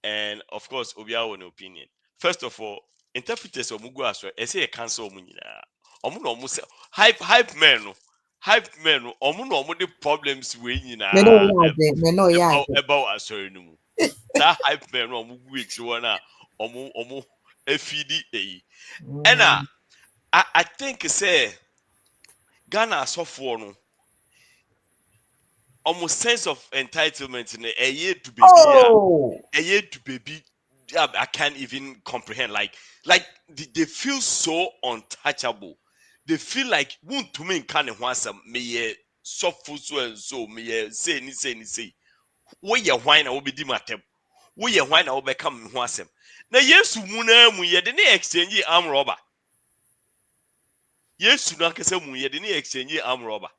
and of course, Obia an opinion. First of all, interpreters of Mugu as well, I say a cancel munina. Omuno hype men, omuno the problems we about us. That hype men, Mugu, omu FED. And I think say Ghana suffer no. Almost sense of entitlement in a year to baby. A year to baby. I can't even comprehend. Like they feel so untouchable. They feel like won't to me kind of want some me soft food so and so me say. Where you whine I will be dimatem. Where you whine I will become wasem. Now yes, muna muye the exchange arm robber. Yes, sunaka muye the exchange arm robber.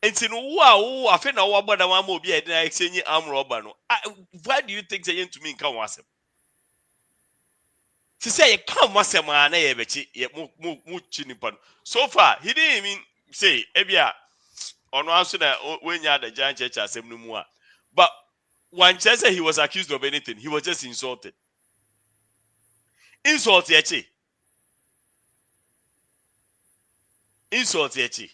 And so, wow, I feel now about the one more be a exchange arm robber. Why do you think they to me come was him? To say, come was a man, so far, he didn't even say, Ebia, on answer that when you had the giant church as him no more. But when Chester he was accused of anything, he was just insulted. Insult, Yachi. Insult, Yachi.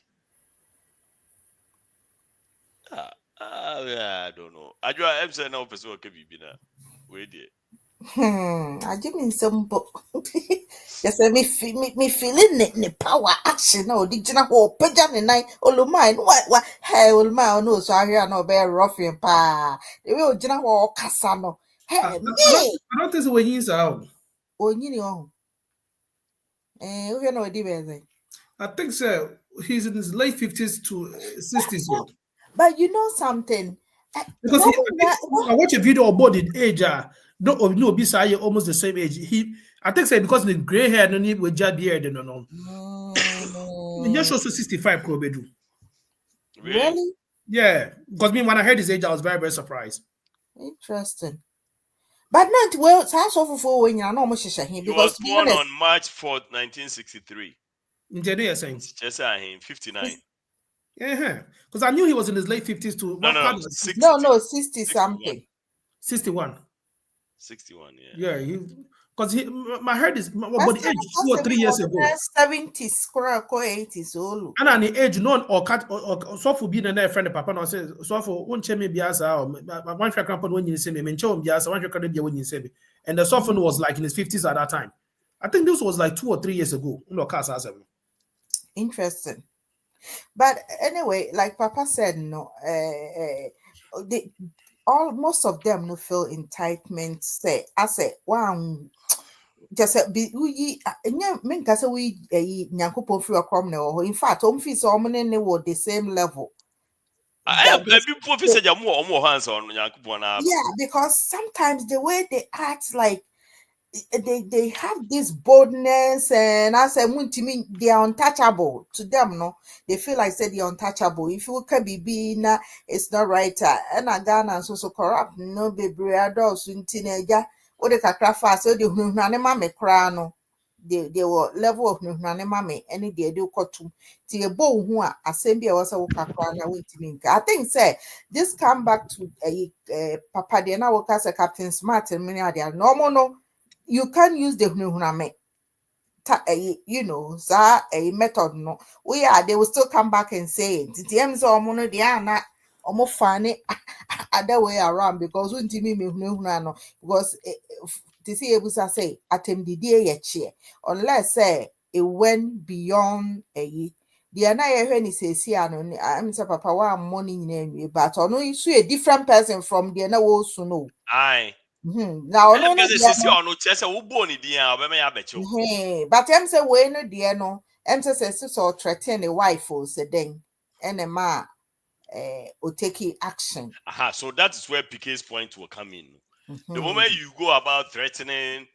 I don't know. I am saying no person can be bina. Wait there. I give me some book. Yes, me feeling the power action. No, did you know? Pajan and night. All mine. What? Hey, all my no. So I hear no bear roughing pa. The real general Casano. Hey, me. I don't think so. When he's out. Oh, you know. We know the I think so. He's in his late 50s to 60s. But you know something? Because I watch a video about the age. No, beside almost the same age. I think so because the gray hair, no need with jet beard, no. He just shows 65 Kobedu. Really? Yeah, because me when I heard his age, I was very, very surprised. Interesting. But not well, it's also for when you're not much him. He was born on March 4th, 1963. In the saying, just him 59. Yeah, because I knew he was in his late 50s to no, 60 something. 61. 61, yeah. Because my head is but the age 2 or 3 years ago. 70s, square 80s all. And on the age none or cat or so for being a friend of Papa no say so for one chemi biasa or one track rampant when you say me mention biasa one track be when you say me. And the soften was like in his 50s at that time. I think this was like 2 or 3 years ago. No casa. Interesting. But anyway, like Papa said, no, most of them no feel entitlement. Say, I say, wow, just be we. Men can say we nyanko free or no. In fact, home fees or money were the same level. Yeah, because sometimes the way they act, like they have this boldness, and I say they are untouchable to them. No, they feel like say they're untouchable. If you can be na, it's not right. And I Ghana so corrupt. No baby adults in teenager. What they can craft fast. So the mame crano. They were level of mame. Any day they got to see a bow who are assembly was a I think say this come back to Papa Diana workers a Captain Smart and many are normal. No. You can use the huname, you know, a method. No, they will still come back and say it. The MZGee or mono diana or more funny other way around because when Timmy no because to see able to say attempt the day yet cheer unless say it went beyond a the anaya when he says here I'm say papa one morning name but or no you see a different person from the other also know. Aye. Now, no, but I'm say we no dear no. I'm say so threaten a wife or say then and a ma will take action. Aha, so that is where PK's point will come in. The moment you go about threatening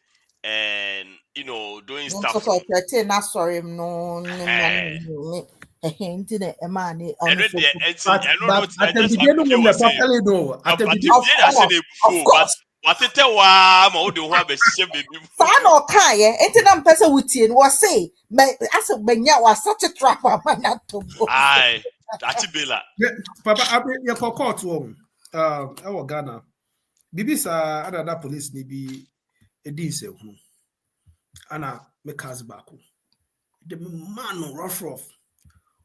and doing stuff. So threaten, not sorry, no. Fano kaya, enti na mpesa wutie no say, asa benya was such a trap man to go. Aye, Atibela. Papa, abi ye court wo. Our Ghana. Bibisa another police ni bi edise hu. Ana me cars back. The man rough.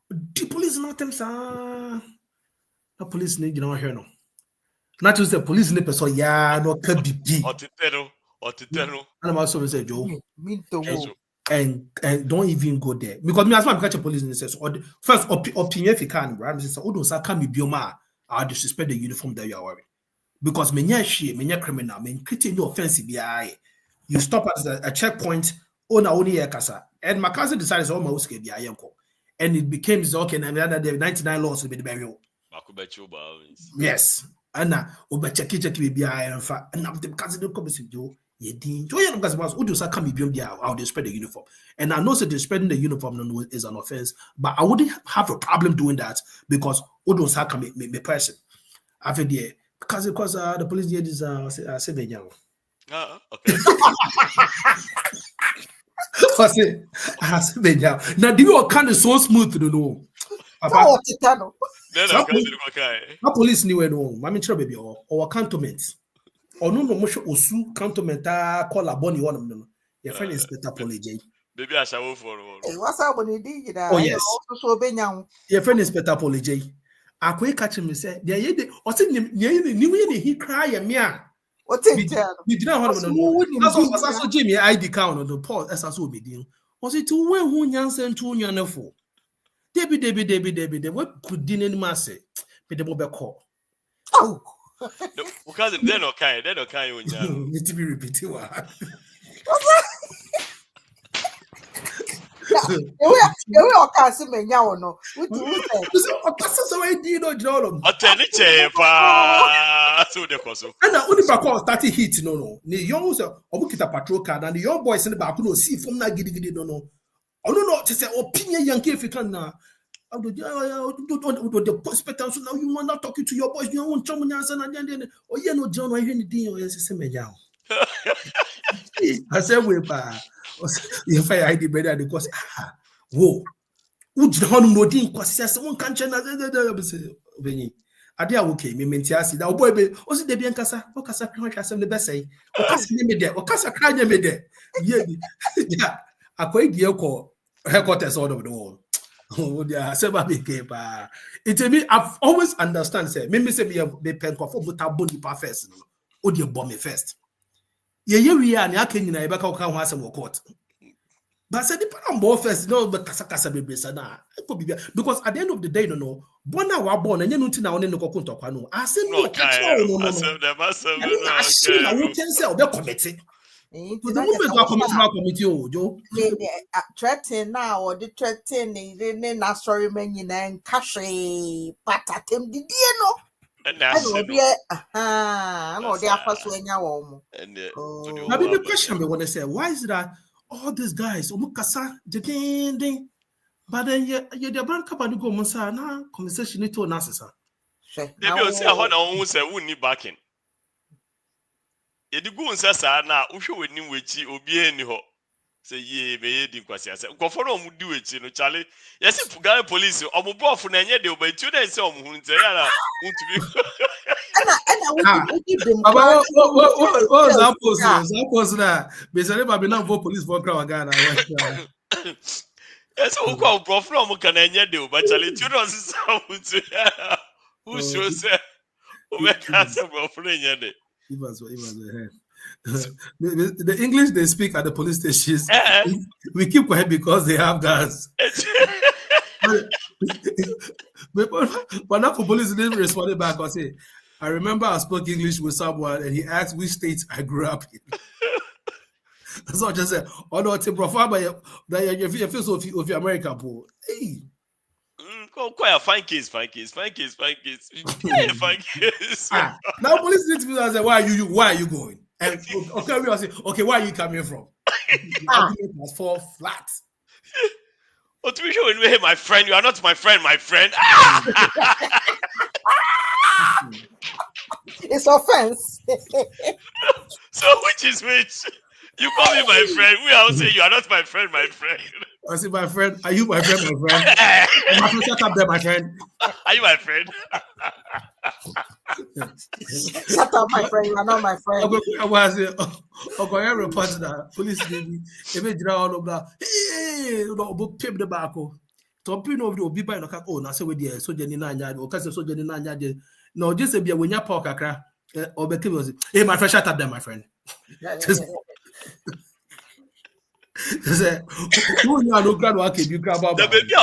The police not them sa. The police ni gina here no. Not just the police ni person ya no ka bibi. Otitero. And I'm also say Joe. And don't even go there because me as well catch a police and says first opinion if you can, right? Say oh don't say can be bioma. I disrespect the uniform that you are wearing because me nya criminal me create no offense be you stop at a checkpoint on only a casa and my cousin decided oh my uske be ayenko and it became okay and another day 99 laws will be the burial. Yes. Ana check be ayenfa and now the cousin come say Joe. How they spread the uniform, and I know that they spreading the uniform is an offense, but I wouldn't have a problem doing that because Odo Saka me person. I've there because the police did this okay. Now do you kind of so smooth to know? Papa, police knew no. Mami try baby or cantonments. Or no motion osu cantonmenta call a bonny one of them. Your friend Inspector Apology. Baby, I shall for what's up when you did? Oh, yes. Your friend Inspector Apology. I quite catch him and say, there ye or sing you he cry a mea. What's it? You did not want to know. That's also Jimmy ID count on the port as I saw me deal. Was it to when who Yansen to Yanafo? Debbie, what could dinner massy? But the mobile call. Oh. Because they're not kind. Need to be repeated. You all can't see me now, no. What do you say? So I did not know. I tell you, so the course. And the only back started hit, no. The young Obukita patrol card and the young boys in the back no see from that giddy no. Oh no, to say opinion young if you can now. The prospector, so now you want not talking to your boys, you want someone else and then oh yeah, no John, I hear anything or yes, I said, we if I ID better because whoa, would you know didn't because someone can't change I did okay, me mentiasi that boy be also the Biancasa, or Casa Crackasam the best say, or Casa me there, or Casa Crane me there. Yeah, I quite dear call headquarters all over the world. Oh, yeah, it's a me. I've always understand. Say, me say be pen for boni pa first. Oh, dear bomb me first. Yeah, we are. I can you back out can have some court. But say the Opambour first. No, but kasa be sana. Because at the end of the day, no. Bona wa born and you know now no go kunto kwa no. I say no. I see na we can say obe committee. The moment committee, Joe. Threaten now or the threaten, then sorry, man, and cash, but at him, did you know? And that's no dear, no dear first when you warm. Now, the question I want to say, why is it that all these guys, Omukasa, ding, but then you're the bank up and go, Monsa, now conversation it to Nasa. Maybe you'll say, I don't say, we need backing. If you go and say, now, who should we need which you be any ho? Say, ye, may you quasi. Go for them, do it, you know, Charlie. Yes, if Ghana police, or Obofour, and yet they'll be 2 days. Some who say, I want to be. That post that. Basically, I not vote police for Ghana. Yes, who call Obofour, who can yet do, but Charlie, 2 days. Who shows say, who make us Obofour in your day? The English they speak at the police stations, we keep quiet because they have guns. But not for police, they didn't respond back or say, I remember I spoke English with someone and he asked which state I grew up in. So I just said, oh no, it's a profile, but you feel so of your American pool. Hey. Quite a fine case. Yeah, fine case. Now police need to be say, why are you going? And okay, we will say, okay, where are you coming from? Argument must fall flat. Oh, to be sure, when we hear my friend, you are not my friend. It's offense. So which is which? You call me my friend. We all say you are not my friend. I say, my friend, are you my friend, my friend? Shut up there, my friend. Are you my friend? Shut up, my friend. You are not my friend. I was okay, report that police baby. If they draw all of that, hey, no, pay the back. Tomping over the Obiba and oh, now say with the soldier in Nanya, or Castle soldier in Nanya. No, just be when you park a crack or the was hey, my friend, shut up there, my friend. The baby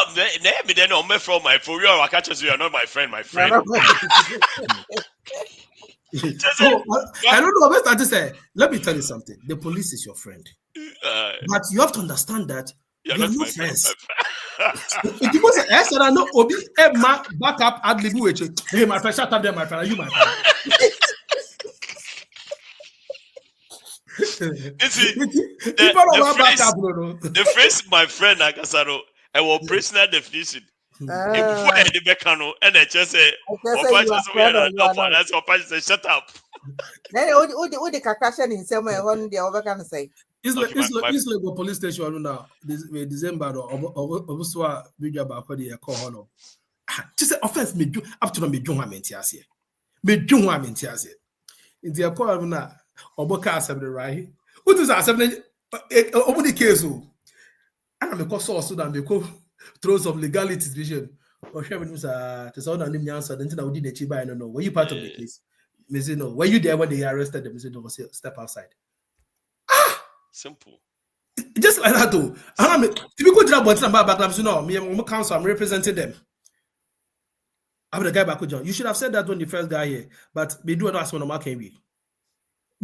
name me then on me from my for you are catches you are not my friend. I don't know what to say. Let me tell you something. The police is your friend, but you have to understand that you're not friends. If you must say, I said, I know Obi Emma back up at Libu. Hey, my friend, shut up there, my friend. Are you my friend? The phrase my friend Akasaro a operational definition. Before the Becano and I just say shut up. Then the Kakashan in some way on the over can say. It's like a police station now. December or Obofour video about the call. Just offense me up to me Junhamentias here. Me Junhamentias here. In the call now. Oboka assembly right. What is assembly? Over the case, and I'm a cost also that they call throws of legalities vision. Or sharing news to sound and answer. Then I did the chiba. I don't know. Were you part of the case? Me say no. Were you there when they arrested them? Me say no. Step outside. Simple. Just like that though. I'm typical job, but I'm back. I'm saying no. Me, I'm counsel. I'm representing them. I'm the guy back with John. You should have said that when the first guy here, but we do not ask when I'm can be.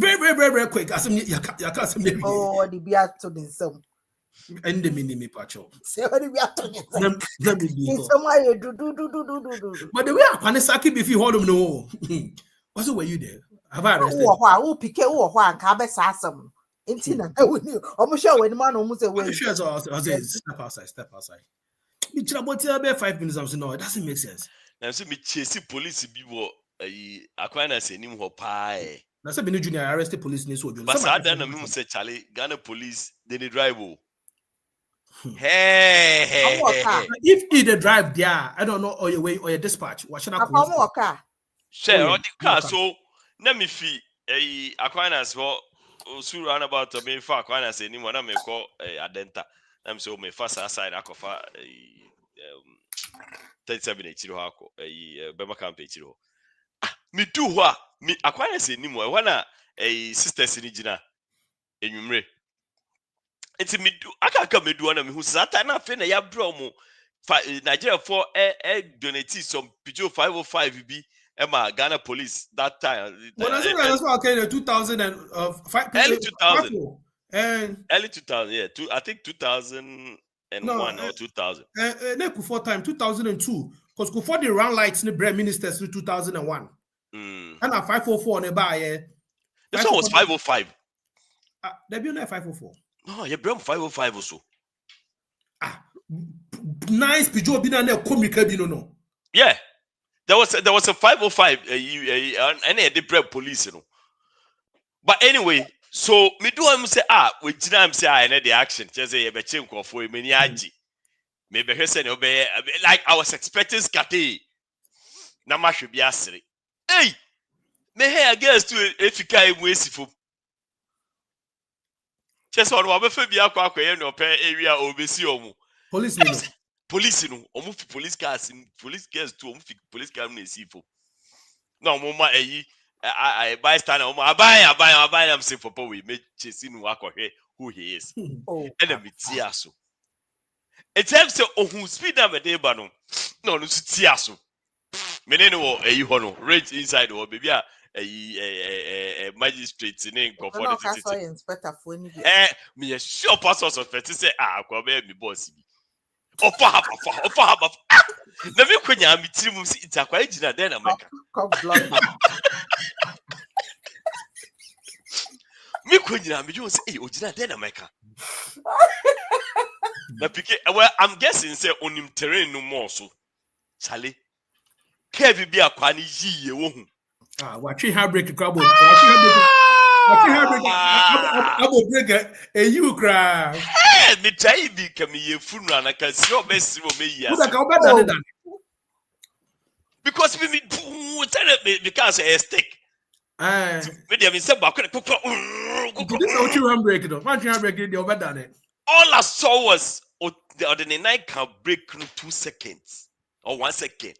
Very quick. Oh, the beer to the sum. And the mini pacho. Say what the beer to the But the way I panisaki if you hold them no. Also, were you there? Have I arrested? Who pick or one cabin sassam. Intina, I'm sure when the man almost away. Step outside. Me about 5 minutes. I'm saying no, it doesn't make sense. Now see me chase police people. Aquinas and him pie. Now say Benin Junior arrested police in Sojo. But I don't say Charlie Ghana police they drive. Hey. If he the drive there, I don't know or your way or your dispatch. What should I call? Share on the car. So let me fee Aquinas for Suru about to be for Aquinas anyone I may call Adenta. I'm so my first aside Akofa 37 hako Bema Camp Hiro. Me do what me Aquinas anymore. One sisters in Gina enyumre. It's me do aka me do one me who sata na fe na ya bromo Nigeria for donate some PGO 505 B Emma Ghana police that time. Well, that's what okay in 2005 early 2000 early 2000 yeah I think 2001 or 2000 for time 2002 because before the round lights in the brand ministers in 2001 And a 504 on the buy. This one was 505. There be no 504. No, you bring 505 also. Nice Pijo been there comic no. Yeah. There was a 505 and a different police, you know. But anyway, so me do am say we am say I the action. Just say be chin for many aji. Maybe he say obey like I was expecting skate. Na ma hwe bi asere. Hey! Me here against to efika emwesifo. Just on wa be fa bi akwa akwa ye no pe area obesi omu. Police no omu fi police cars to omu fi police car na esifo. Na omu ma eyi I bystander omu abai am say for we me chase no akwa who he is. Enemy tiaso. It tells say ohun speed am dey ba no. No tiaso. Mene no eyi ho no range inside or baby magistrate in for the inspector for any me sure pastor suspect say akwa be me boss bi Opambour na me kwanya me tirim si itakwa ejina den na meka me kwanya me jo say ojina den na meka na pike well I'm guessing say onim terrain no more so chale Kevi bi akwa ni yiye wo hu watch her break crab abo break you cry me try bi kam ye funeral na ka si obesi wo me yi because me tell me because a stick me dey me say ba ko this what you break no watch her break the over done all I saw was the ordinary night can break 2 seconds or 1 second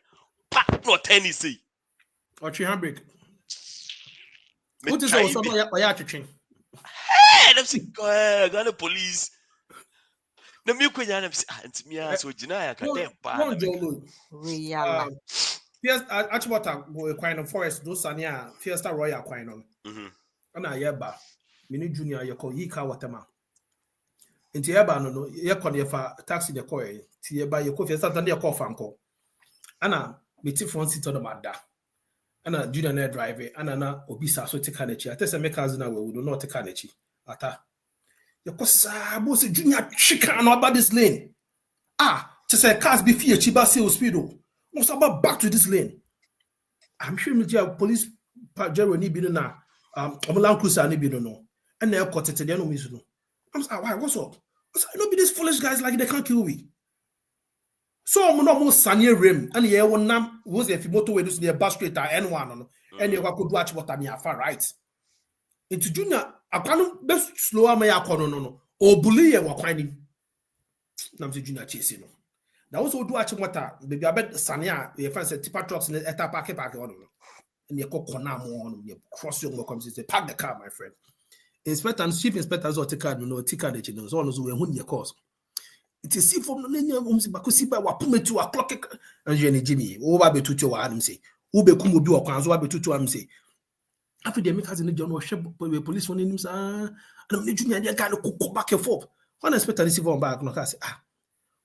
pat no tennis watch her break. What is also not ya chicken? Hey, them say Ghana police. The me kwenya them say antimi so gina ya ka dem pa. Yes, actually what Queen of Forest those are near Fiesta Royal Queen on. Ana yeba mini junior ye call yika watema. Nti yeba no ye call ye fa taxi de call ti yeba ye call Fiesta tande ye call fanko. Ana me ti front seat on the madda. Ana junior na driver ana na obisa so take kanechi atese make us na we do not take kanechi ata yakosa bo se junior chika no about this lane to say cars be fear chiba sales speed must about back to this lane. I'm sure MzGee police Jero ni bi na Land Cruiser ni bi no and they cut it they no miss no. I'm saying why what's up? I said no be these foolish guys like they can't kill me. So I'm not more sanye rim and yeah one nam was if motor we do near bus straight N1 no and you could watch what I'm far right into junior I can't best slow am ya no o bully e wa kwani nam se junior chase no that was do watch what baby I bet sanya your friends say tipper trucks in the eta park on and you go corner more on you cross your come say park the car my friend inspector and chief inspectors or take card no take card you know so on so we hu your course. It is see from the name bakusi ba wapume 2 o'clock and Jimmy over be tutu wa am say ube kumu bi okwan so be tutu am say after the make has in John we police one him say and the junior dey can go back and forth when inspector receive on back no say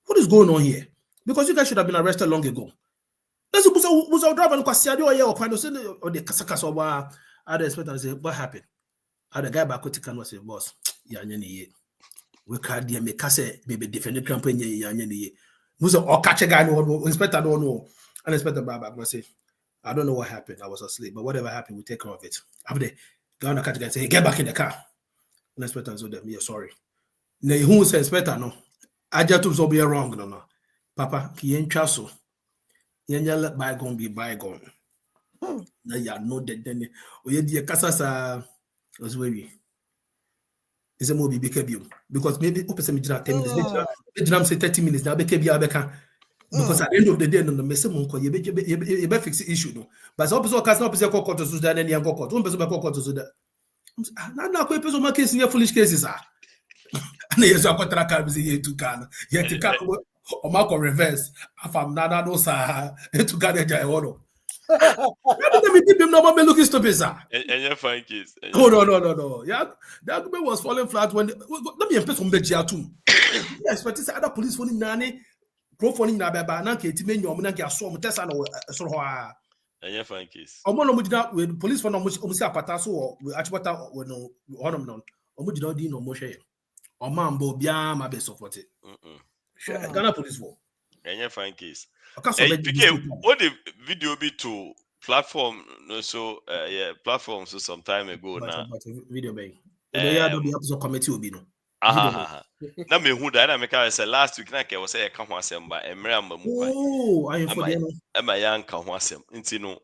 what is going on here because you guys should have been arrested long ago let's busa driver no kwasi ade oye okwan say o the kasaka wa other inspector say what happened other guy back to can say boss ya nya ni we can't dear me case baby defend campaign ya ye muzo or catch a guy no inspector don't know and inspector baba say I don't know what happened I was asleep but whatever happened we take care of it after the guy catch a guy say hey, get back in the car and inspector told them yeah sorry na who say inspector no I just so be wrong no papa ki entwa so yenya let bygone be bygone na ya know that then oye die kasasa was we is a movie because maybe open 10 minutes later, say 30 minutes now because at the end of the day, no mess you be fix the issue no. But so person can not call court to so that any go court. One person call court to so that. Na ko person make case foolish cases ah. Na yeso akwatra car be here to can. Here to can o ma ko reverse. Afam na no sa to can dey no. Let me keep him no man looking stupid sir. And your fine case. Oh no. Yeah, the argument was falling flat when let me impress on MzGee too. Yes, but it's other police phone nani, pro phone na beba na ke ti menyo na ke aso mo tesa no so ho a. Any fine case. Omo no mujina with police for no musi apata so we achibata we no honom no. Omo jina di no mo hwe. Opambour bia ma be support it. Ghana police for. Any fine case. Okay, what the video be to platform no so platform so some time ago now. Video be. Yeah, do the episode committee will be no. Na me hu da na me ka say last week na ke wo say e ka ho asem ba emre amba mu kwa. Oh, I am for them. Am I yan ka ho asem nti no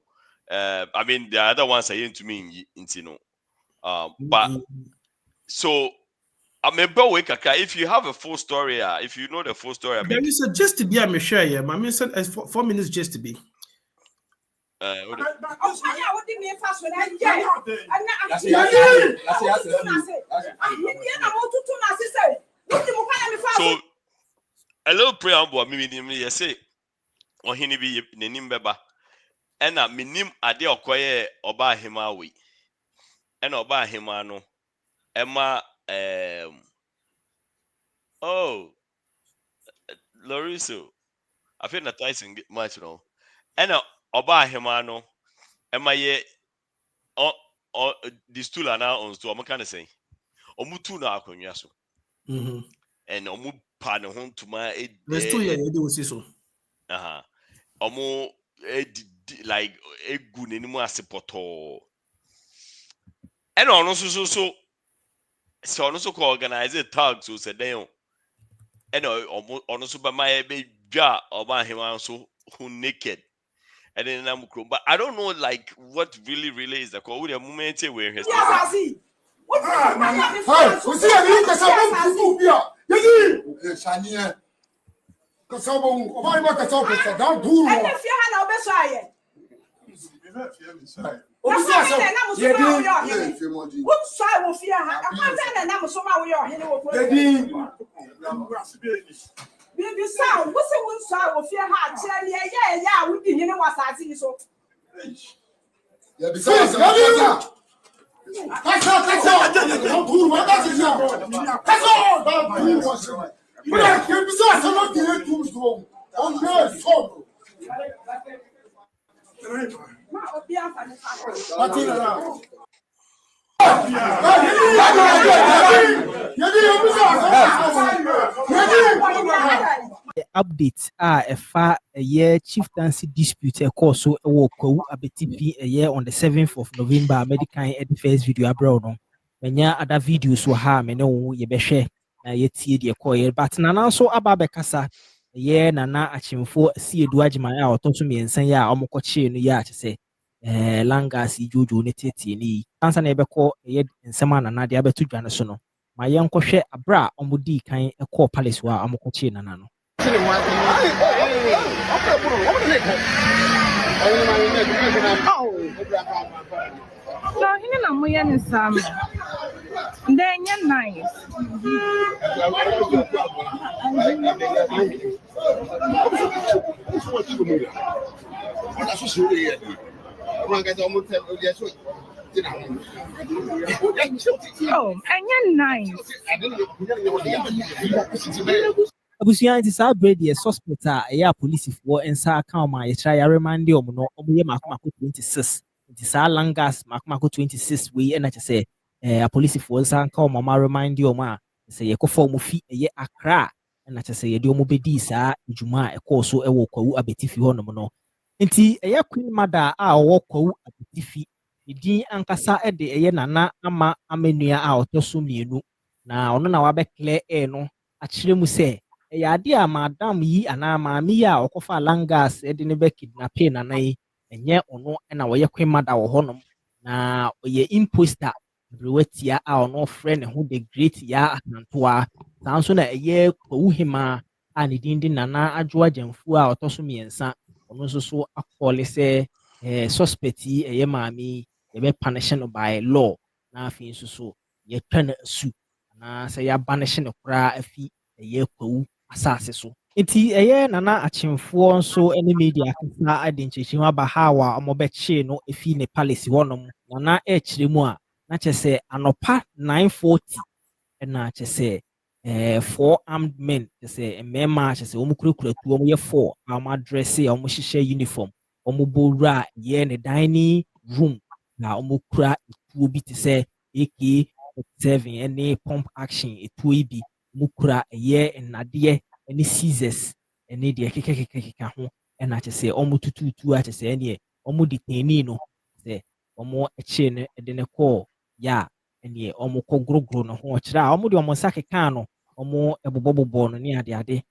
I mean the other ones are into me nti no but so I mean if you have a full story if you know the full story there is a just to be I'm share yeah my man said 4 minutes just to be so a little preamble me say ohini bi nenim beba ena minim ade okoye oba ahema we ena oba ahema no ema Loriso I feel na Tyson much no ena oba ahema no ema ye the stool now on so am kan say omutu na akonwa so and omu pa ne ho ntuma the stool here they will see so omu like egu nenimu asepoto and ono so ono so ko organize tag so say den and ono so ba my be dwa oba hema so who naked and then I'm but I don't know like what really is the call with the moment where his Baby sound, what's the one side of your heart? Yeah, we didn't know what I see so. Yeah, besides, that's all. Don't do what that's all. That's all. But I can't besides, I'm not getting too strong. Oh, yes, so. Update a year chieftaincy dispute a course so a walk abetipi a year on the 7th of November medical at the first video abroad on when ya other videos were harm and no ye be share yet the coil but nana so ababekasa a year nana achimfo see duajima or to me and say ya omokochi no ya to say langas juju ne tete ni ansa na ebeko ye nsema na na de abetu dwane so no ma ye nkohwe abra omudi kan e call palace wa amokochi nana no so hini na moye ne sam ndenya nice oh, and you're nice. Abusuan ti sa bread suspect a police for ensa account ma ye try remind you no omoye makomako 26 ti sa langas makomako 26 we na che say a police for ensa account ma remind you ma say ye ko form fi ye Accra na che say ye de omo bedi sa ejuma e ko so e wo Kwahu abetifi ho no no nti ye Queen Mother a wo Kwahu abetifi din ankasa e de ye nana ama amenua a otoso mienu na ono na wa be clear no a kire mu say yade a madam yi ana maami ya okofa langas e de ne be kidnap na nan enye ono na wo ye Queen Mother wo honom na oye imposter brewetia a ono friend ho the great ya Asantewaa sanso na eye Kwahu hima a ne din din nana adwoa jamfu a otoso miensa ono so akole se suspect yi eye maami ye be punish no by law na afi so ye twa su na se ya banish no kra afi eye Kwahu asase so enti eye nana achimfo nso ene media kasa adinchechi aba hawa omobeche no efi ne palace wonom nana echiremu a na chese anopa 9:40 na chese 4 armed men chese mema chese omukurekura tu omo ye 4 am address ya omo hihye uniform bowra ye ne dining room na kura etuo bi te sɛ AK-47 ne pump action etuo yi bi kura ye nnadeɛ ne scissors ne deɛ keka ho ɛna kyɛ sɛ tututu a kyɛ sɛ ɛneɛ detainee no sɛ ɛkyee no de ne kɔɔ ya ɛneɛ kɔ gorogoro no ho ɔkyerɛ a de nsa keka no ɛbobɔbobɔ no ne adeade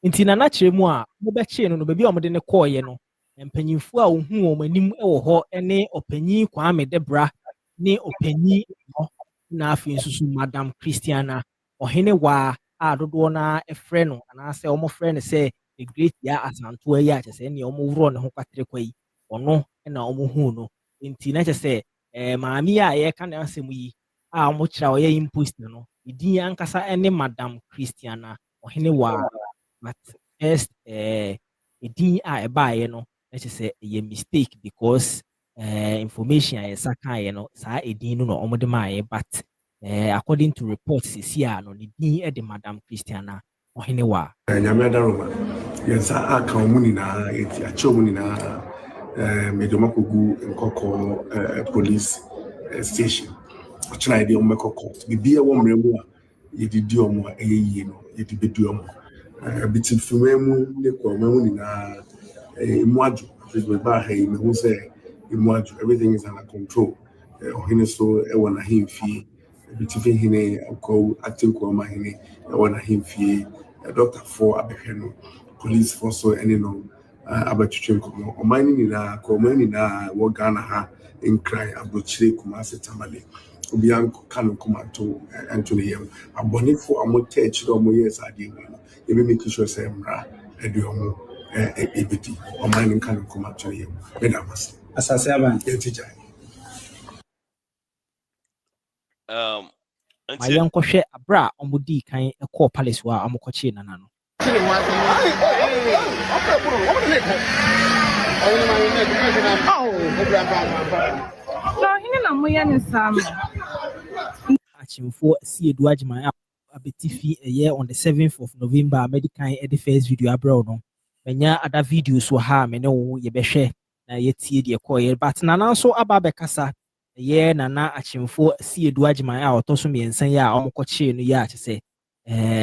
nti na kyerɛ mu a bɛkyee no baabi a de ne kɔɔyɛ no mpanyinfoɔ a ohun wɔn anim wɔ hɔ ne ɔpanyin Kwame Debra ne ɔpanyin no na afei nso so Madam Christiana ɔhene waa a dodoɔ na ɛfrɛ no anaasɛ frɛ no sɛ the great ya Asantewaa yi a kyɛ sɛ ɛneɛ worɔ ne ho kwatere kwa yi ɔno na hu no nti na kyɛ sɛ maame a yɛka ne asɛm yi a kyerɛ a ɔyɛ imposter no edin ankasa ne Madam Christiana ɔhene waa but first edin a ɛbaeɛ no na kyɛ sɛ ɛyɛ mistake because information a yɛsa kaeɛ no saa edin no na de maayɛ but according to reports sisi a no ne din de Madam Christiana ɔhene waa nyame adaroma yɛnsa aka ɔmo nyinaa yɛti akyɛ ɔmo nyinaa mede ɔmo akɔgu nkɔkɔ police station ɔkyena yɛde ɔmo bɛkɔkɔ biribiara wɔ mmerɛ mu a yɛde di ɔmo a ɛyɛ yie no yɛde bɛdi ɔmo biti fuma mu ne kɔ ɔmo nyinaa emu adwo afei baa ha yi mehu sɛ emu adwo everything is under control ɔhene so ɛwɔ n'ahemfie biti fi hene akɔ atenkɔ ɔmo ahene ɛwɔ n'ahemfie doctorfoɔ abɛhwɛ no policefoɔ so ɛne no abɛtwitwe nkɔmmɔ ɔman no nyinaa kɔman nyinaa wɔ Ghana ha nkran aburokyire Kumase Tamale obiara ka no nkɔmmɔ nto ne yam abɔnefoɔ a wɔtɛ akyire a wɔyɛ saa adeɛ mu no yɛbɛ make sure sɛ mmara ɛde wɔn ɛbɛdi ɔman no nka no nkɔmmɔ nto ne yam mɛda amase asase aban yɛntigya ma yɛnkɔhwɛ abra a dii kan kɔɔ palace hɔ a kɔkyee nana no akyimfoɔ Siedu Agyeman a abɛtifi ɛyɛ on the 7th of November a medical the first video abrɛ no manya other videos wɔ ha a me ne wo yɛbɛhwɛ na yɛtie deɛ kɔɔyɛ but nana nso aba abɛkasa ɛyɛ nana akyimfoɔ Siedu Agyeman a ɔtɔ so mmiɛnsa yi a kɔkyee no yɛ a kyɛ sɛ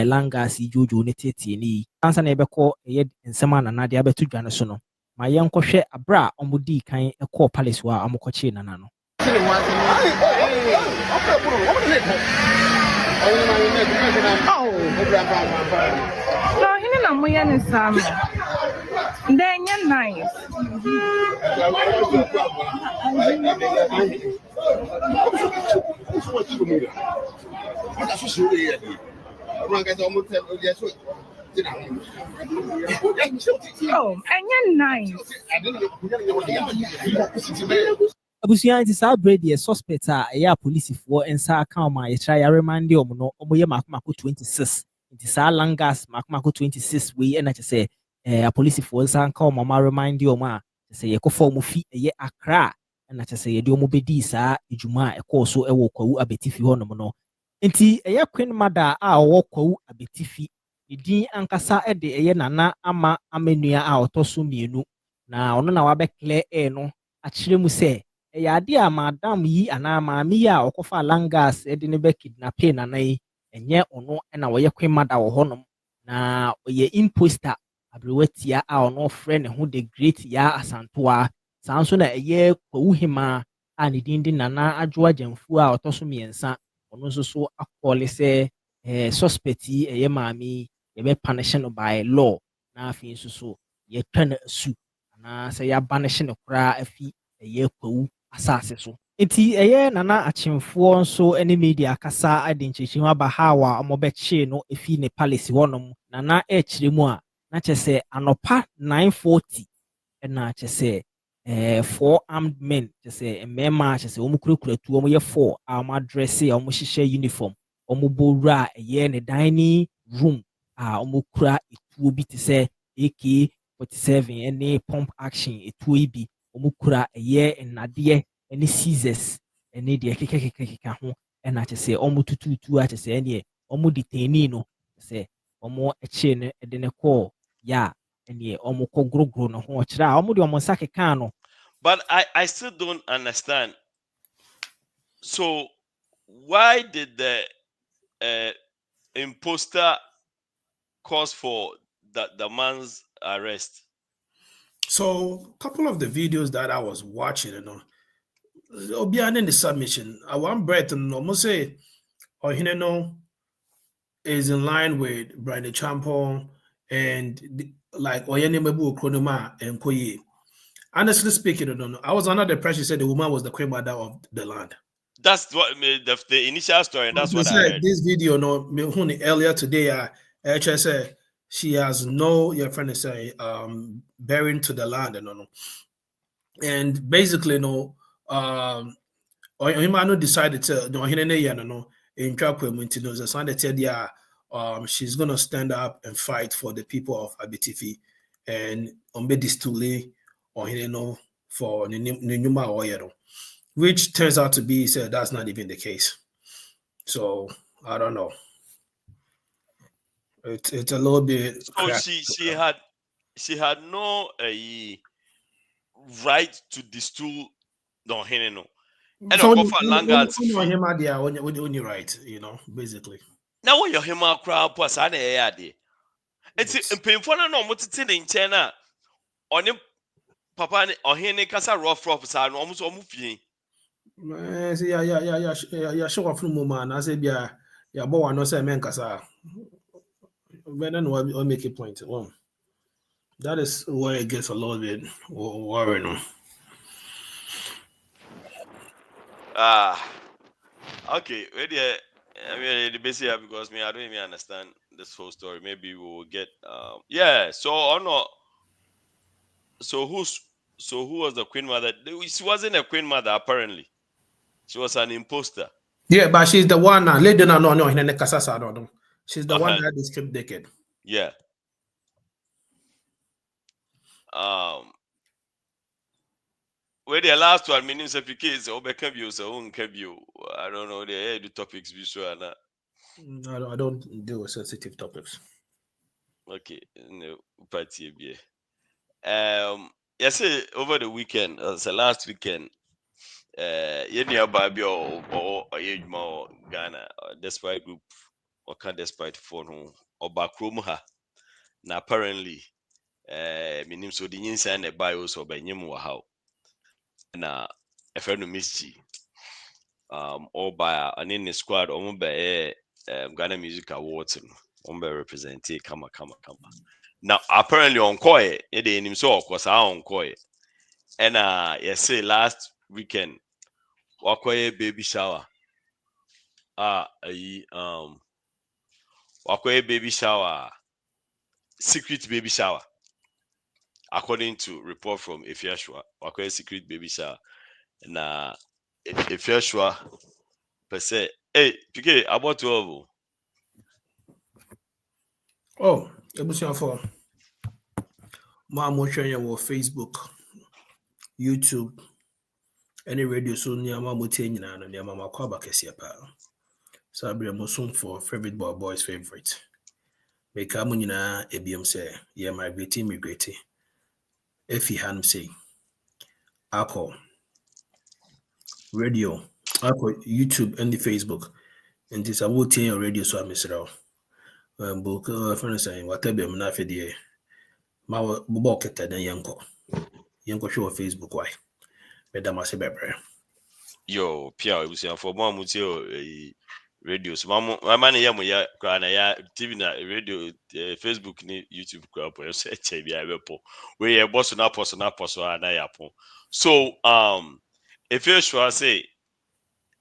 langas jojo ne tete ni ansa na yɛbɛkɔ ɛyɛ nsɛm a nana de abɛto dwa no so no ma yɛnkɔhwɛ abra a dii kan kɔɔ palace hɔ a kɔkyee nana no abusua nti saa bread yɛ suspect a ɛyɛ apolisifoɔ nsa aka ɔmo a yɛkyerɛ yarema ndi ɔmo no ɔmo yɛ makomako 26 nti saa langas makomako 26 wei ɛna kyɛ sɛ apolisifoɔ nsa aka ɔmo a remind ɔmo a kyɛ sɛ yɛkɔfa ɔmo fi ɛyɛ Accra ɛna kyɛ sɛ yɛde ɔmo bɛdi saa edwuma a ɛkɔɔ so ɛwɔ Kwahu abetifi hɔ nom no nti ɛyɛ Queen Mother a ɔwɔ Kwahu abetifi edin ankasa ɛde ɛyɛ nana ama amenua a ɔtɔ so mmienu na ɔno na wabɛclear air no akyerɛ mu sɛ ɛyɛ ade a madam yi anaa maame yi a ɔkɔfa langas ɛde ne bɛ kidnapping nana yi ɛnyɛ ɔno ɛna ɔyɛ Queen Mother wɔ hɔnom na ɔyɛ imposter aberewatia a ɔno frɛ ne ho the great ya Asantewaa saa nso na ɛyɛ Kwahu hema a ne din de nana adwoa gyamfu a ɔtɔ so mmiɛnsa ɔno nso so akɔɔle sɛ suspect yi ɛyɛ maame yi yɛbɛ punish no by law na afei nso so yɛtwa no asu anaasɛ yɛabanish no koraa afi ɛyɛ Kwahu asase so nti ɛyɛ nana akyimfoɔ nso ne media akasa ade nkyerɛkyerɛ aba ha a ɔmɔbɛkyee no efi ne palace hɔnom nana ɛkyerɛ mu a na kyɛ sɛ anɔpa 9:40 ɛna kyɛ sɛ 4 armed men kyɛ sɛ mmarima kyɛ sɛ wɔn kurakura tuo wɔn yɛ 4 a wɔn adresse a wɔn hyehyɛ uniform wɔn bɔwura a ɛyɛ ne dining room a wɔn kura etuo bi te sɛ AK-47 ne pump action etuo yi bi wɔn kura ɛyɛ nnadeɛ ne scissors ne deɛ keka ho ɛna kyɛ sɛ wɔn tututu a kyɛ sɛ ɛneɛ wɔn detainee no sɛ wɔn kyee no de ne kɔɔ yɛ a and yeah, omoko grow no ho chira omo de omo sake kan no. But I still don't understand. So why did the imposter cause for the man's arrest? So, a couple of the videos that I was watching, Obian in the submission, I want Brett and almost say, or is in line with Brandon Champon and like Oyenemebu Kronoma and Koye. Honestly speaking, I was under the pressure. Said the woman was the queen mother of the land. That's what the initial story, and that's what I heard. This video, earlier today, I said she has no, your friend is saying, bearing to the land, and basically, Oyemano decided to, in she's gonna stand up and fight for the people of Abitifi, and Ombedistule, or for Numa Oyero. Which turns out to be said that's not even the case. So I don't know. It's a little bit. So she had no right to distill no heneno. And So only right, basically. Now what your hema crowd was an ade. It's painful no mutiti in China. On him papa or hene kasa rough sa no almost fie. Yeah, sure from woman. I said, yeah, boy, no say men kasa. But then I'll make a point. Well, that is where it gets a little bit worrying. Okay, ready. I mean, the basic because I don't even understand this whole story. Maybe we will get yeah. So no. So who was the queen mother? She wasn't a queen mother apparently. She was an imposter. Yeah, but she's the one now. Lady no. She's the one that is stripped naked. Yeah. Where the last one, meaning case I don't know the topics visual. I don't deal with sensitive topics. Okay, no party. Yes, over the weekend, the last weekend, Baby or Ghana, despite group or can't despite phone or backroom her. Now apparently, meaning so the inside the bios or by Nimu how. Now a friend of MzGee, or by an in the squad or by Ghana Music Awards and by representing kama. Now apparently on Koi, it ain't him so of course I on Koi. And yes, last weekend, Wakoye baby shower. Wakoye baby shower, secret baby shower. According to report from Afia, Wakoye secret baby shower. And Afia per se, hey, PK, about 12. Oh, Ebusian for Mom showing your Facebook, YouTube, any radio so near Mamma Mutina and near Mama Kwaba Kesiapa. Sabri Mosum for favorite boy's favorite. Make Amunina Ebium say, yeah, my greeting, me greeting. If he had say, Alcohol, radio, Alcohol, YouTube, and the Facebook. And this I will tell your radio so I miss it out. Book friend saying, whatever I'm not for the my bucket and Yanko show Facebook. Why? Madam, I say, Yo, Pia, we say for Mom radio. So my money ya TV na radio, Facebook ni YouTube crap. You say we are boss na post na yapo. So if you sure say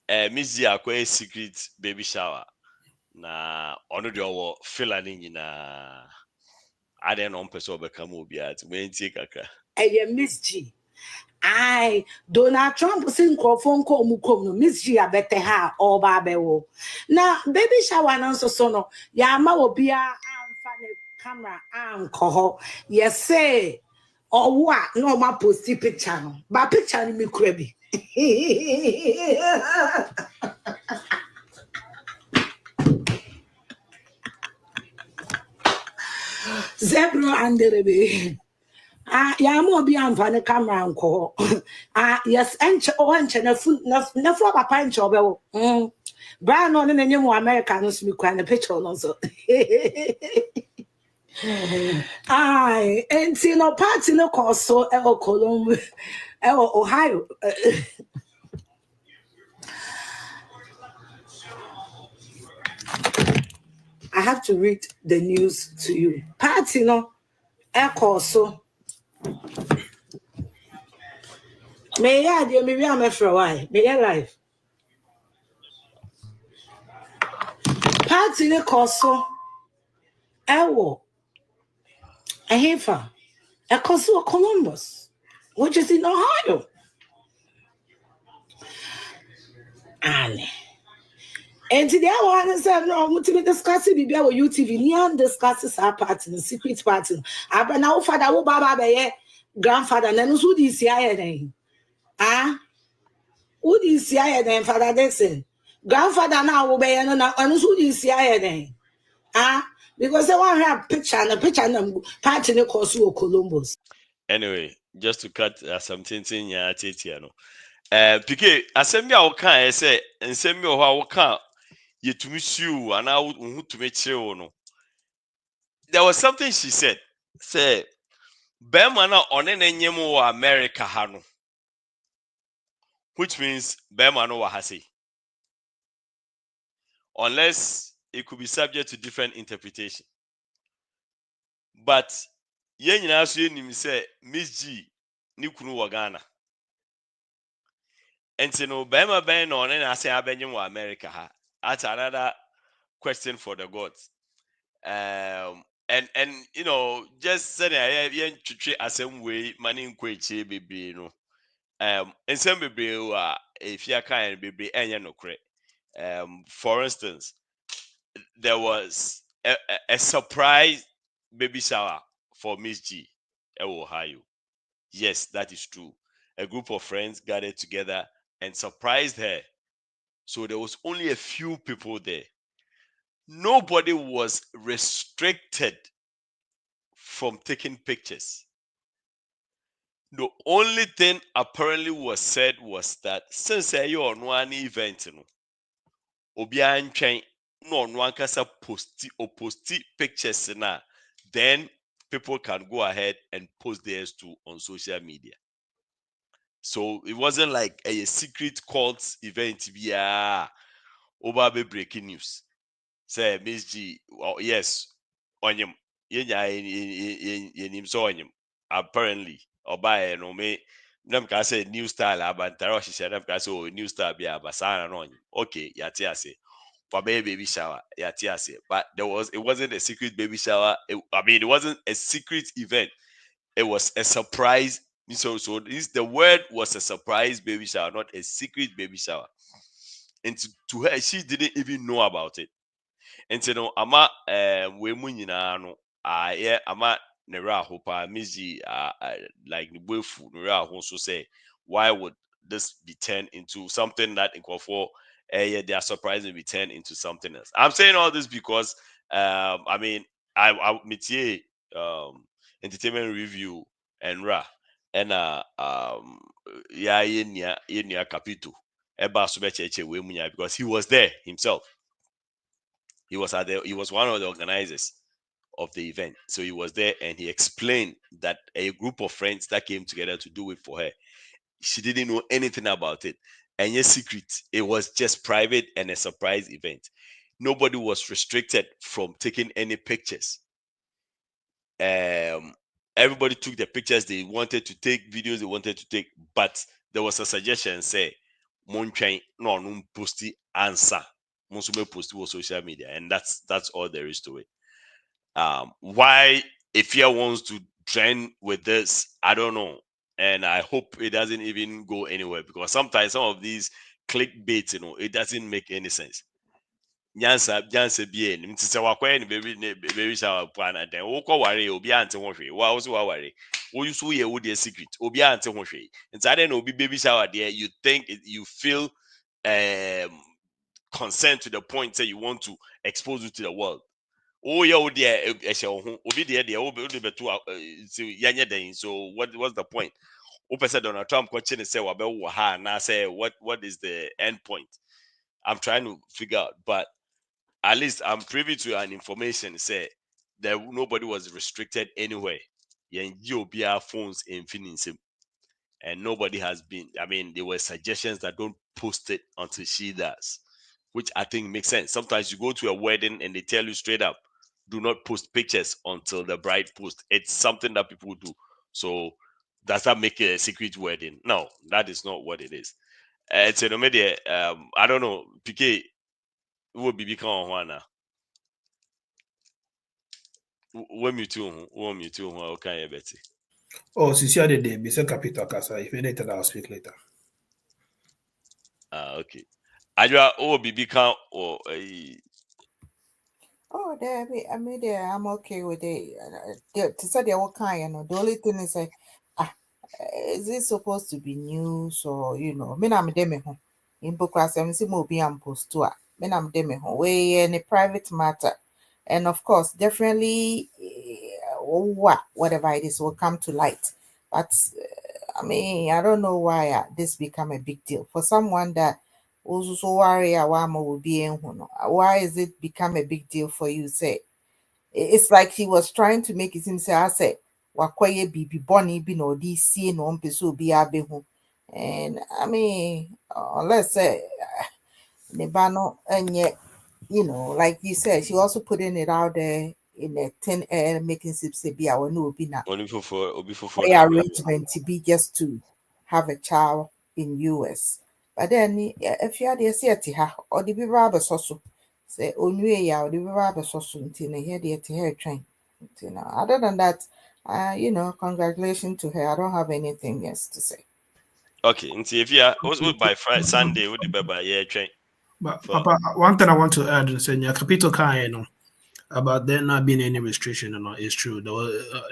MzGee akwa secret baby shower na ono de owo filani na ade no person obekam obi at when take aka. MzGee. I Donald Trump sing phone call mukom no MzGee abete ha oba bewo. Na baby shower na so no ya ma obi a amfa ne camera anko. Yes say or no ma post picture no. Ba picture ni me kura bi. Sebro and the ya mo bi amfa ne camera nko. Yes, enche o enche na fu na fu papa enche obewo. Bra no ne nyem America no so mi kwa na picture no so. Ai, enti no party no koso e o Colombo e o Ohio. I have to read the news to you. Party no e koso. Me ya de me wi amefra why? Me ya life. Party no koso e wo Ahefa, a Kosovo Columbus, which is in Ohio. And today I want to say, no, to be discussing the bill with UTV, Neon discusses our party, the secret party. I now father, oh, Baba, grandfather, and then who is here? Who is here then, Father Dixon? Grandfather now will be and who is here then? Because they want to have picture and a picture and party in Kosovo Columbus. Anyway, just to cut something in your no. PK, assembly our can say, and send me our can you to miss you and I would to make you no. There was something she said. Say, Bemana on any America Hano, which means Bemano Wahasi. Unless it could be subject to different interpretation. But yen also nim say MzGee ni kunu wagana. And so no Bema Ben on and I say Abenyum wa America ha. That's another question for the gods. And you know, just saying I yen to asem way money nkwechi bebre no. And some bebre if you can bebre enya no kre. For instance, there was a surprise baby shower for MzGee in Ohio. Yes, that is true. A group of friends gathered together and surprised her. So there was only a few people there. Nobody was restricted from taking pictures. The only thing apparently was said was that since you're on one event, Obian train no one can post pictures now, then people can go ahead and post theirs too on social media. So it wasn't like a secret cult event via over breaking news. Say MzGee, yes, on him, apparently, or by no me. Nam ka say new style abantaro she said nam ka say new style be abasana no. Okay, yati ase. For baby shower, yati ase. But it wasn't a secret baby shower. It wasn't a secret event. It was a surprise. So the word was a surprise baby shower, not a secret baby shower. And to her, she didn't even know about it. And so no, ama we munyina no yeah, ama nera hopa MzGee like the Obofour nera ho so say why would this be turned into something that in for yeah, they are surprising be turned into something else. I'm saying all this because I mean I meet entertainment review and and yeah yenya capito eba so be cheche we munya because he was there himself. He was one of the organizers of the event. So he was there and he explained that a group of friends that came together to do it for her. She didn't know anything about it. And yes, secret. It was just private and a surprise event. Nobody was restricted from taking any pictures. Everybody took the pictures they wanted to take, videos they wanted to take, but there was a suggestion say, Monchain no posti answer. Monsume post on social media, and that's all there is to it. Why Afia wants to trend with this, I don't know, and I hope it doesn't even go anywhere because sometimes some of these clickbait, it doesn't make any sense. Nyansa bien ntse wakwa ni baby shower plan then wokọ ware obi ante ho hwe wa wo so wa ware wo yusu ye wo de secret obi ante ho hwe ntse na obi baby shower there you feel consent to the point say you want to expose it to the world Oh yeah, oh dear, obi dear so yanya then. So what's the point? Open said Donald Trump question say and say what is the end point? I'm trying to figure out, but at least I'm privy to an information say that nobody was restricted anywhere. Yeah, phones in Fininsim. And nobody has been. I mean, there were suggestions that don't post it until she does, which I think makes sense. Sometimes you go to a wedding and they tell you straight up, do not post pictures until the bride posts. It's something that people do. So does that make it a secret wedding? No, that is not what it is. It's a media. I don't know. PK will be become one. When you too, okay, Betty. Oh, Sisia the day, Mr. Capital Casa. If you later, I'll speak later. Okay. Ajua will become or Oh, there, I mean, there, I'm okay with it. To say they all kind, you know. The only thing is like, is it supposed to be news or Me I'm dem ho. In because I'm see mo be am post to. Me I'm dem ho. We in a private matter, and of course, definitely, whatever it is will come to light. But I mean, I don't know why this become a big deal for someone that also worry will be in. Why is it become a big deal for you? Say it's like he was trying to make it seem say I say wakwaye bibi boni bi no DC no mpeso bi abehu. And I mean, let's say Nebano and yet, like you said, she also putting it out there in a 10 air making say be our new bina arrangement to be just to have a child in US. But then if you had a see her or the be rather so say only ya or the rather so until here the hair train. Other than that, congratulations to her. I don't have anything else to say. Okay, and see if you also by Friday, Sunday, would the by train. But Papa, one thing I want to add is saying Capito Kai, about there not being any restriction, it's true.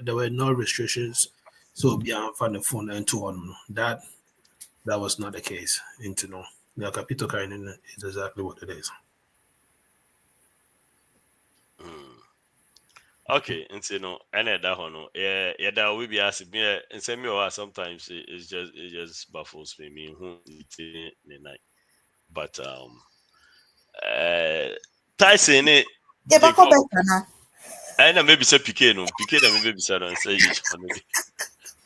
There were no restrictions. So beyond from the phone and to on that was not the case. The Capito Kai is exactly what it is. Okay, and and that one, that will be asking me, and send me sometimes it just baffles me who the night. But Tyson it. I maybe say PK no maybe say no say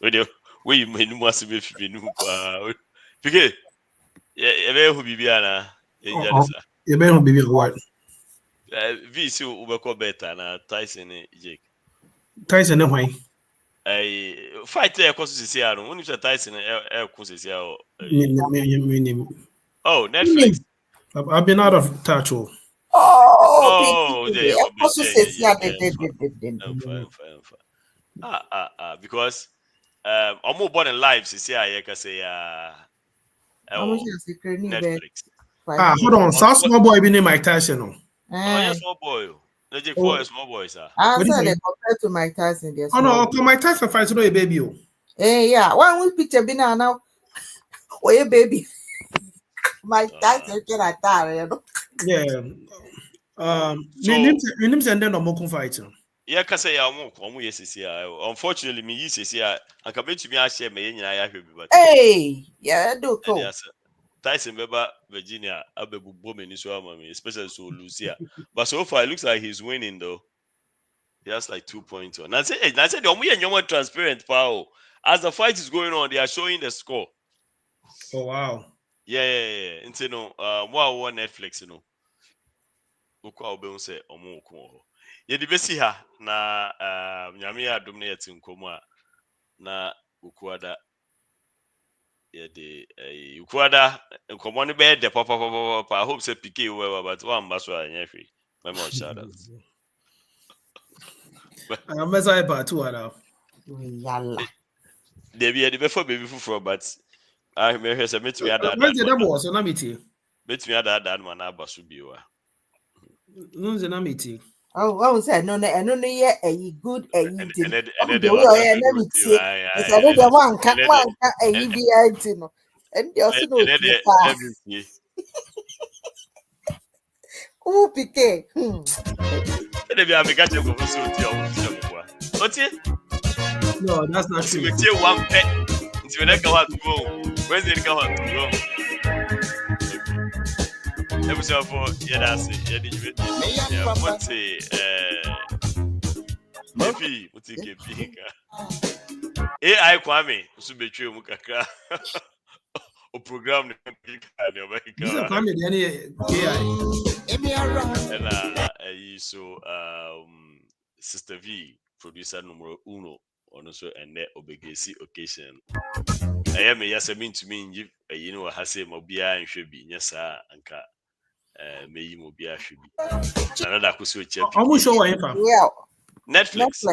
you. Where you may must be PK. Yeah, who be na. You may be what. VC Ubeko better na Tyson Jake. Tyson why? I fight there cause see no. When you say Tyson cause see oh Netflix. I've been out of touch. Because I'm born in live see I can say Netflix. Hold on, South small boy be named Mike Tyson. Oh, yes, small boy. Legit for small boy, sir. I said they compared to Mike Tyson. Oh no, Mike Tyson fights no a baby. Hey, yeah. One we picture be now. Oh, a baby. Mike Tyson can attack, Yeah. We need to end no more fighting. Yeah, cause I am unfortunately, me use I can bet me I share me but hey, yeah, do cool. Tyson Beba, Virginia, Abebu Bomini Swamami, especially so Lucia. But so far, it looks like he's winning though. He has like 2 points on. I said, you're more transparent, Pao. As the fight is going on, they are showing the score. Oh wow. Yeah. And more Netflix, Ukwa Obe say Omo Kumo. Ye di besi ha na nyame adom na yete nkomo a na Ukwada ye de Ukwada nkomo no be de papa. I hope say PK well but one baso anya hwe. My mom shout out. I'm messing part 2 now. Yalla. They be before baby fufu but I me hwe say metumi ada. Where's the double so na meeting? Metumi ada man abaso biwa. No ze na meeting. Oh, said no, yeah, a good, a and the one can't and you also know. Who PK? Maybe I make a check for so No, that's not true. We take one pet. It's when I go out to go. Where's it come out to go? Episode for that's it. What's Maybe what's it? AI Kwame, so betray Mukaka. O program This is Kwame, the AI. And so Sister V, producer numero uno, also and net obligasi occasion. I am a yes, I mean to me, you know, I say Mobia and should be yes, anka. May Mobia should be another Kusu check. I'm not sure why. Yeah. Netflix.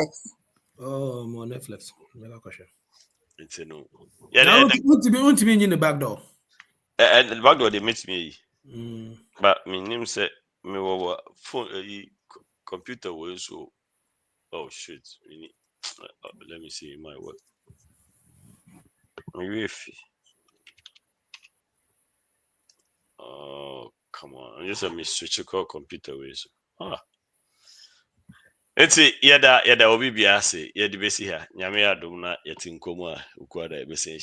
Oh, more Netflix. It's a no. Yeah, want to be in the back door. And the back door they meet me. But my name said me phone computer was so. Oh shit! Let me see my work. Oh come on! I just have me switch call computer ways. It's yada obi biase yedi besi ha nyame adom na yeti nkomu a ukwada ebese